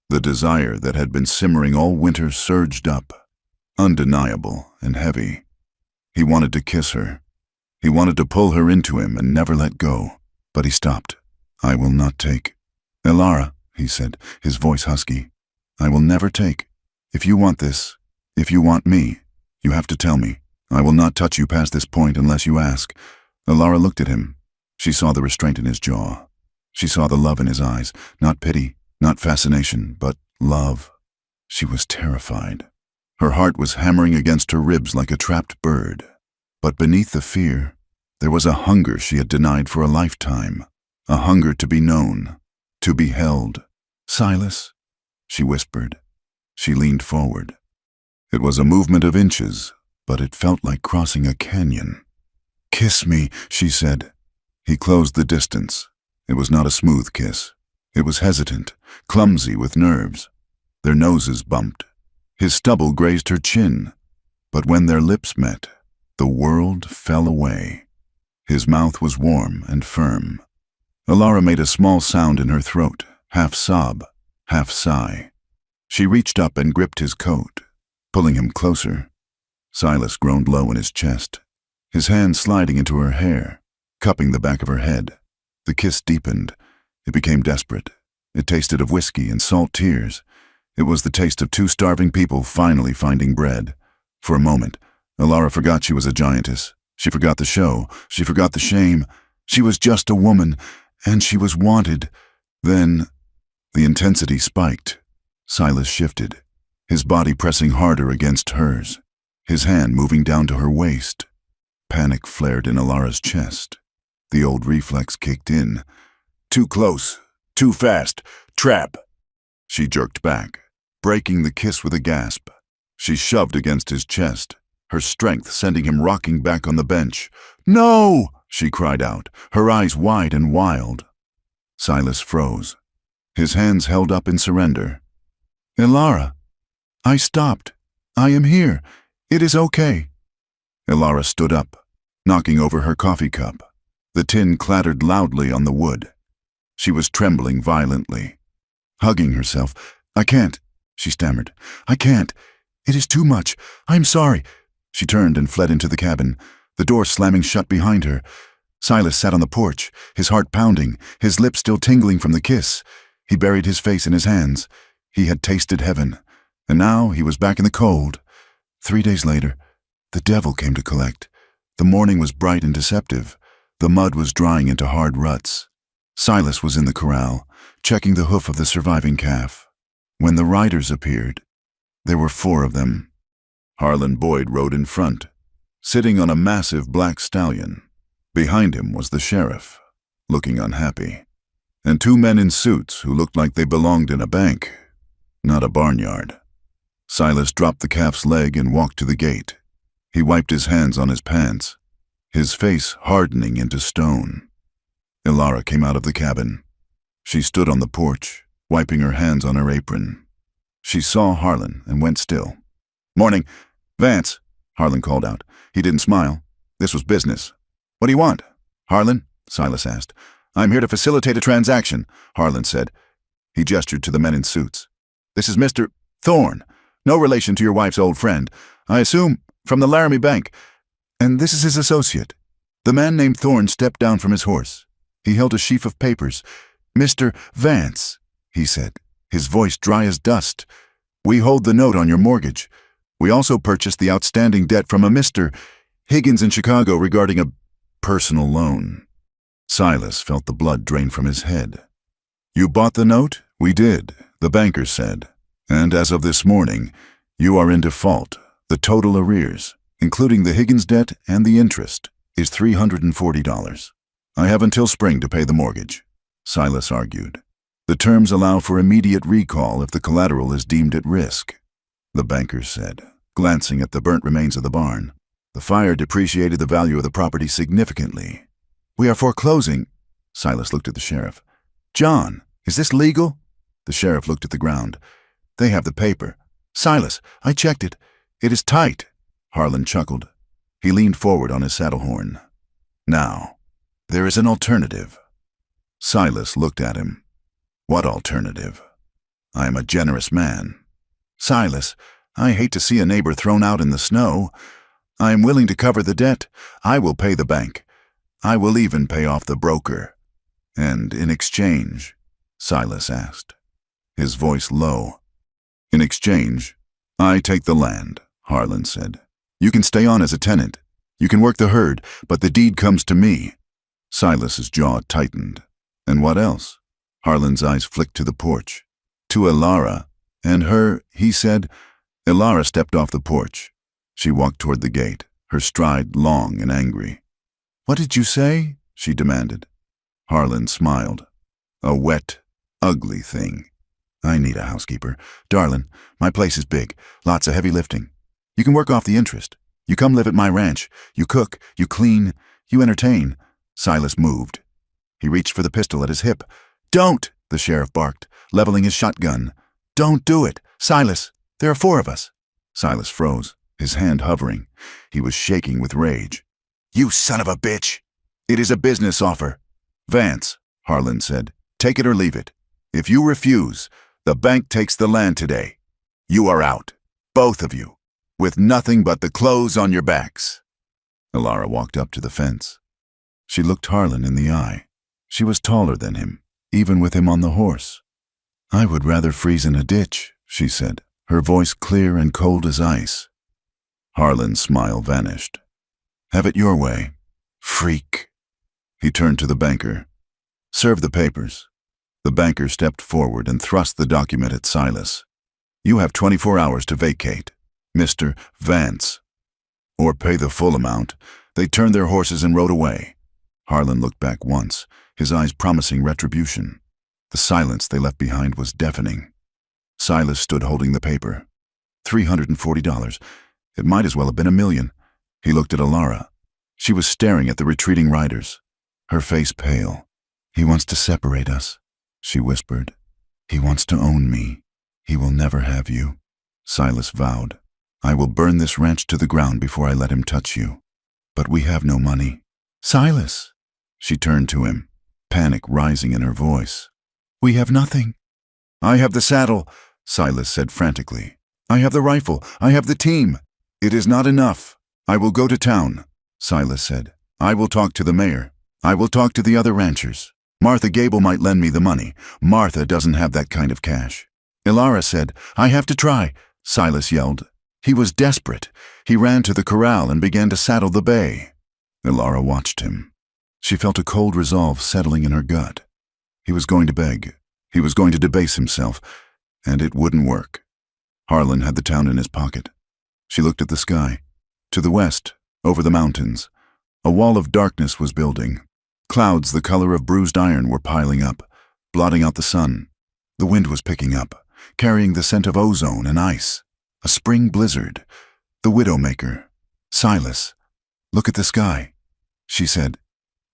The desire that had been simmering all winter surged up, undeniable and heavy. He wanted to kiss her. He wanted to pull her into him and never let go, but he stopped. "I will not take." "Elara," he said, his voice husky, "I will never take. If you want this, if you want me, you have to tell me. I will not touch you past this point unless you ask." Elara looked at him. She saw the restraint in his jaw. She saw the love in his eyes, not pity, not fascination, but love. She was terrified. Her heart was hammering against her ribs like a trapped bird. But beneath the fear, there was a hunger she had denied for a lifetime, a hunger to be known, to be held. "Silas," she whispered. She leaned forward. It was a movement of inches, but it felt like crossing a canyon. "Kiss me," she said. He closed the distance. It was not a smooth kiss. It was hesitant, clumsy with nerves. Their noses bumped. His stubble grazed her chin. But when their lips met, the world fell away. His mouth was warm and firm. Elara made a small sound in her throat, half sob, half sigh. She reached up and gripped his coat, pulling him closer. Silas groaned low in his chest, his hand sliding into her hair, cupping the back of her head. The kiss deepened. It became desperate. It tasted of whiskey and salt tears. It was the taste of two starving people finally finding bread. For a moment, Elara forgot she was a giantess. She forgot the show. She forgot the shame. She was just a woman, and she was wanted. Then, the intensity spiked. Silas shifted, his body pressing harder against hers, his hand moving down to her waist. Panic flared in Elara's chest. The old reflex kicked in. "Too close, too fast, trap." She jerked back, breaking the kiss with a gasp. She shoved against his chest, her strength sending him rocking back on the bench. "No!" she cried out, her eyes wide and wild. Silas froze, his hands held up in surrender. "Elara, I stopped. I am here. It is okay." Elara stood up, knocking over her coffee cup. The tin clattered loudly on the wood. She was trembling violently, hugging herself. "I can't," she stammered. "I can't. It is too much. I'm sorry." She turned and fled into the cabin, the door slamming shut behind her. Silas sat on the porch, his heart pounding, his lips still tingling from the kiss. He buried his face in his hands. He had tasted heaven, and now he was back in the cold. 3 days later, the devil came to collect. The morning was bright and deceptive. The mud was drying into hard ruts. Silas was in the corral, checking the hoof of the surviving calf. When the riders appeared, there were 4 of them. Harlan Boyd rode in front, sitting on a massive black stallion. Behind him was the sheriff, looking unhappy, and 2 men in suits who looked like they belonged in a bank, not a barnyard. Silas dropped the calf's leg and walked to the gate. He wiped his hands on his pants, his face hardening into stone. Ilara came out of the cabin. She stood on the porch, wiping her hands on her apron. She saw Harlan and went still. "Morning. Vance," Harlan called out. He didn't smile. This was business. "What do you want?" "Harlan?" Silas asked. "I'm here to facilitate a transaction," Harlan said. He gestured to the men in suits. "This is Mr. Thorne, no relation to your wife's old friend. I assume from the Laramie Bank. And this is his associate." The man named Thorne stepped down from his horse. He held a sheaf of papers. "Mr. Vance," he said, his voice dry as dust. "We hold the note on your mortgage. We also purchased the outstanding debt from a Mr. Higgins in Chicago regarding a personal loan." Silas felt the blood drain from his head. "You bought the note?" "We did," the banker said. "And as of this morning, you are in default. The total arrears, including the Higgins debt and the interest, is $340. I have until spring to pay the mortgage," Silas argued. "The terms allow for immediate recall if the collateral is deemed at risk," the banker said, glancing at the burnt remains of the barn. "The fire depreciated the value of the property significantly." "We are foreclosing." Silas looked at the sheriff. "John, is this legal?" The sheriff looked at the ground. "They have the paper." "Silas, I checked it. It is tight." Harlan chuckled. He leaned forward on his saddle horn. "Now, there is an alternative." Silas looked at him. "What alternative?" "I am a generous man." "Silas, I hate to see a neighbor thrown out in the snow. I am willing to cover the debt. I will pay the bank. I will even pay off the broker." "And in exchange?" Silas asked, his voice low. "In exchange, I take the land," Harlan said. "You can stay on as a tenant. You can work the herd, but the deed comes to me." Silas's jaw tightened. "And what else?" Harlan's eyes flicked to the porch. "To Ilara and her," he said. Ilara stepped off the porch. She walked toward the gate, her stride long and angry. "What did you say?" she demanded. Harlan smiled. "A wet, ugly thing. I need a housekeeper. Darlin', my place is big, lots of heavy lifting. You can work off the interest. You come live at my ranch. You cook, you clean, you entertain." Silas moved. He reached for the pistol at his hip. "Don't!" the sheriff barked, leveling his shotgun. "Don't do it! Silas, there are 4 of us." Silas froze, his hand hovering. He was shaking with rage. "You son of a bitch! It is a business offer." "Vance," Harlan said, "take it or leave it. If you refuse, the bank takes the land today. You are out, both of you, with nothing but the clothes on your backs." Ilara walked up to the fence. She looked Harlan in the eye. She was taller than him, even with him on the horse. "I would rather freeze in a ditch," she said, her voice clear and cold as ice. Harlan's smile vanished. "Have it your way, freak." He turned to the banker. "Serve the papers." The banker stepped forward and thrust the document at Silas. "You have 24 hours to vacate, Mr. Vance, or pay the full amount." They turned their horses and rode away. Harlan looked back once, his eyes promising retribution. The silence they left behind was deafening. Silas stood holding the paper. $340. It might as well have been $1 million. He looked at Ilara. She was staring at the retreating riders, her face pale. "He wants to separate us," she whispered. "He wants to own me. He will never have you." Silas vowed, "I will burn this ranch to the ground before I let him touch you. But we have no money." "Silas!" She turned to him, panic rising in her voice. "We have nothing." "I have the saddle," Silas said frantically. "I have the rifle. I have the team." "It is not enough. I will go to town," Silas said. "I will talk to the mayor. I will talk to the other ranchers. Martha Gable might lend me the money. Martha doesn't have that kind of cash. Ilara said, I have to try, Silas yelled. He was desperate. He ran to the corral and began to saddle the bay. Ilara watched him. She felt a cold resolve settling in her gut. He was going to beg. He was going to debase himself, and it wouldn't work. Harlan had the town in his pocket. She looked at the sky. To the west, over the mountains, a wall of darkness was building. Clouds the color of bruised iron were piling up, blotting out the sun. The wind was picking up, carrying the scent of ozone and ice. A spring blizzard. The Widowmaker. Silas, look at the sky, she said.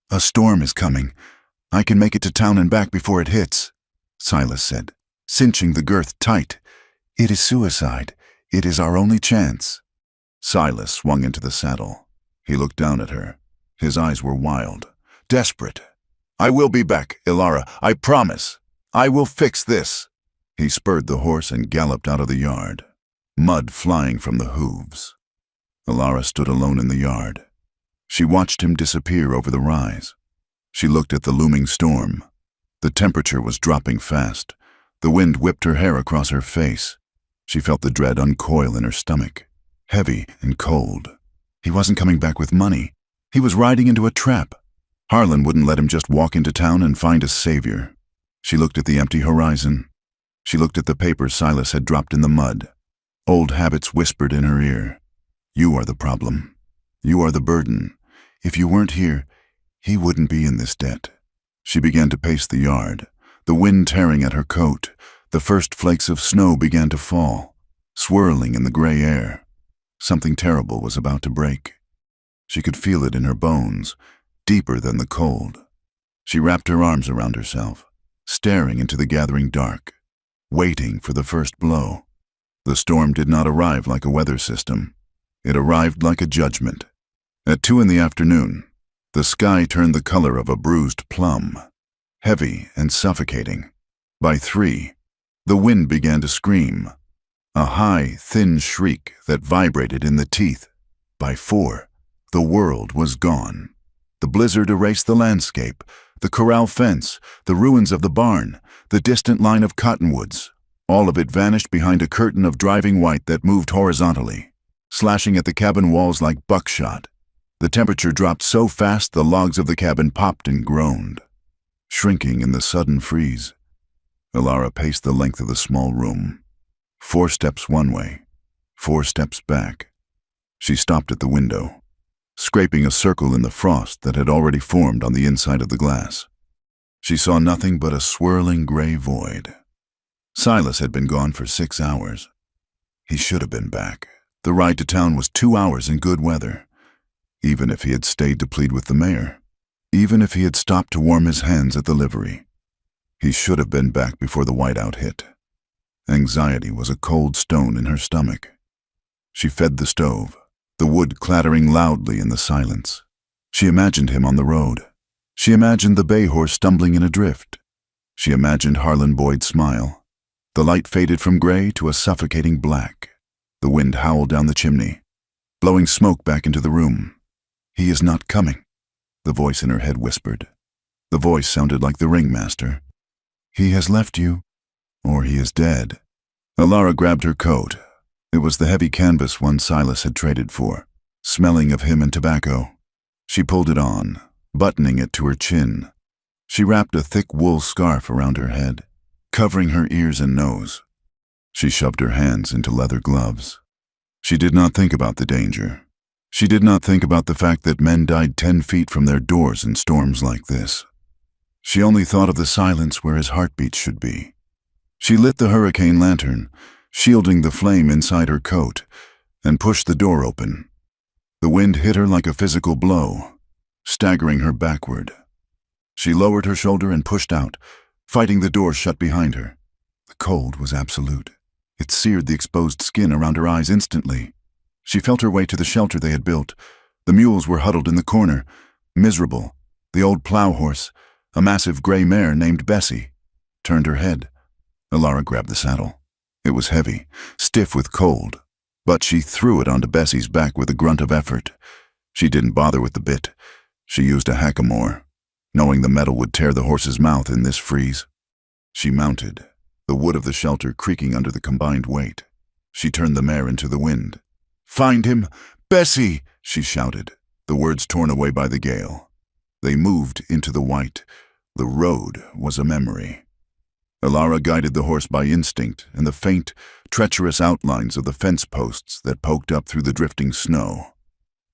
A storm is coming. I can make it to town and back before it hits, Silas said, cinching the girth tight. It is suicide. It is our only chance. Silas swung into the saddle. He looked down at her. His eyes were wild, desperate. I will be back, Ilara. I promise. I will fix this. He spurred the horse and galloped out of the yard, mud flying from the hooves. Ilara stood alone in the yard. She watched him disappear over the rise. She looked at the looming storm. The temperature was dropping fast. The wind whipped her hair across her face. She felt the dread uncoil in her stomach, heavy and cold. He wasn't coming back with money. He was riding into a trap. Harlan wouldn't let him just walk into town and find a savior. She looked at the empty horizon. She looked at the paper Silas had dropped in the mud. Old habits whispered in her ear. You are the problem. You are the burden. If you weren't here, he wouldn't be in this debt. She began to pace the yard, the wind tearing at her coat. The first flakes of snow began to fall, swirling in the gray air. Something terrible was about to break. She could feel it in her bones, deeper than the cold. She wrapped her arms around herself, staring into the gathering dark, waiting for the first blow. The storm did not arrive like a weather system. It arrived like a judgment. At 2 in the afternoon, the sky turned the color of a bruised plum, heavy and suffocating. By 3, the wind began to scream, a high, thin shriek that vibrated in the teeth. By 4, the world was gone. The blizzard erased the landscape, the corral fence, the ruins of the barn, the distant line of cottonwoods. All of it vanished behind a curtain of driving white that moved horizontally, slashing at the cabin walls like buckshot. The temperature dropped so fast the logs of the cabin popped and groaned, shrinking in the sudden freeze. Ilara paced the length of the small room. 4 steps one way, 4 steps back. She stopped at the window, scraping a circle in the frost that had already formed on the inside of the glass. She saw nothing but a swirling gray void. Silas had been gone for 6 hours. He should have been back. The ride to town was 2 hours in good weather. Even if he had stayed to plead with the mayor, even if he had stopped to warm his hands at the livery, he should have been back before the whiteout hit. Anxiety was a cold stone in her stomach. She fed the stove, the wood clattering loudly in the silence. She imagined him on the road. She imagined the bay horse stumbling in a drift. She imagined Harlan Boyd's smile. The light faded from gray to a suffocating black. The wind howled down the chimney, blowing smoke back into the room. He is not coming, the voice in her head whispered. The voice sounded like the ringmaster. He has left you, or he is dead. Ilara grabbed her coat. It was the heavy canvas one Silas had traded for, smelling of him and tobacco. She pulled it on, buttoning it to her chin. She wrapped a thick wool scarf around her head, covering her ears and nose. She shoved her hands into leather gloves. She did not think about the danger. She did not think about the fact that men died 10 feet from their doors in storms like this. She only thought of the silence where his heartbeat should be. She lit the hurricane lantern, shielding the flame inside her coat, and pushed the door open. The wind hit her like a physical blow, staggering her backward. She lowered her shoulder and pushed out, fighting the door shut behind her. The cold was absolute. It seared the exposed skin around her eyes instantly. She felt her way to the shelter they had built. The mules were huddled in the corner, miserable. The old plow horse, a massive gray mare named Bessie, turned her head. Ilara grabbed the saddle. It was heavy, stiff with cold, but she threw it onto Bessie's back with a grunt of effort. She didn't bother with the bit. She used a hackamore. knowing the metal would tear the horse's mouth in this freeze. She mounted, the wood of the shelter creaking under the combined weight. She turned the mare into the wind. "Find him! Bessie!" she shouted, the words torn away by the gale. They moved into the white. The road was a memory. Elara guided the horse by instinct and the faint, treacherous outlines of the fence posts that poked up through the drifting snow.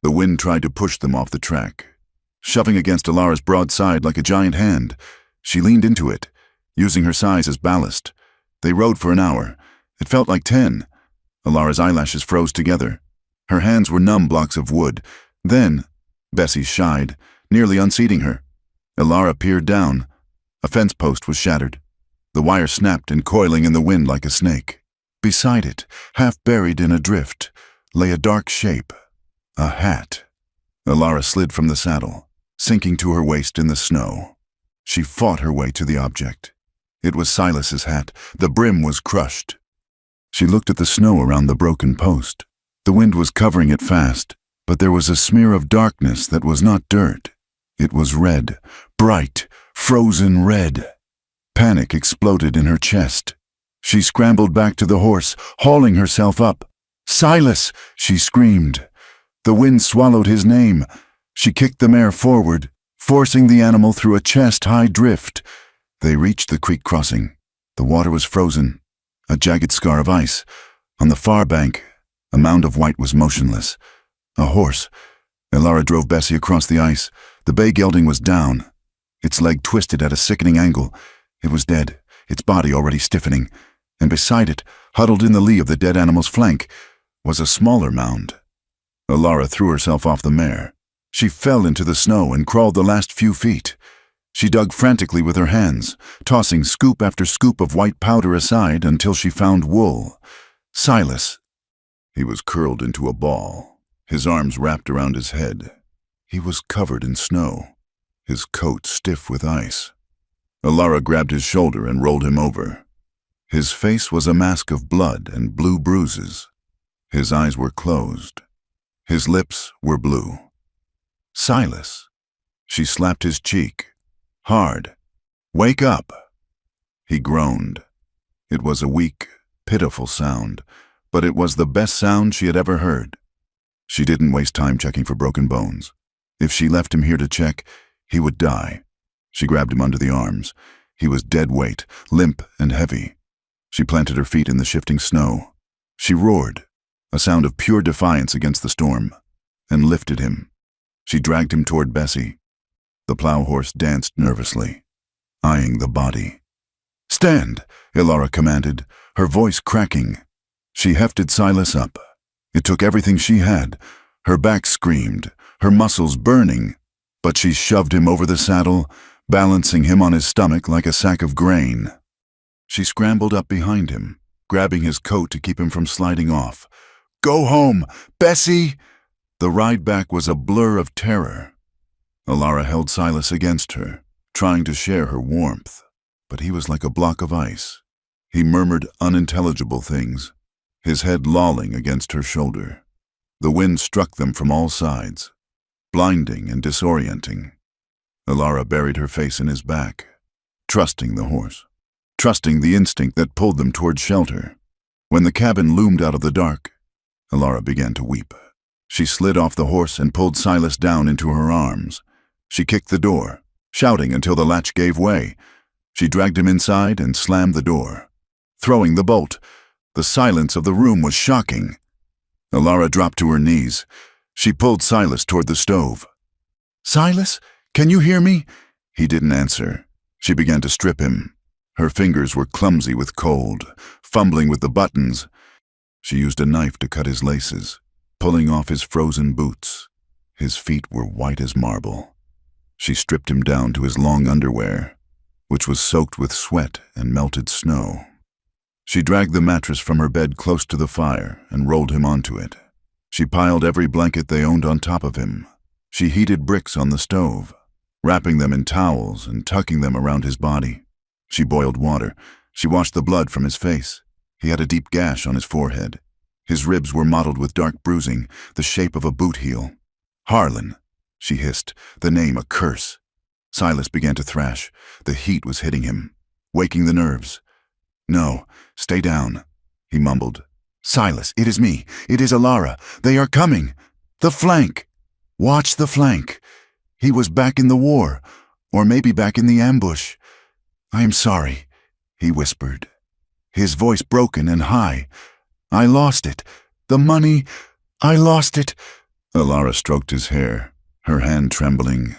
The wind tried to push them off the track, shoving against Elara's broad side like a giant hand. She leaned into it, using her size as ballast. They rode for an hour. It felt like 10. Elara's eyelashes froze together. Her hands were numb blocks of wood. Then, Bessie shied, nearly unseating her. Elara peered down. A fence post was shattered. The wire snapped and coiling in the wind like a snake. Beside it, half buried in a drift, lay a dark shape. A hat. Elara slid from the saddle, sinking to her waist in the snow. She fought her way to the object. It was Silas's hat. The brim was crushed. She looked at the snow around the broken post. The wind was covering it fast, but there was a smear of darkness that was not dirt. It was red, bright, frozen red. Panic exploded in her chest. She scrambled back to the horse, hauling herself up. "Silas!" she screamed. The wind swallowed his name. She kicked the mare forward, forcing the animal through a chest-high drift. They reached the creek crossing. The water was frozen, a jagged scar of ice. On the far bank, a mound of white was motionless. A horse. Elara drove Bessie across the ice. The bay gelding was down. Its leg twisted at a sickening angle. It was dead, its body already stiffening, and beside it, huddled in the lee of the dead animal's flank, was a smaller mound. Elara threw herself off the mare. She fell into the snow and crawled the last few feet. She dug frantically with her hands, tossing scoop after scoop of white powder aside until she found wool. Silas. He was curled into a ball, his arms wrapped around his head. He was covered in snow, his coat stiff with ice. Elara grabbed his shoulder and rolled him over. His face was a mask of blood and blue bruises. His eyes were closed. His lips were blue. "Silas." She slapped his cheek. Hard. "Wake up." He groaned. It was a weak, pitiful sound, but it was the best sound she had ever heard. She didn't waste time checking for broken bones. If she left him here to check, he would die. She grabbed him under the arms. He was dead weight, limp and heavy. She planted her feet in the shifting snow. She roared, a sound of pure defiance against the storm, and lifted him. She dragged him toward Bessie. The plow horse danced nervously, eyeing the body. "Stand," Elara commanded, her voice cracking. She hefted Silas up. It took everything she had. Her back screamed, her muscles burning, but she shoved him over the saddle, balancing him on his stomach like a sack of grain. She scrambled up behind him, grabbing his coat to keep him from sliding off. "Go home, Bessie!" The ride back was a blur of terror. Elara held Silas against her, trying to share her warmth, but he was like a block of ice. He murmured unintelligible things, his head lolling against her shoulder. The wind struck them from all sides, blinding and disorienting. Elara buried her face in his back, trusting the horse, trusting the instinct that pulled them toward shelter. When the cabin loomed out of the dark, Elara began to weep. She slid off the horse and pulled Silas down into her arms. She kicked the door, shouting until the latch gave way. She dragged him inside and slammed the door. Throwing the bolt, the silence of the room was shocking. Elara dropped to her knees. She pulled Silas toward the stove. "Silas, can you hear me?" He didn't answer. She began to strip him. Her fingers were clumsy with cold, fumbling with the buttons. She used a knife to cut his laces, pulling off his frozen boots. His feet were white as marble. She stripped him down to his long underwear, which was soaked with sweat and melted snow. She dragged the mattress from her bed close to the fire and rolled him onto it. She piled every blanket they owned on top of him. She heated bricks on the stove, wrapping them in towels and tucking them around his body. She boiled water. She washed the blood from his face. He had a deep gash on his forehead. His ribs were mottled with dark bruising, the shape of a boot heel. "Harlan," she hissed, the name a curse. Silas began to thrash. The heat was hitting him, waking the nerves. "No, stay down," he mumbled. "Silas, it is me. It is Alara. They are coming. The flank. Watch the flank. He was back in the war, or maybe back in the ambush. I am sorry," he whispered, his voice broken and high. "I lost it. The money. I lost it." Alara stroked his hair, her hand trembling.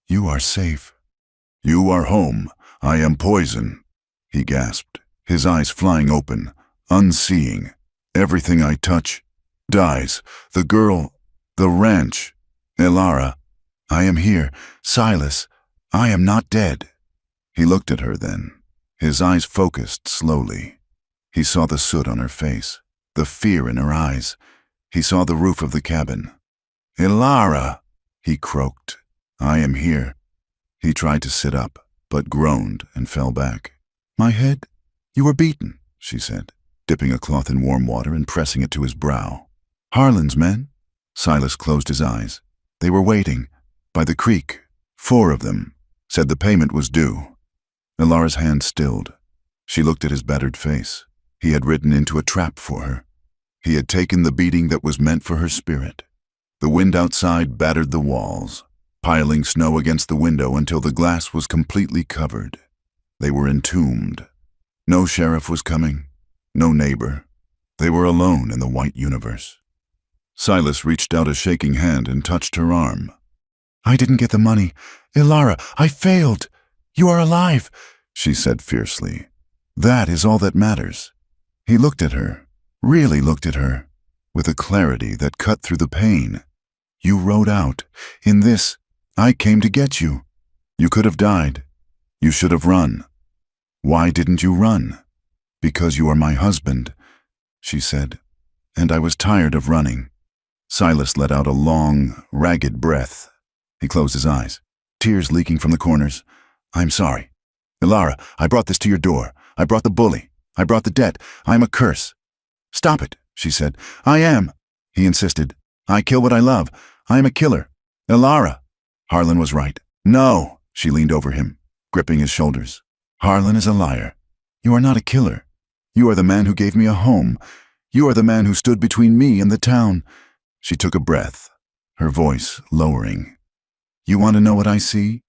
"You are safe." "You are home. I am poison," he gasped, his eyes flying open, unseeing. "Everything I touch dies. The girl, the ranch. Alara, I am here. Silas, I am not dead." He looked at her then, his eyes focused slowly. He saw the soot on her face, the fear in her eyes. He saw the roof of the cabin. "Alara," he croaked, "I am here." He tried to sit up, but groaned and fell back. "My head? You were beaten," she said, dipping a cloth in warm water and pressing it to his brow. "Harlan's men?" Silas closed his eyes. "They were waiting, by the creek. 4 of them. Said the payment was due." Alara's hand stilled. She looked at his battered face. He had ridden into a trap for her. He had taken the beating that was meant for her spirit. The wind outside battered the walls, piling snow against the window until the glass was completely covered. They were entombed. No sheriff was coming, no neighbor. They were alone in the white universe. Silas reached out a shaking hand and touched her arm. "I didn't get the money. Alara, I failed. You are alive," she said fiercely. "That is all that matters." He looked at her, really looked at her, with a clarity that cut through the pain. "You rode out. In this, I came to get you. You could have died. You should have run. Why didn't you run?" "Because you are my husband," she said, "and I was tired of running." Silas let out a long, ragged breath. He closed his eyes, tears leaking from the corners. "I'm sorry. Alara, I brought this to your door. I brought the bully. I brought the debt. I am a curse." "Stop it," she said. "I am," he insisted. "I kill what I love. I am a killer. Alara." Harlan was right. "No," she leaned over him, gripping his shoulders. "Harlan is a liar. You are not a killer. You are the man who gave me a home. You are the man who stood between me and the town." She took a breath, her voice lowering. "You want to know what I see?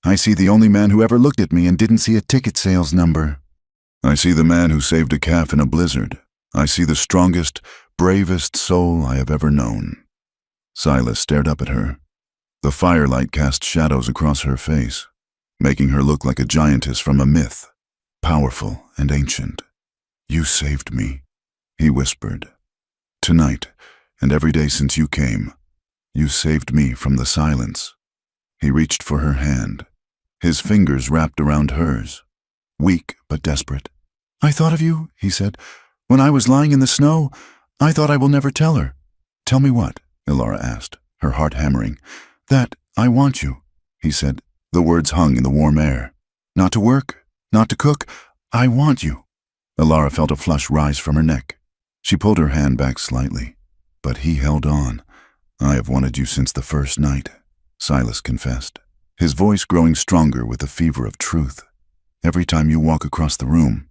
I see the only man who ever looked at me and didn't see a ticket sales number. I see the man who saved a calf in a blizzard. I see the strongest, bravest soul I have ever known." Silas stared up at her. The firelight cast shadows across her face, making her look like a giantess from a myth, powerful and ancient. "You saved me," he whispered. "Tonight, and every day since you came, you saved me from the silence." He reached for her hand, his fingers wrapped around hers, weak but desperate. "I thought of you," he said. "When I was lying in the snow, I thought I will never tell her." "Tell me what?" Alara asked, her heart hammering. "That I want you," he said. The words hung in the warm air. "Not to work, not to cook. I want you." Alara felt a flush rise from her neck. She pulled her hand back slightly, but he held on. "I have wanted you since the first night," Silas confessed, his voice growing stronger with the fever of truth. "Every time you walk across the room,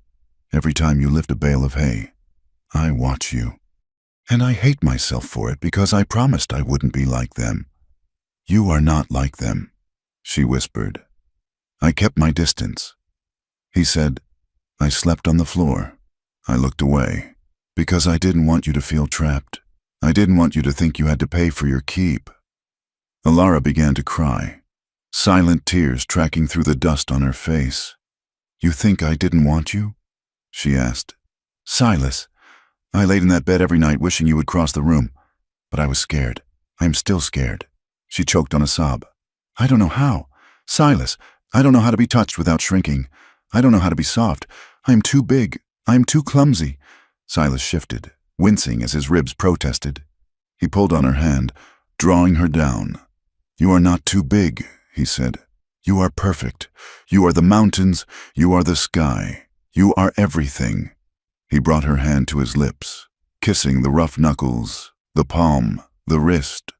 every time you lift a bale of hay, I watch you. And I hate myself for it because I promised I wouldn't be like them." "You are not like them," she whispered. "I kept my distance." He said, "I slept on the floor. I looked away because I didn't want you to feel trapped. I didn't want you to think you had to pay for your keep." Alara began to cry, silent tears tracking through the dust on her face. "You think I didn't want you?" she asked. "Silas, I laid in that bed every night wishing you would cross the room, but I was scared. I am still scared." She choked on a sob. "I don't know how. Silas, I don't know how to be touched without shrinking. I don't know how to be soft. I am too big. I am too clumsy." Silas shifted, wincing as his ribs protested. He pulled on her hand, drawing her down. "You are not too big," he said. "You are perfect. You are the mountains. You are the sky. You are everything." He brought her hand to his lips, kissing the rough knuckles, the palm, the wrist.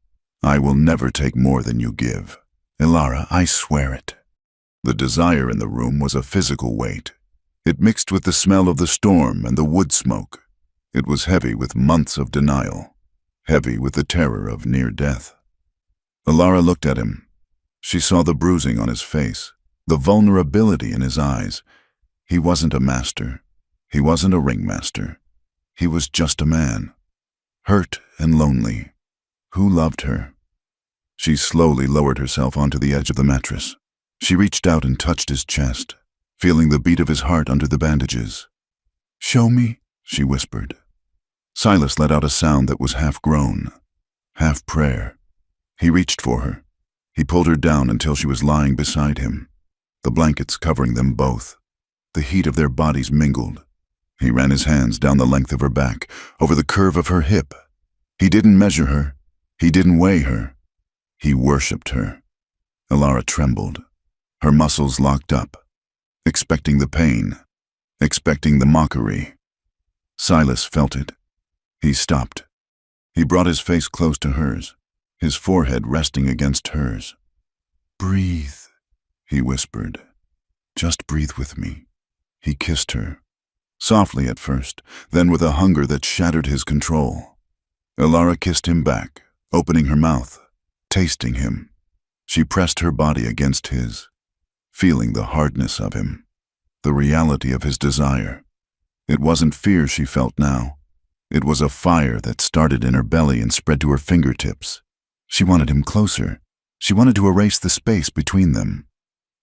"I will never take more than you give." Elara, I swear it. The desire in the room was a physical weight. It mixed with the smell of the storm and the wood smoke. It was heavy with months of denial, heavy with the terror of near death. Elara looked at him. She saw the bruising on his face, the vulnerability in his eyes. He wasn't a master. He wasn't a ringmaster. He was just a man, hurt and lonely, who loved her. She slowly lowered herself onto the edge of the mattress. She reached out and touched his chest, feeling the beat of his heart under the bandages. "Show me," she whispered. Silas let out a sound that was half groan, half prayer. He reached for her. He pulled her down until she was lying beside him, the blankets covering them both. The heat of their bodies mingled. He ran his hands down the length of her back, over the curve of her hip. He didn't measure her. He didn't weigh her. He worshipped her. Elara trembled. Her muscles locked up, expecting the pain, expecting the mockery. Silas felt it. He stopped. He brought his face close to hers, his forehead resting against hers. "Breathe," he whispered. "Just breathe with me." He kissed her, softly at first, then with a hunger that shattered his control. Elara kissed him back, opening her mouth, tasting him. She pressed her body against his, feeling the hardness of him, the reality of his desire. It wasn't fear she felt now. It was a fire that started in her belly and spread to her fingertips. She wanted him closer. She wanted to erase the space between them.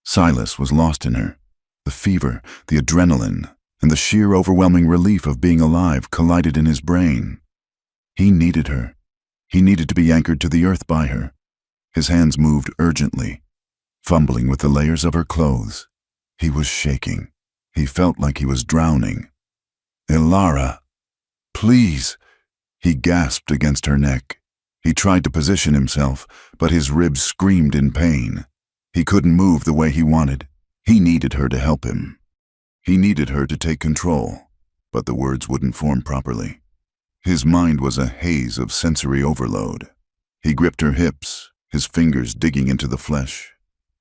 Silas was lost in her. The fever, the adrenaline, and the sheer overwhelming relief of being alive collided in his brain. He needed her. He needed to be anchored to the earth by her. His hands moved urgently, fumbling with the layers of her clothes. He was shaking. He felt like he was drowning. "Elara, please," he gasped against her neck. He tried to position himself, but his ribs screamed in pain. He couldn't move the way he wanted. He needed her to help him. He needed her to take control, but the words wouldn't form properly. His mind was a haze of sensory overload. He gripped her hips, his fingers digging into the flesh.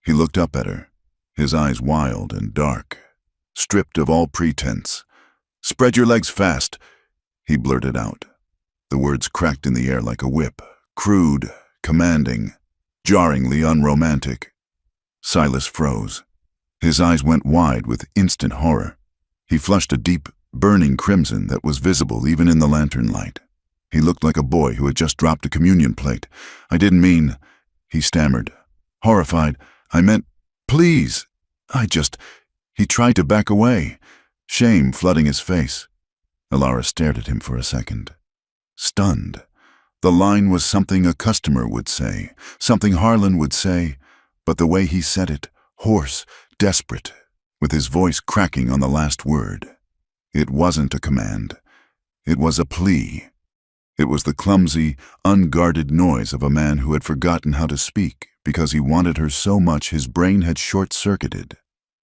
He looked up at her, his eyes wild and dark, stripped of all pretense. "Spread your legs fast," he blurted out. The words cracked in the air like a whip, crude, commanding, jarringly unromantic. Silas froze. His eyes went wide with instant horror. He flushed a deep, burning crimson that was visible even in the lantern light. He looked like a boy who had just dropped a communion plate. "I didn't mean," he stammered, horrified. "I meant, please. He tried to back away, shame flooding his face. Elara stared at him for a second, stunned. The line was something a customer would say, something Harlan would say, but the way he said it, hoarse, desperate, with his voice cracking on the last word. It wasn't a command. It was a plea. It was the clumsy, unguarded noise of a man who had forgotten how to speak because he wanted her so much his brain had short-circuited.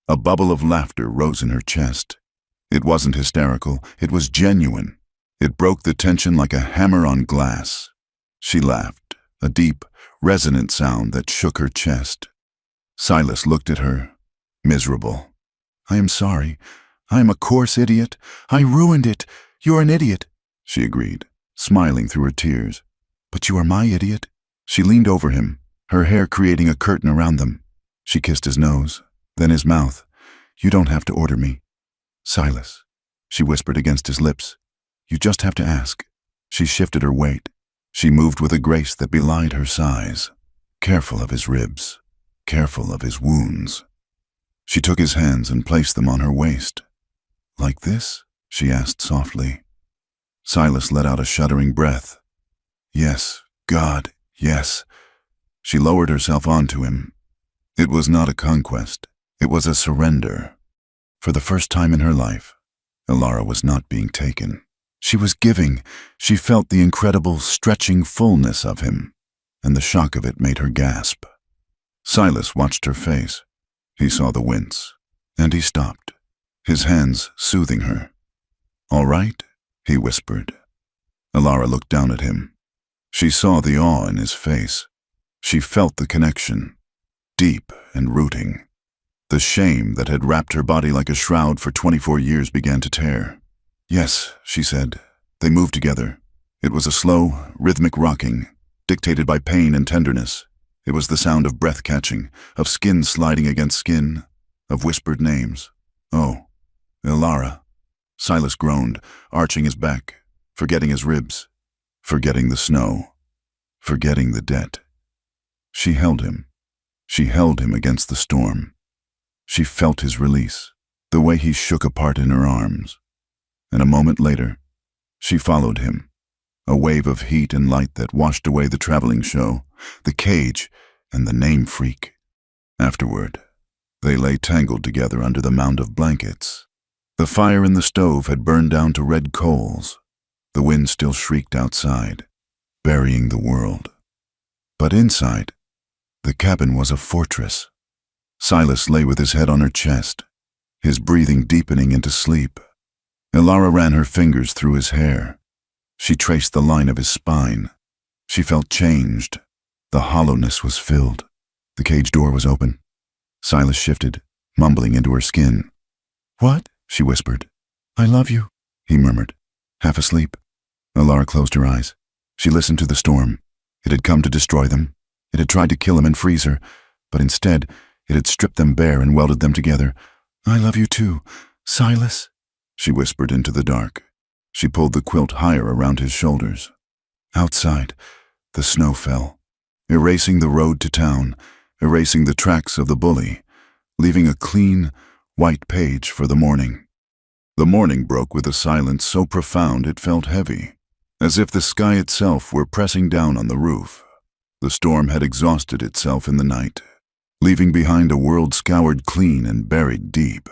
A bubble of laughter rose in her chest. It wasn't hysterical. It was genuine. It broke the tension like a hammer on glass. She laughed, a deep, resonant sound that shook her chest. Silas looked at her, miserable. "I am sorry. I am a coarse idiot. I ruined it. You're an idiot," she agreed, smiling through her tears. "But you are my idiot." She leaned over him, her hair creating a curtain around them. She kissed his nose, then his mouth. "You don't have to order me." "Silas," she whispered against his lips. "You just have to ask." She shifted her weight. She moved with a grace that belied her size, careful of his ribs, careful of his wounds. She took his hands and placed them on her waist. "Like this?" she asked softly. Silas let out a shuddering breath. "Yes, God, yes." She lowered herself onto him. It was not a conquest. It was a surrender. For the first time in her life, Elara was not being taken. She was giving. She felt the incredible, stretching fullness of him, and the shock of it made her gasp. Silas watched her face. He saw the wince, and he stopped, his hands soothing her. "All right?" he whispered. Elara looked down at him. She saw the awe in his face. She felt the connection. deep and rooting. The shame that had wrapped her body like a shroud for 24 years began to tear. "Yes," she said. They moved together. It was a slow, rhythmic rocking, dictated by pain and tenderness. It was the sound of breath catching, of skin sliding against skin, of whispered names. "Oh, Ilara." Silas groaned, arching his back, forgetting his ribs, forgetting the snow, forgetting the debt. She held him. She held him against the storm. She felt his release, the way he shook apart in her arms. And a moment later, she followed him, a wave of heat and light that washed away the traveling show, the cage, and the name freak. Afterward, they lay tangled together under the mound of blankets. The fire in the stove had burned down to red coals. The wind still shrieked outside, burying the world. But inside, the cabin was a fortress. Silas lay with his head on her chest, his breathing deepening into sleep. Ilara ran her fingers through his hair. She traced the line of his spine. She felt changed. The hollowness was filled. The cage door was open. Silas shifted, mumbling into her skin. "What?" she whispered. "I love you," he murmured, half asleep. Ilara closed her eyes. She listened to the storm. It had come to destroy them. It had tried to kill him and freeze her, but instead, it had stripped them bare and welded them together. "I love you too, Silas," she whispered into the dark. She pulled the quilt higher around his shoulders. Outside, the snow fell, erasing the road to town, erasing the tracks of the bully, leaving a clean, white page for the morning. The morning broke with a silence so profound it felt heavy, as if the sky itself were pressing down on the roof. The storm had exhausted itself in the night, leaving behind a world scoured clean and buried deep.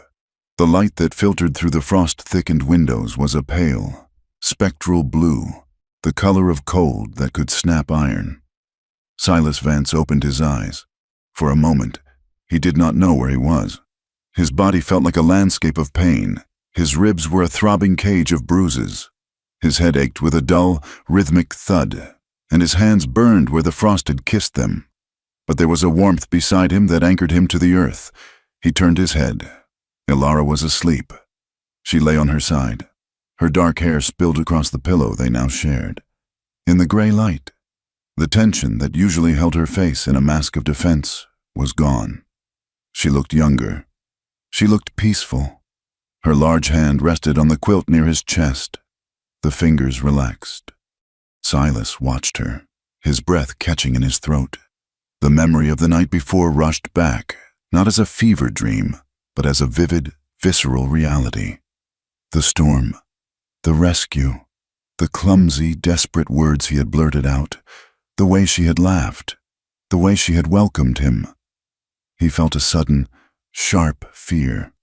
The light that filtered through the frost-thickened windows was a pale, spectral blue, the color of cold that could snap iron. Silas Vance opened his eyes. For a moment, he did not know where he was. His body felt like a landscape of pain. His ribs were a throbbing cage of bruises. His head ached with a dull, rhythmic thud, and his hands burned where the frost had kissed them. But there was a warmth beside him that anchored him to the earth. He turned his head. Ilara was asleep. She lay on her side. Her dark hair spilled across the pillow they now shared. In the gray light, the tension that usually held her face in a mask of defense was gone. She looked younger. She looked peaceful. Her large hand rested on the quilt near his chest. The fingers relaxed. Silas watched her, his breath catching in his throat. The memory of the night before rushed back, not as a fever dream, but as a vivid, visceral reality. The storm, the rescue, the clumsy, desperate words he had blurted out, the way she had laughed, the way she had welcomed him. He felt a sudden, sharp fear.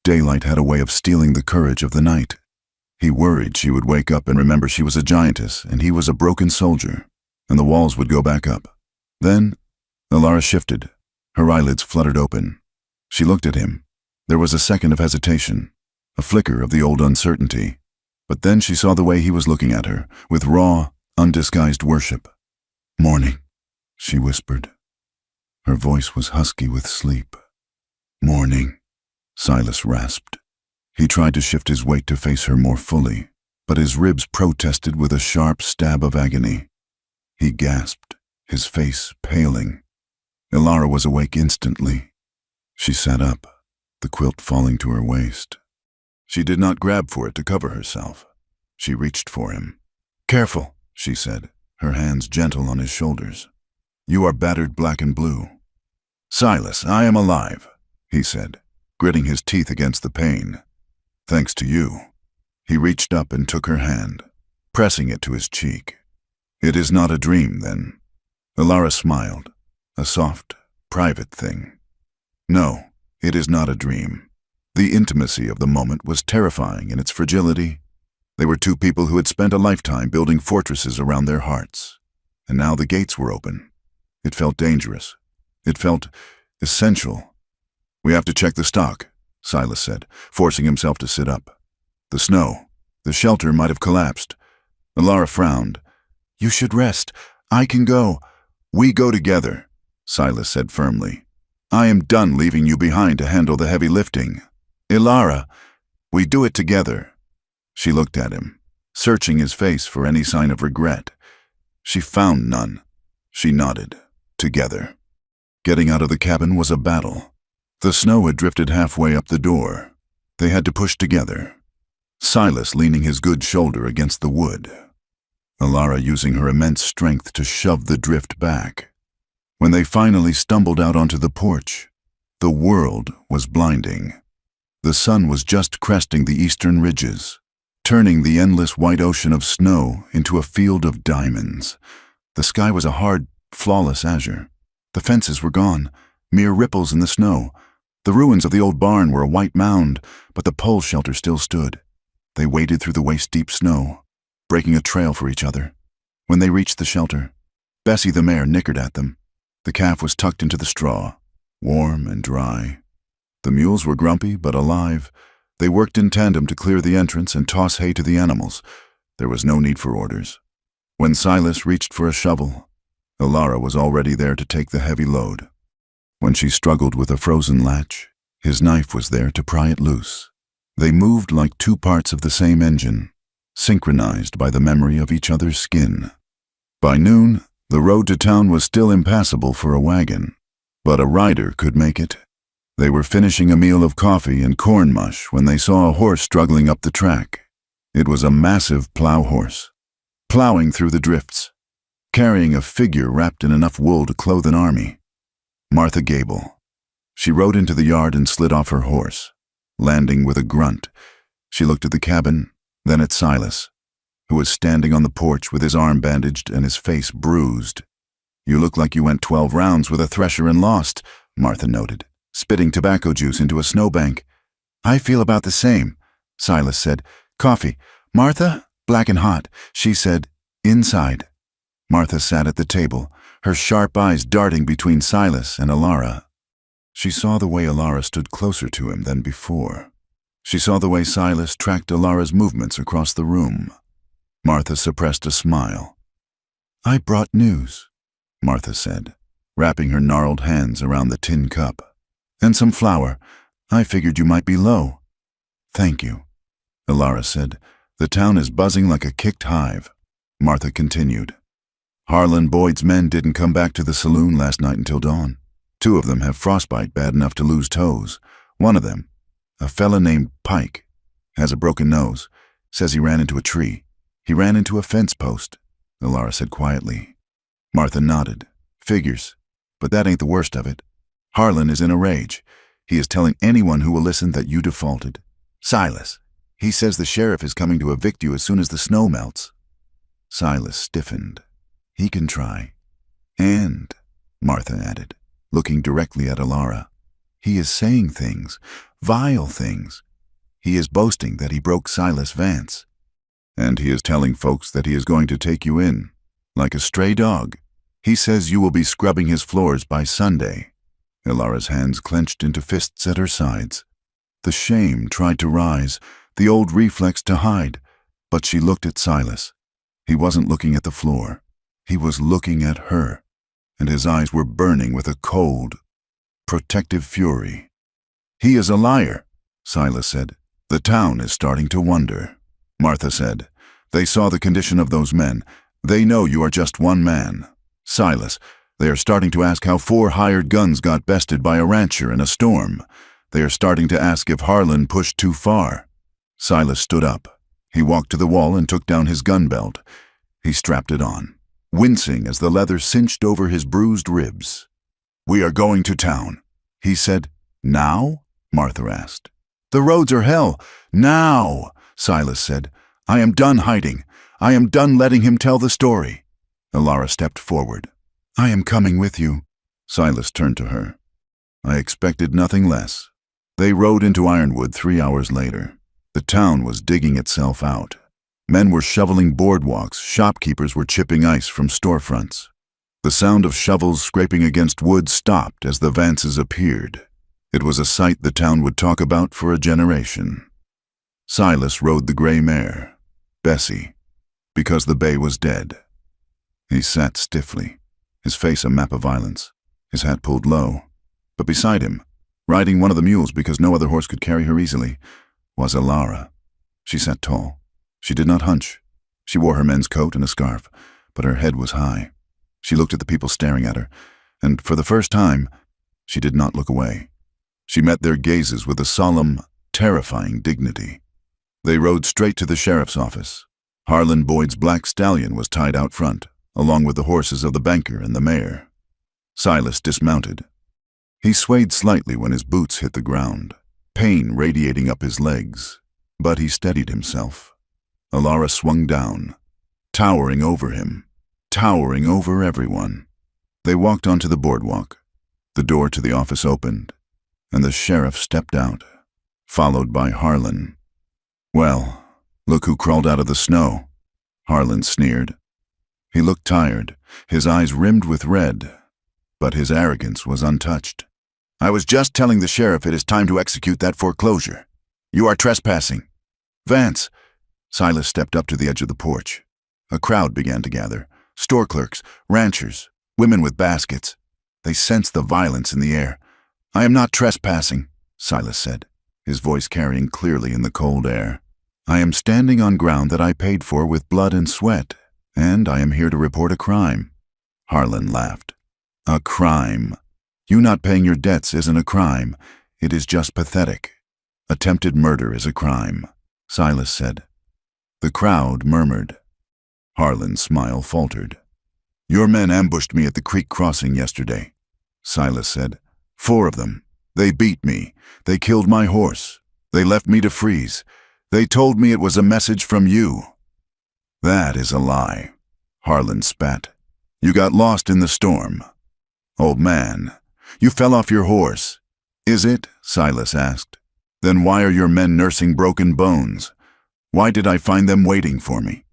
Daylight had a way of stealing the courage of the night. He worried she would wake up and remember she was a giantess and he was a broken soldier, and the walls would go back up. Then, Ilara shifted. Her eyelids fluttered open. She looked at him. There was a second of hesitation, a flicker of the old uncertainty. But then she saw the way he was looking at her, with raw, undisguised worship. "Morning," she whispered. Her voice was husky with sleep. "Morning," Silas rasped. He tried to shift his weight to face her more fully, but his ribs protested with a sharp stab of agony. He gasped, his face paling. Ilara was awake instantly. She sat up, the quilt falling to her waist. She did not grab for it to cover herself. She reached for him. "Careful," she said, her hands gentle on his shoulders. "You are battered black and blue." "Silas, I am alive," he said, gritting his teeth against the pain. "Thanks to you." He reached up and took her hand, pressing it to his cheek. "It is not a dream, then?" Ilara smiled, a soft, private thing. "No, it is not a dream." The intimacy of the moment was terrifying in its fragility. They were two people who had spent a lifetime building fortresses around their hearts, and now the gates were open. It felt dangerous. It felt essential. "We have to check the stock," Silas said, forcing himself to sit up. "The snow, the shelter might have collapsed." Ilara frowned. "You should rest. I can go." "We go together," Silas said firmly. I am done leaving you behind to handle the heavy lifting. Ilara, we do it together." She looked at him, searching his face for any sign of regret. She found none. She nodded. Together. Getting out of the cabin was a battle. The snow had drifted halfway up the door. They had to push together, Silas leaning his good shoulder against the wood, Ilara using her immense strength to shove the drift back. When they finally stumbled out onto the porch, the world was blinding. The sun was just cresting the eastern ridges, turning the endless white ocean of snow into a field of diamonds. The sky was a hard, flawless azure. The fences were gone, mere ripples in the snow. The ruins of the old barn were a white mound, but the pole shelter still stood. They waded through the waist-deep snow, breaking a trail for each other. When they reached the shelter, Bessie the mare nickered at them. The calf was tucked into the straw, warm and dry. The mules were grumpy but alive. They worked in tandem to clear the entrance and toss hay to the animals. There was no need for orders. When Silas reached for a shovel, Ilara was already there to take the heavy load. When she struggled with a frozen latch, his knife was there to pry it loose. They moved like two parts of the same engine, synchronized by the memory of each other's skin. By noon, the road to town was still impassable for a wagon, but a rider could make it. They were finishing a meal of coffee and corn mush when they saw a horse struggling up the track. It was a massive plow horse, plowing through the drifts, carrying a figure wrapped in enough wool to clothe an army. Martha Gable. She rode into the yard and slid off her horse, landing with a grunt. She looked at the cabin, then at Silas, who was standing on the porch with his arm bandaged and his face bruised. "You look like you went 12 rounds with a thresher and lost," Martha noted, spitting tobacco juice into a snowbank. "I feel about the same," Silas said. "Coffee. Martha? Black and hot." She said, "Inside." Martha sat at the table, her sharp eyes darting between Silas and Ilara. She saw the way Ilara stood closer to him than before. She saw the way Silas tracked Ilara's movements across the room. Martha suppressed a smile. "I brought news," Martha said, wrapping her gnarled hands around the tin cup. "And some flour. I figured you might be low." "Thank you," Ilara said. "The town is buzzing like a kicked hive." Martha continued. "Harlan Boyd's men didn't come back to the saloon last night until dawn. 2 of them have frostbite bad enough to lose toes. One of them, a fella named Pike, has a broken nose. Says he ran into a tree. He ran into a fence post," Ilara said quietly. Martha nodded. "Figures. But that ain't the worst of it. Harlan is in a rage. He is telling anyone who will listen that you defaulted. Silas, he says the sheriff is coming to evict you as soon as the snow melts." Silas stiffened. "He can try." "And," Martha added, looking directly at Ilara, "he is saying things, vile things. He is boasting that he broke Silas Vance. And he is telling folks that he is going to take you in, like a stray dog. He says you will be scrubbing his floors by Sunday." Ilara's hands clenched into fists at her sides. The shame tried to rise, the old reflex to hide, but she looked at Silas. He wasn't looking at the floor. He was looking at her, and his eyes were burning with a cold, protective fury. "He is a liar," Silas said. "The town is starting to wonder." Martha said, "They saw the condition of those men. They know you are just one man. Silas, they are starting to ask how 4 hired guns got bested by a rancher in a storm. They are starting to ask if Harlan pushed too far." Silas stood up. He walked to the wall and took down his gun belt. He strapped it on, wincing as the leather cinched over his bruised ribs. "We are going to town," he said. "Now?" Martha asked. "The roads are hell. Now!" Silas said. "I am done hiding. I am done letting him tell the story." Ilara stepped forward. "I am coming with you." Silas turned to her. "I expected nothing less." They rode into Ironwood 3 hours later. The town was digging itself out. Men were shoveling boardwalks, shopkeepers were chipping ice from storefronts. The sound of shovels scraping against wood stopped as the Vances appeared. It was a sight the town would talk about for a generation. Silas rode the gray mare, Bessie, because the bay was dead. He sat stiffly, his face a map of violence, his hat pulled low. But beside him, riding one of the mules because no other horse could carry her easily, was Alara. She sat tall. She did not hunch. She wore her men's coat and a scarf, but her head was high. She looked at the people staring at her, and for the first time, she did not look away. She met their gazes with a solemn, terrifying dignity. They rode straight to the sheriff's office. Harlan Boyd's black stallion was tied out front, along with the horses of the banker and the mayor. Silas dismounted. He swayed slightly when his boots hit the ground, pain radiating up his legs, but he steadied himself. Alara swung down, towering over him, towering over everyone. They walked onto the boardwalk. The door to the office opened, and the sheriff stepped out, followed by Harlan. "Well, look who crawled out of the snow," Harlan sneered. He looked tired, his eyes rimmed with red, but his arrogance was untouched. "I was just telling the sheriff it is time to execute that foreclosure. You are trespassing." "Vance!" Silas stepped up to the edge of the porch. A crowd began to gather. Store clerks, ranchers, women with baskets. They sensed the violence in the air. "I am not trespassing," Silas said, his voice carrying clearly in the cold air. "I am standing on ground that I paid for with blood and sweat, and I am here to report a crime." Harlan laughed. "A crime? You not paying your debts isn't a crime. It is just pathetic. Attempted murder is a crime," Silas said. The crowd murmured. Harlan's smile faltered. "Your men ambushed me at the creek crossing yesterday," Silas said. "4 of them. They beat me. They killed my horse. They left me to freeze. They told me it was a message from you." "That is a lie," Harlan spat. "You got lost in the storm." "Old man, you fell off your horse." "Is it?" Silas asked. "Then why are your men nursing broken bones? Why did I find them waiting for me?"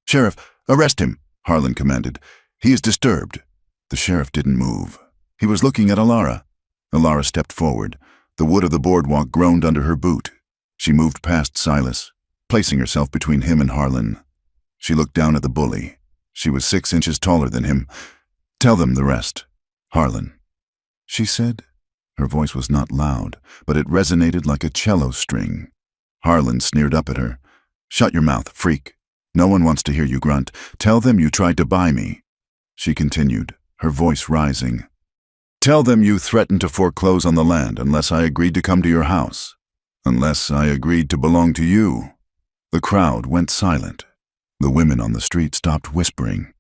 "Sheriff, arrest him," Harlan commanded. "He is disturbed." The sheriff didn't move. He was looking at Alara. Alara stepped forward. The wood of the boardwalk groaned under her boot. She moved past Silas, placing herself between him and Harlan. She looked down at the bully. She was 6 inches taller than him. "Tell them the rest, Harlan," she said. Her voice was not loud, but it resonated like a cello string. Harlan sneered up at her. "Shut your mouth, freak. No one wants to hear you grunt. Tell them you tried to buy me." She continued, her voice rising. "Tell them you threatened to foreclose on the land unless I agreed to come to your house. Unless I agreed to belong to you." The crowd went silent. The women on the street stopped whispering.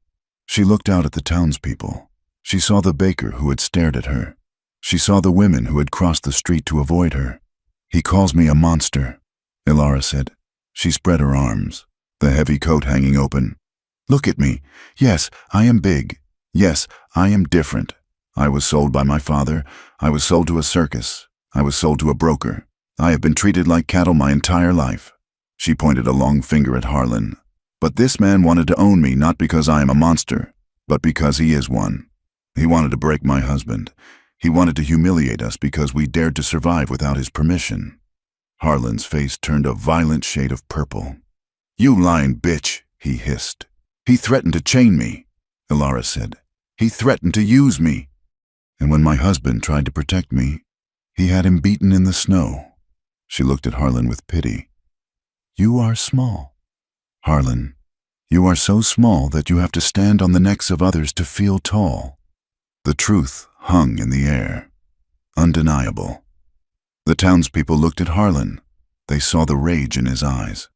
She looked out at the townspeople. She saw the baker who had stared at her. She saw the women who had crossed the street to avoid her. "He calls me a monster," Alara said. She spread her arms, the heavy coat hanging open. "Look at me. Yes, I am big. Yes, I am different. I was sold by my father. I was sold to a circus. I was sold to a broker. I have been treated like cattle my entire life." She pointed a long finger at Harlan. "But this man wanted to own me not because I am a monster, but because he is one. He wanted to break my husband. He wanted to humiliate us because we dared to survive without his permission." Harlan's face turned a violent shade of purple. "You lying bitch," he hissed. "He threatened to chain me," Alara said. "He threatened to use me. And when my husband tried to protect me, he had him beaten in the snow." She looked at Harlan with pity. "You are small, Harlan. You are so small that you have to stand on the necks of others to feel tall." The truth hung in the air, undeniable. The townspeople looked at Harlan. They saw the rage in his eyes.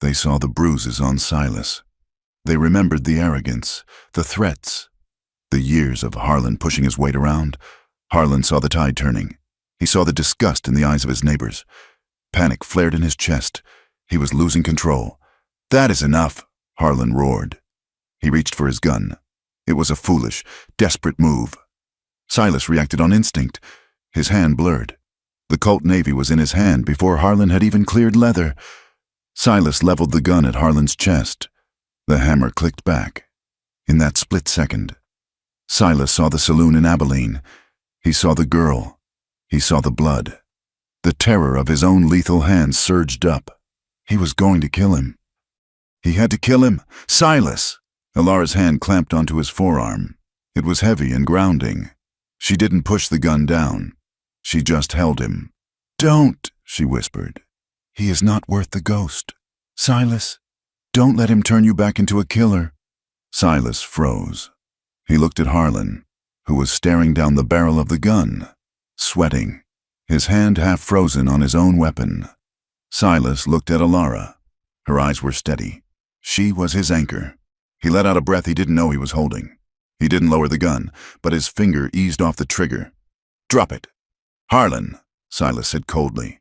They saw the bruises on Silas. They remembered the arrogance, the threats, the years of Harlan pushing his weight around. Harlan saw the tide turning. He saw the disgust in the eyes of his neighbors. Panic flared in his chest. He was losing control. "That is enough," Harlan roared. He reached for his gun. It was a foolish, desperate move. Silas reacted on instinct. His hand blurred. The Colt Navy was in his hand before Harlan had even cleared leather. Silas leveled the gun at Harlan's chest. The hammer clicked back. In that split second, Silas saw the saloon in Abilene. He saw the girl. He saw the blood. The terror of his own lethal hand surged up. He was going to kill him. He had to kill him. "Silas!" Alara's hand clamped onto his forearm. It was heavy and grounding. She didn't push the gun down. She just held him. "Don't," she whispered. "He is not worth the ghost. Silas, don't let him turn you back into a killer." Silas froze. He looked at Harlan, who was staring down the barrel of the gun, sweating, his hand half frozen on his own weapon. Silas looked at Alara. Her eyes were steady. She was his anchor. He let out a breath he didn't know he was holding. He didn't lower the gun, but his finger eased off the trigger. "Drop it." "Harlan," Silas said coldly.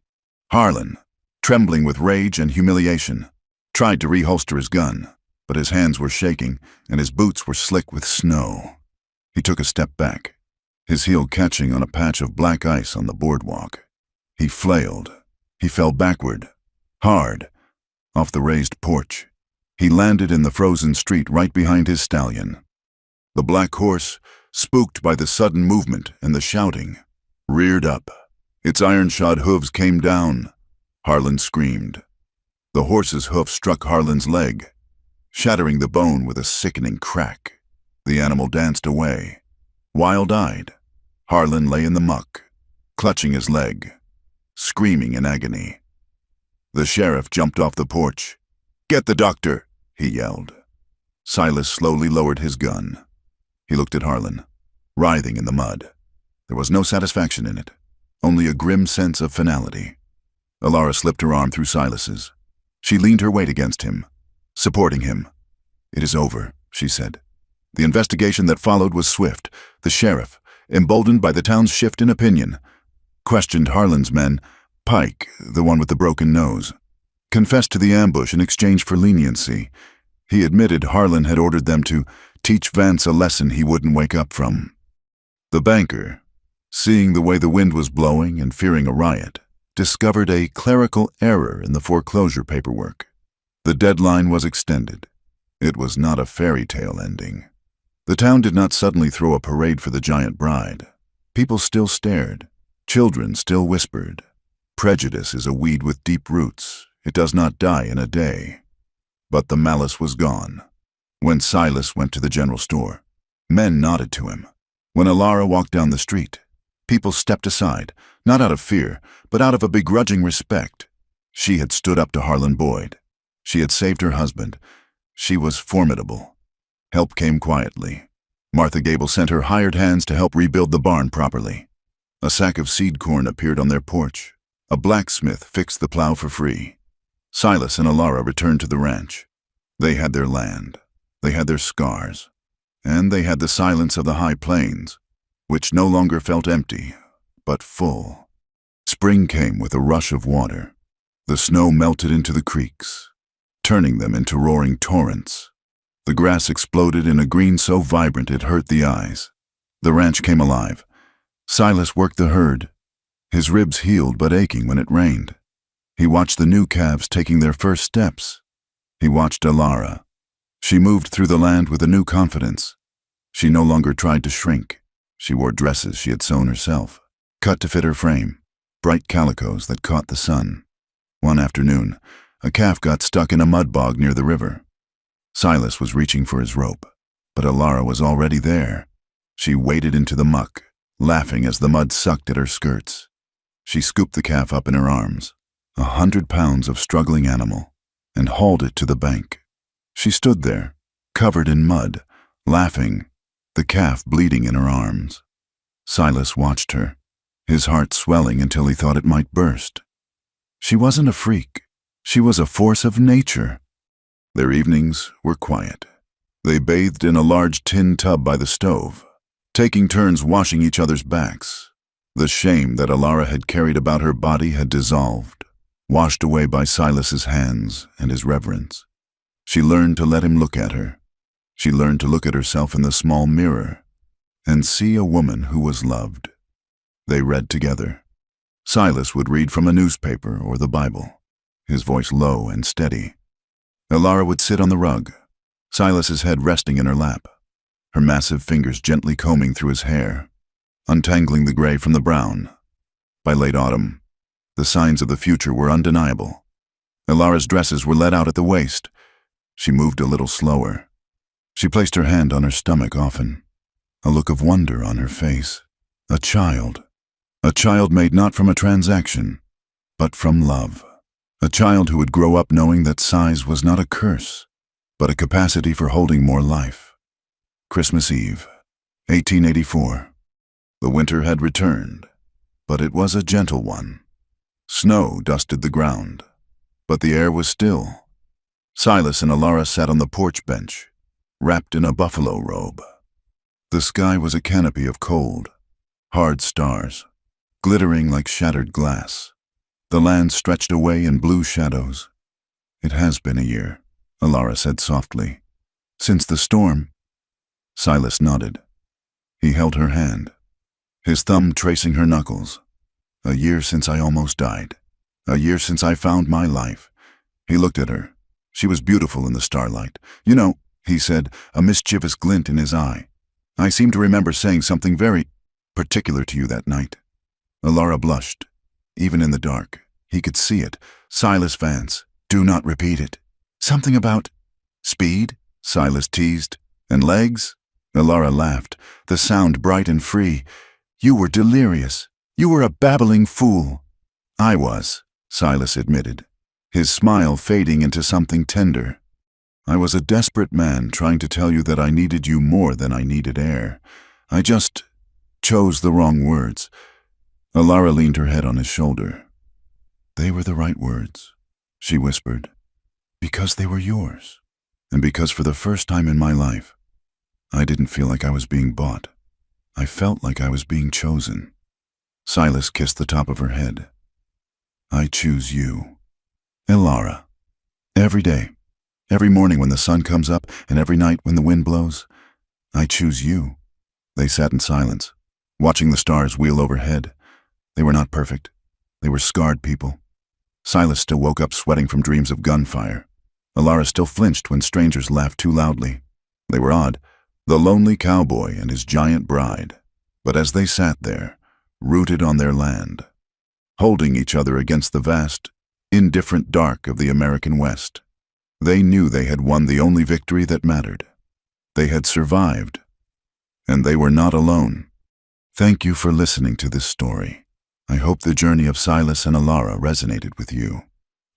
Harlan, trembling with rage and humiliation, tried to reholster his gun, but his hands were shaking and his boots were slick with snow. He took a step back, his heel catching on a patch of black ice on the boardwalk. He flailed. He fell backward, hard, off the raised porch. He landed in the frozen street right behind his stallion. The black horse, spooked by the sudden movement and the shouting, reared up. Its iron-shod hooves came down. Harlan screamed. The horse's hoof struck Harlan's leg, shattering the bone with a sickening crack. The animal danced away. Wild-eyed, Harlan lay in the muck, clutching his leg, screaming in agony. The sheriff jumped off the porch. "Get the doctor," he yelled. Silas slowly lowered his gun. He looked at Harlan, writhing in the mud. There was no satisfaction in it, only a grim sense of finality. Alara slipped her arm through Silas's. She leaned her weight against him, supporting him. "It is over," she said. The investigation that followed was swift. The sheriff, emboldened by the town's shift in opinion, questioned Harlan's men. Pike, the one with the broken nose, confessed to the ambush in exchange for leniency. He admitted Harlan had ordered them to teach Vance a lesson he wouldn't wake up from. The banker, seeing the way the wind was blowing and fearing a riot, discovered a clerical error in the foreclosure paperwork. The deadline was extended. It was not a fairy tale ending. The town did not suddenly throw a parade for the giant bride. People still stared. Children still whispered. Prejudice is a weed with deep roots. It does not die in a day. But the malice was gone. When Silas went to the general store, men nodded to him. When Alara walked down the street, people stepped aside, not out of fear, but out of a begrudging respect. She had stood up to Harlan Boyd. She had saved her husband. She was formidable. Help came quietly. Martha Gable sent her hired hands to help rebuild the barn properly. A sack of seed corn appeared on their porch. A blacksmith fixed the plow for free. Silas and Alara returned to the ranch. They had their land. They had their scars. And they had the silence of the high plains, which no longer felt empty, but full. Spring came with a rush of water. The snow melted into the creeks, turning them into roaring torrents. The grass exploded in a green so vibrant it hurt the eyes. The ranch came alive. Silas worked the herd, his ribs healed but aching when it rained. He watched the new calves taking their first steps. He watched Alara. She moved through the land with a new confidence. She no longer tried to shrink. She wore dresses she had sewn herself, cut to fit her frame, bright calicos that caught the sun. One afternoon, a calf got stuck in a mud bog near the river. Silas was reaching for his rope, but Alara was already there. She waded into the muck, laughing as the mud sucked at her skirts. She scooped the calf up in her arms, 100 pounds of struggling animal, and hauled it to the bank. She stood there, covered in mud, laughing, the calf bleeding in her arms. Silas watched her, his heart swelling until he thought it might burst. She wasn't a freak. She was a force of nature. Their evenings were quiet. They bathed in a large tin tub by the stove, taking turns washing each other's backs. The shame that Alara had carried about her body had dissolved, washed away by Silas's hands and his reverence. She learned to let him look at her. She learned to look at herself in the small mirror and see a woman who was loved. They read together. Silas would read from a newspaper or the Bible, his voice low and steady. Alara would sit on the rug, Silas's head resting in her lap, her massive fingers gently combing through his hair, untangling the gray from the brown. By late autumn, the signs of the future were undeniable. Alara's dresses were let out at the waist. She moved a little slower. She placed her hand on her stomach often, a look of wonder on her face. A child. A child made not from a transaction, but from love. A child who would grow up knowing that size was not a curse, but a capacity for holding more life. Christmas Eve, 1884. The winter had returned, but it was a gentle one. Snow dusted the ground, but the air was still. Silas and Alara sat on the porch bench, wrapped in a buffalo robe. The sky was a canopy of cold, hard stars, glittering like shattered glass. The land stretched away in blue shadows. "It has been a year," Alara said softly. "Since the storm." Silas nodded. He held her hand, his thumb tracing her knuckles. "A year since I almost died. A year since I found my life." He looked at her. She was beautiful in the starlight. "You know," he said, a mischievous glint in his eye, "I seem to remember saying something very particular to you that night." Alara blushed. Even in the dark, he could see it. "Silas Vance, do not repeat it." "Something about speed?" Silas teased. "And legs?" Alara laughed, the sound bright and free. "You were delirious. You were a babbling fool." "I was," Silas admitted, his smile fading into something tender. "I was a desperate man trying to tell you that I needed you more than I needed air. I just chose the wrong words." Alara leaned her head on his shoulder. "They were the right words," she whispered, "because they were yours, and because for the first time in my life, I didn't feel like I was being bought. I felt like I was being chosen." Silas kissed the top of her head. "I choose you, Alara. Every day, every morning when the sun comes up, and every night when the wind blows, I choose you." They sat in silence, watching the stars wheel overhead. They were not perfect. They were scarred people. Silas still woke up sweating from dreams of gunfire. Alara still flinched when strangers laughed too loudly. They were odd, the lonely cowboy and his giant bride. But as they sat there, rooted on their land, holding each other against the vast, indifferent dark of the American West, they knew they had won the only victory that mattered. They had survived, and they were not alone. Thank you for listening to this story. I hope the journey of Silas and Alara resonated with you.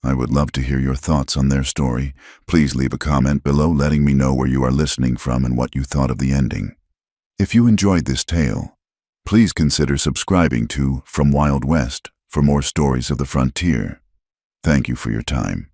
I would love to hear your thoughts on their story. Please leave a comment below letting me know where you are listening from and what you thought of the ending. If you enjoyed this tale, please consider subscribing to From Wild West for more stories of the frontier. Thank you for your time.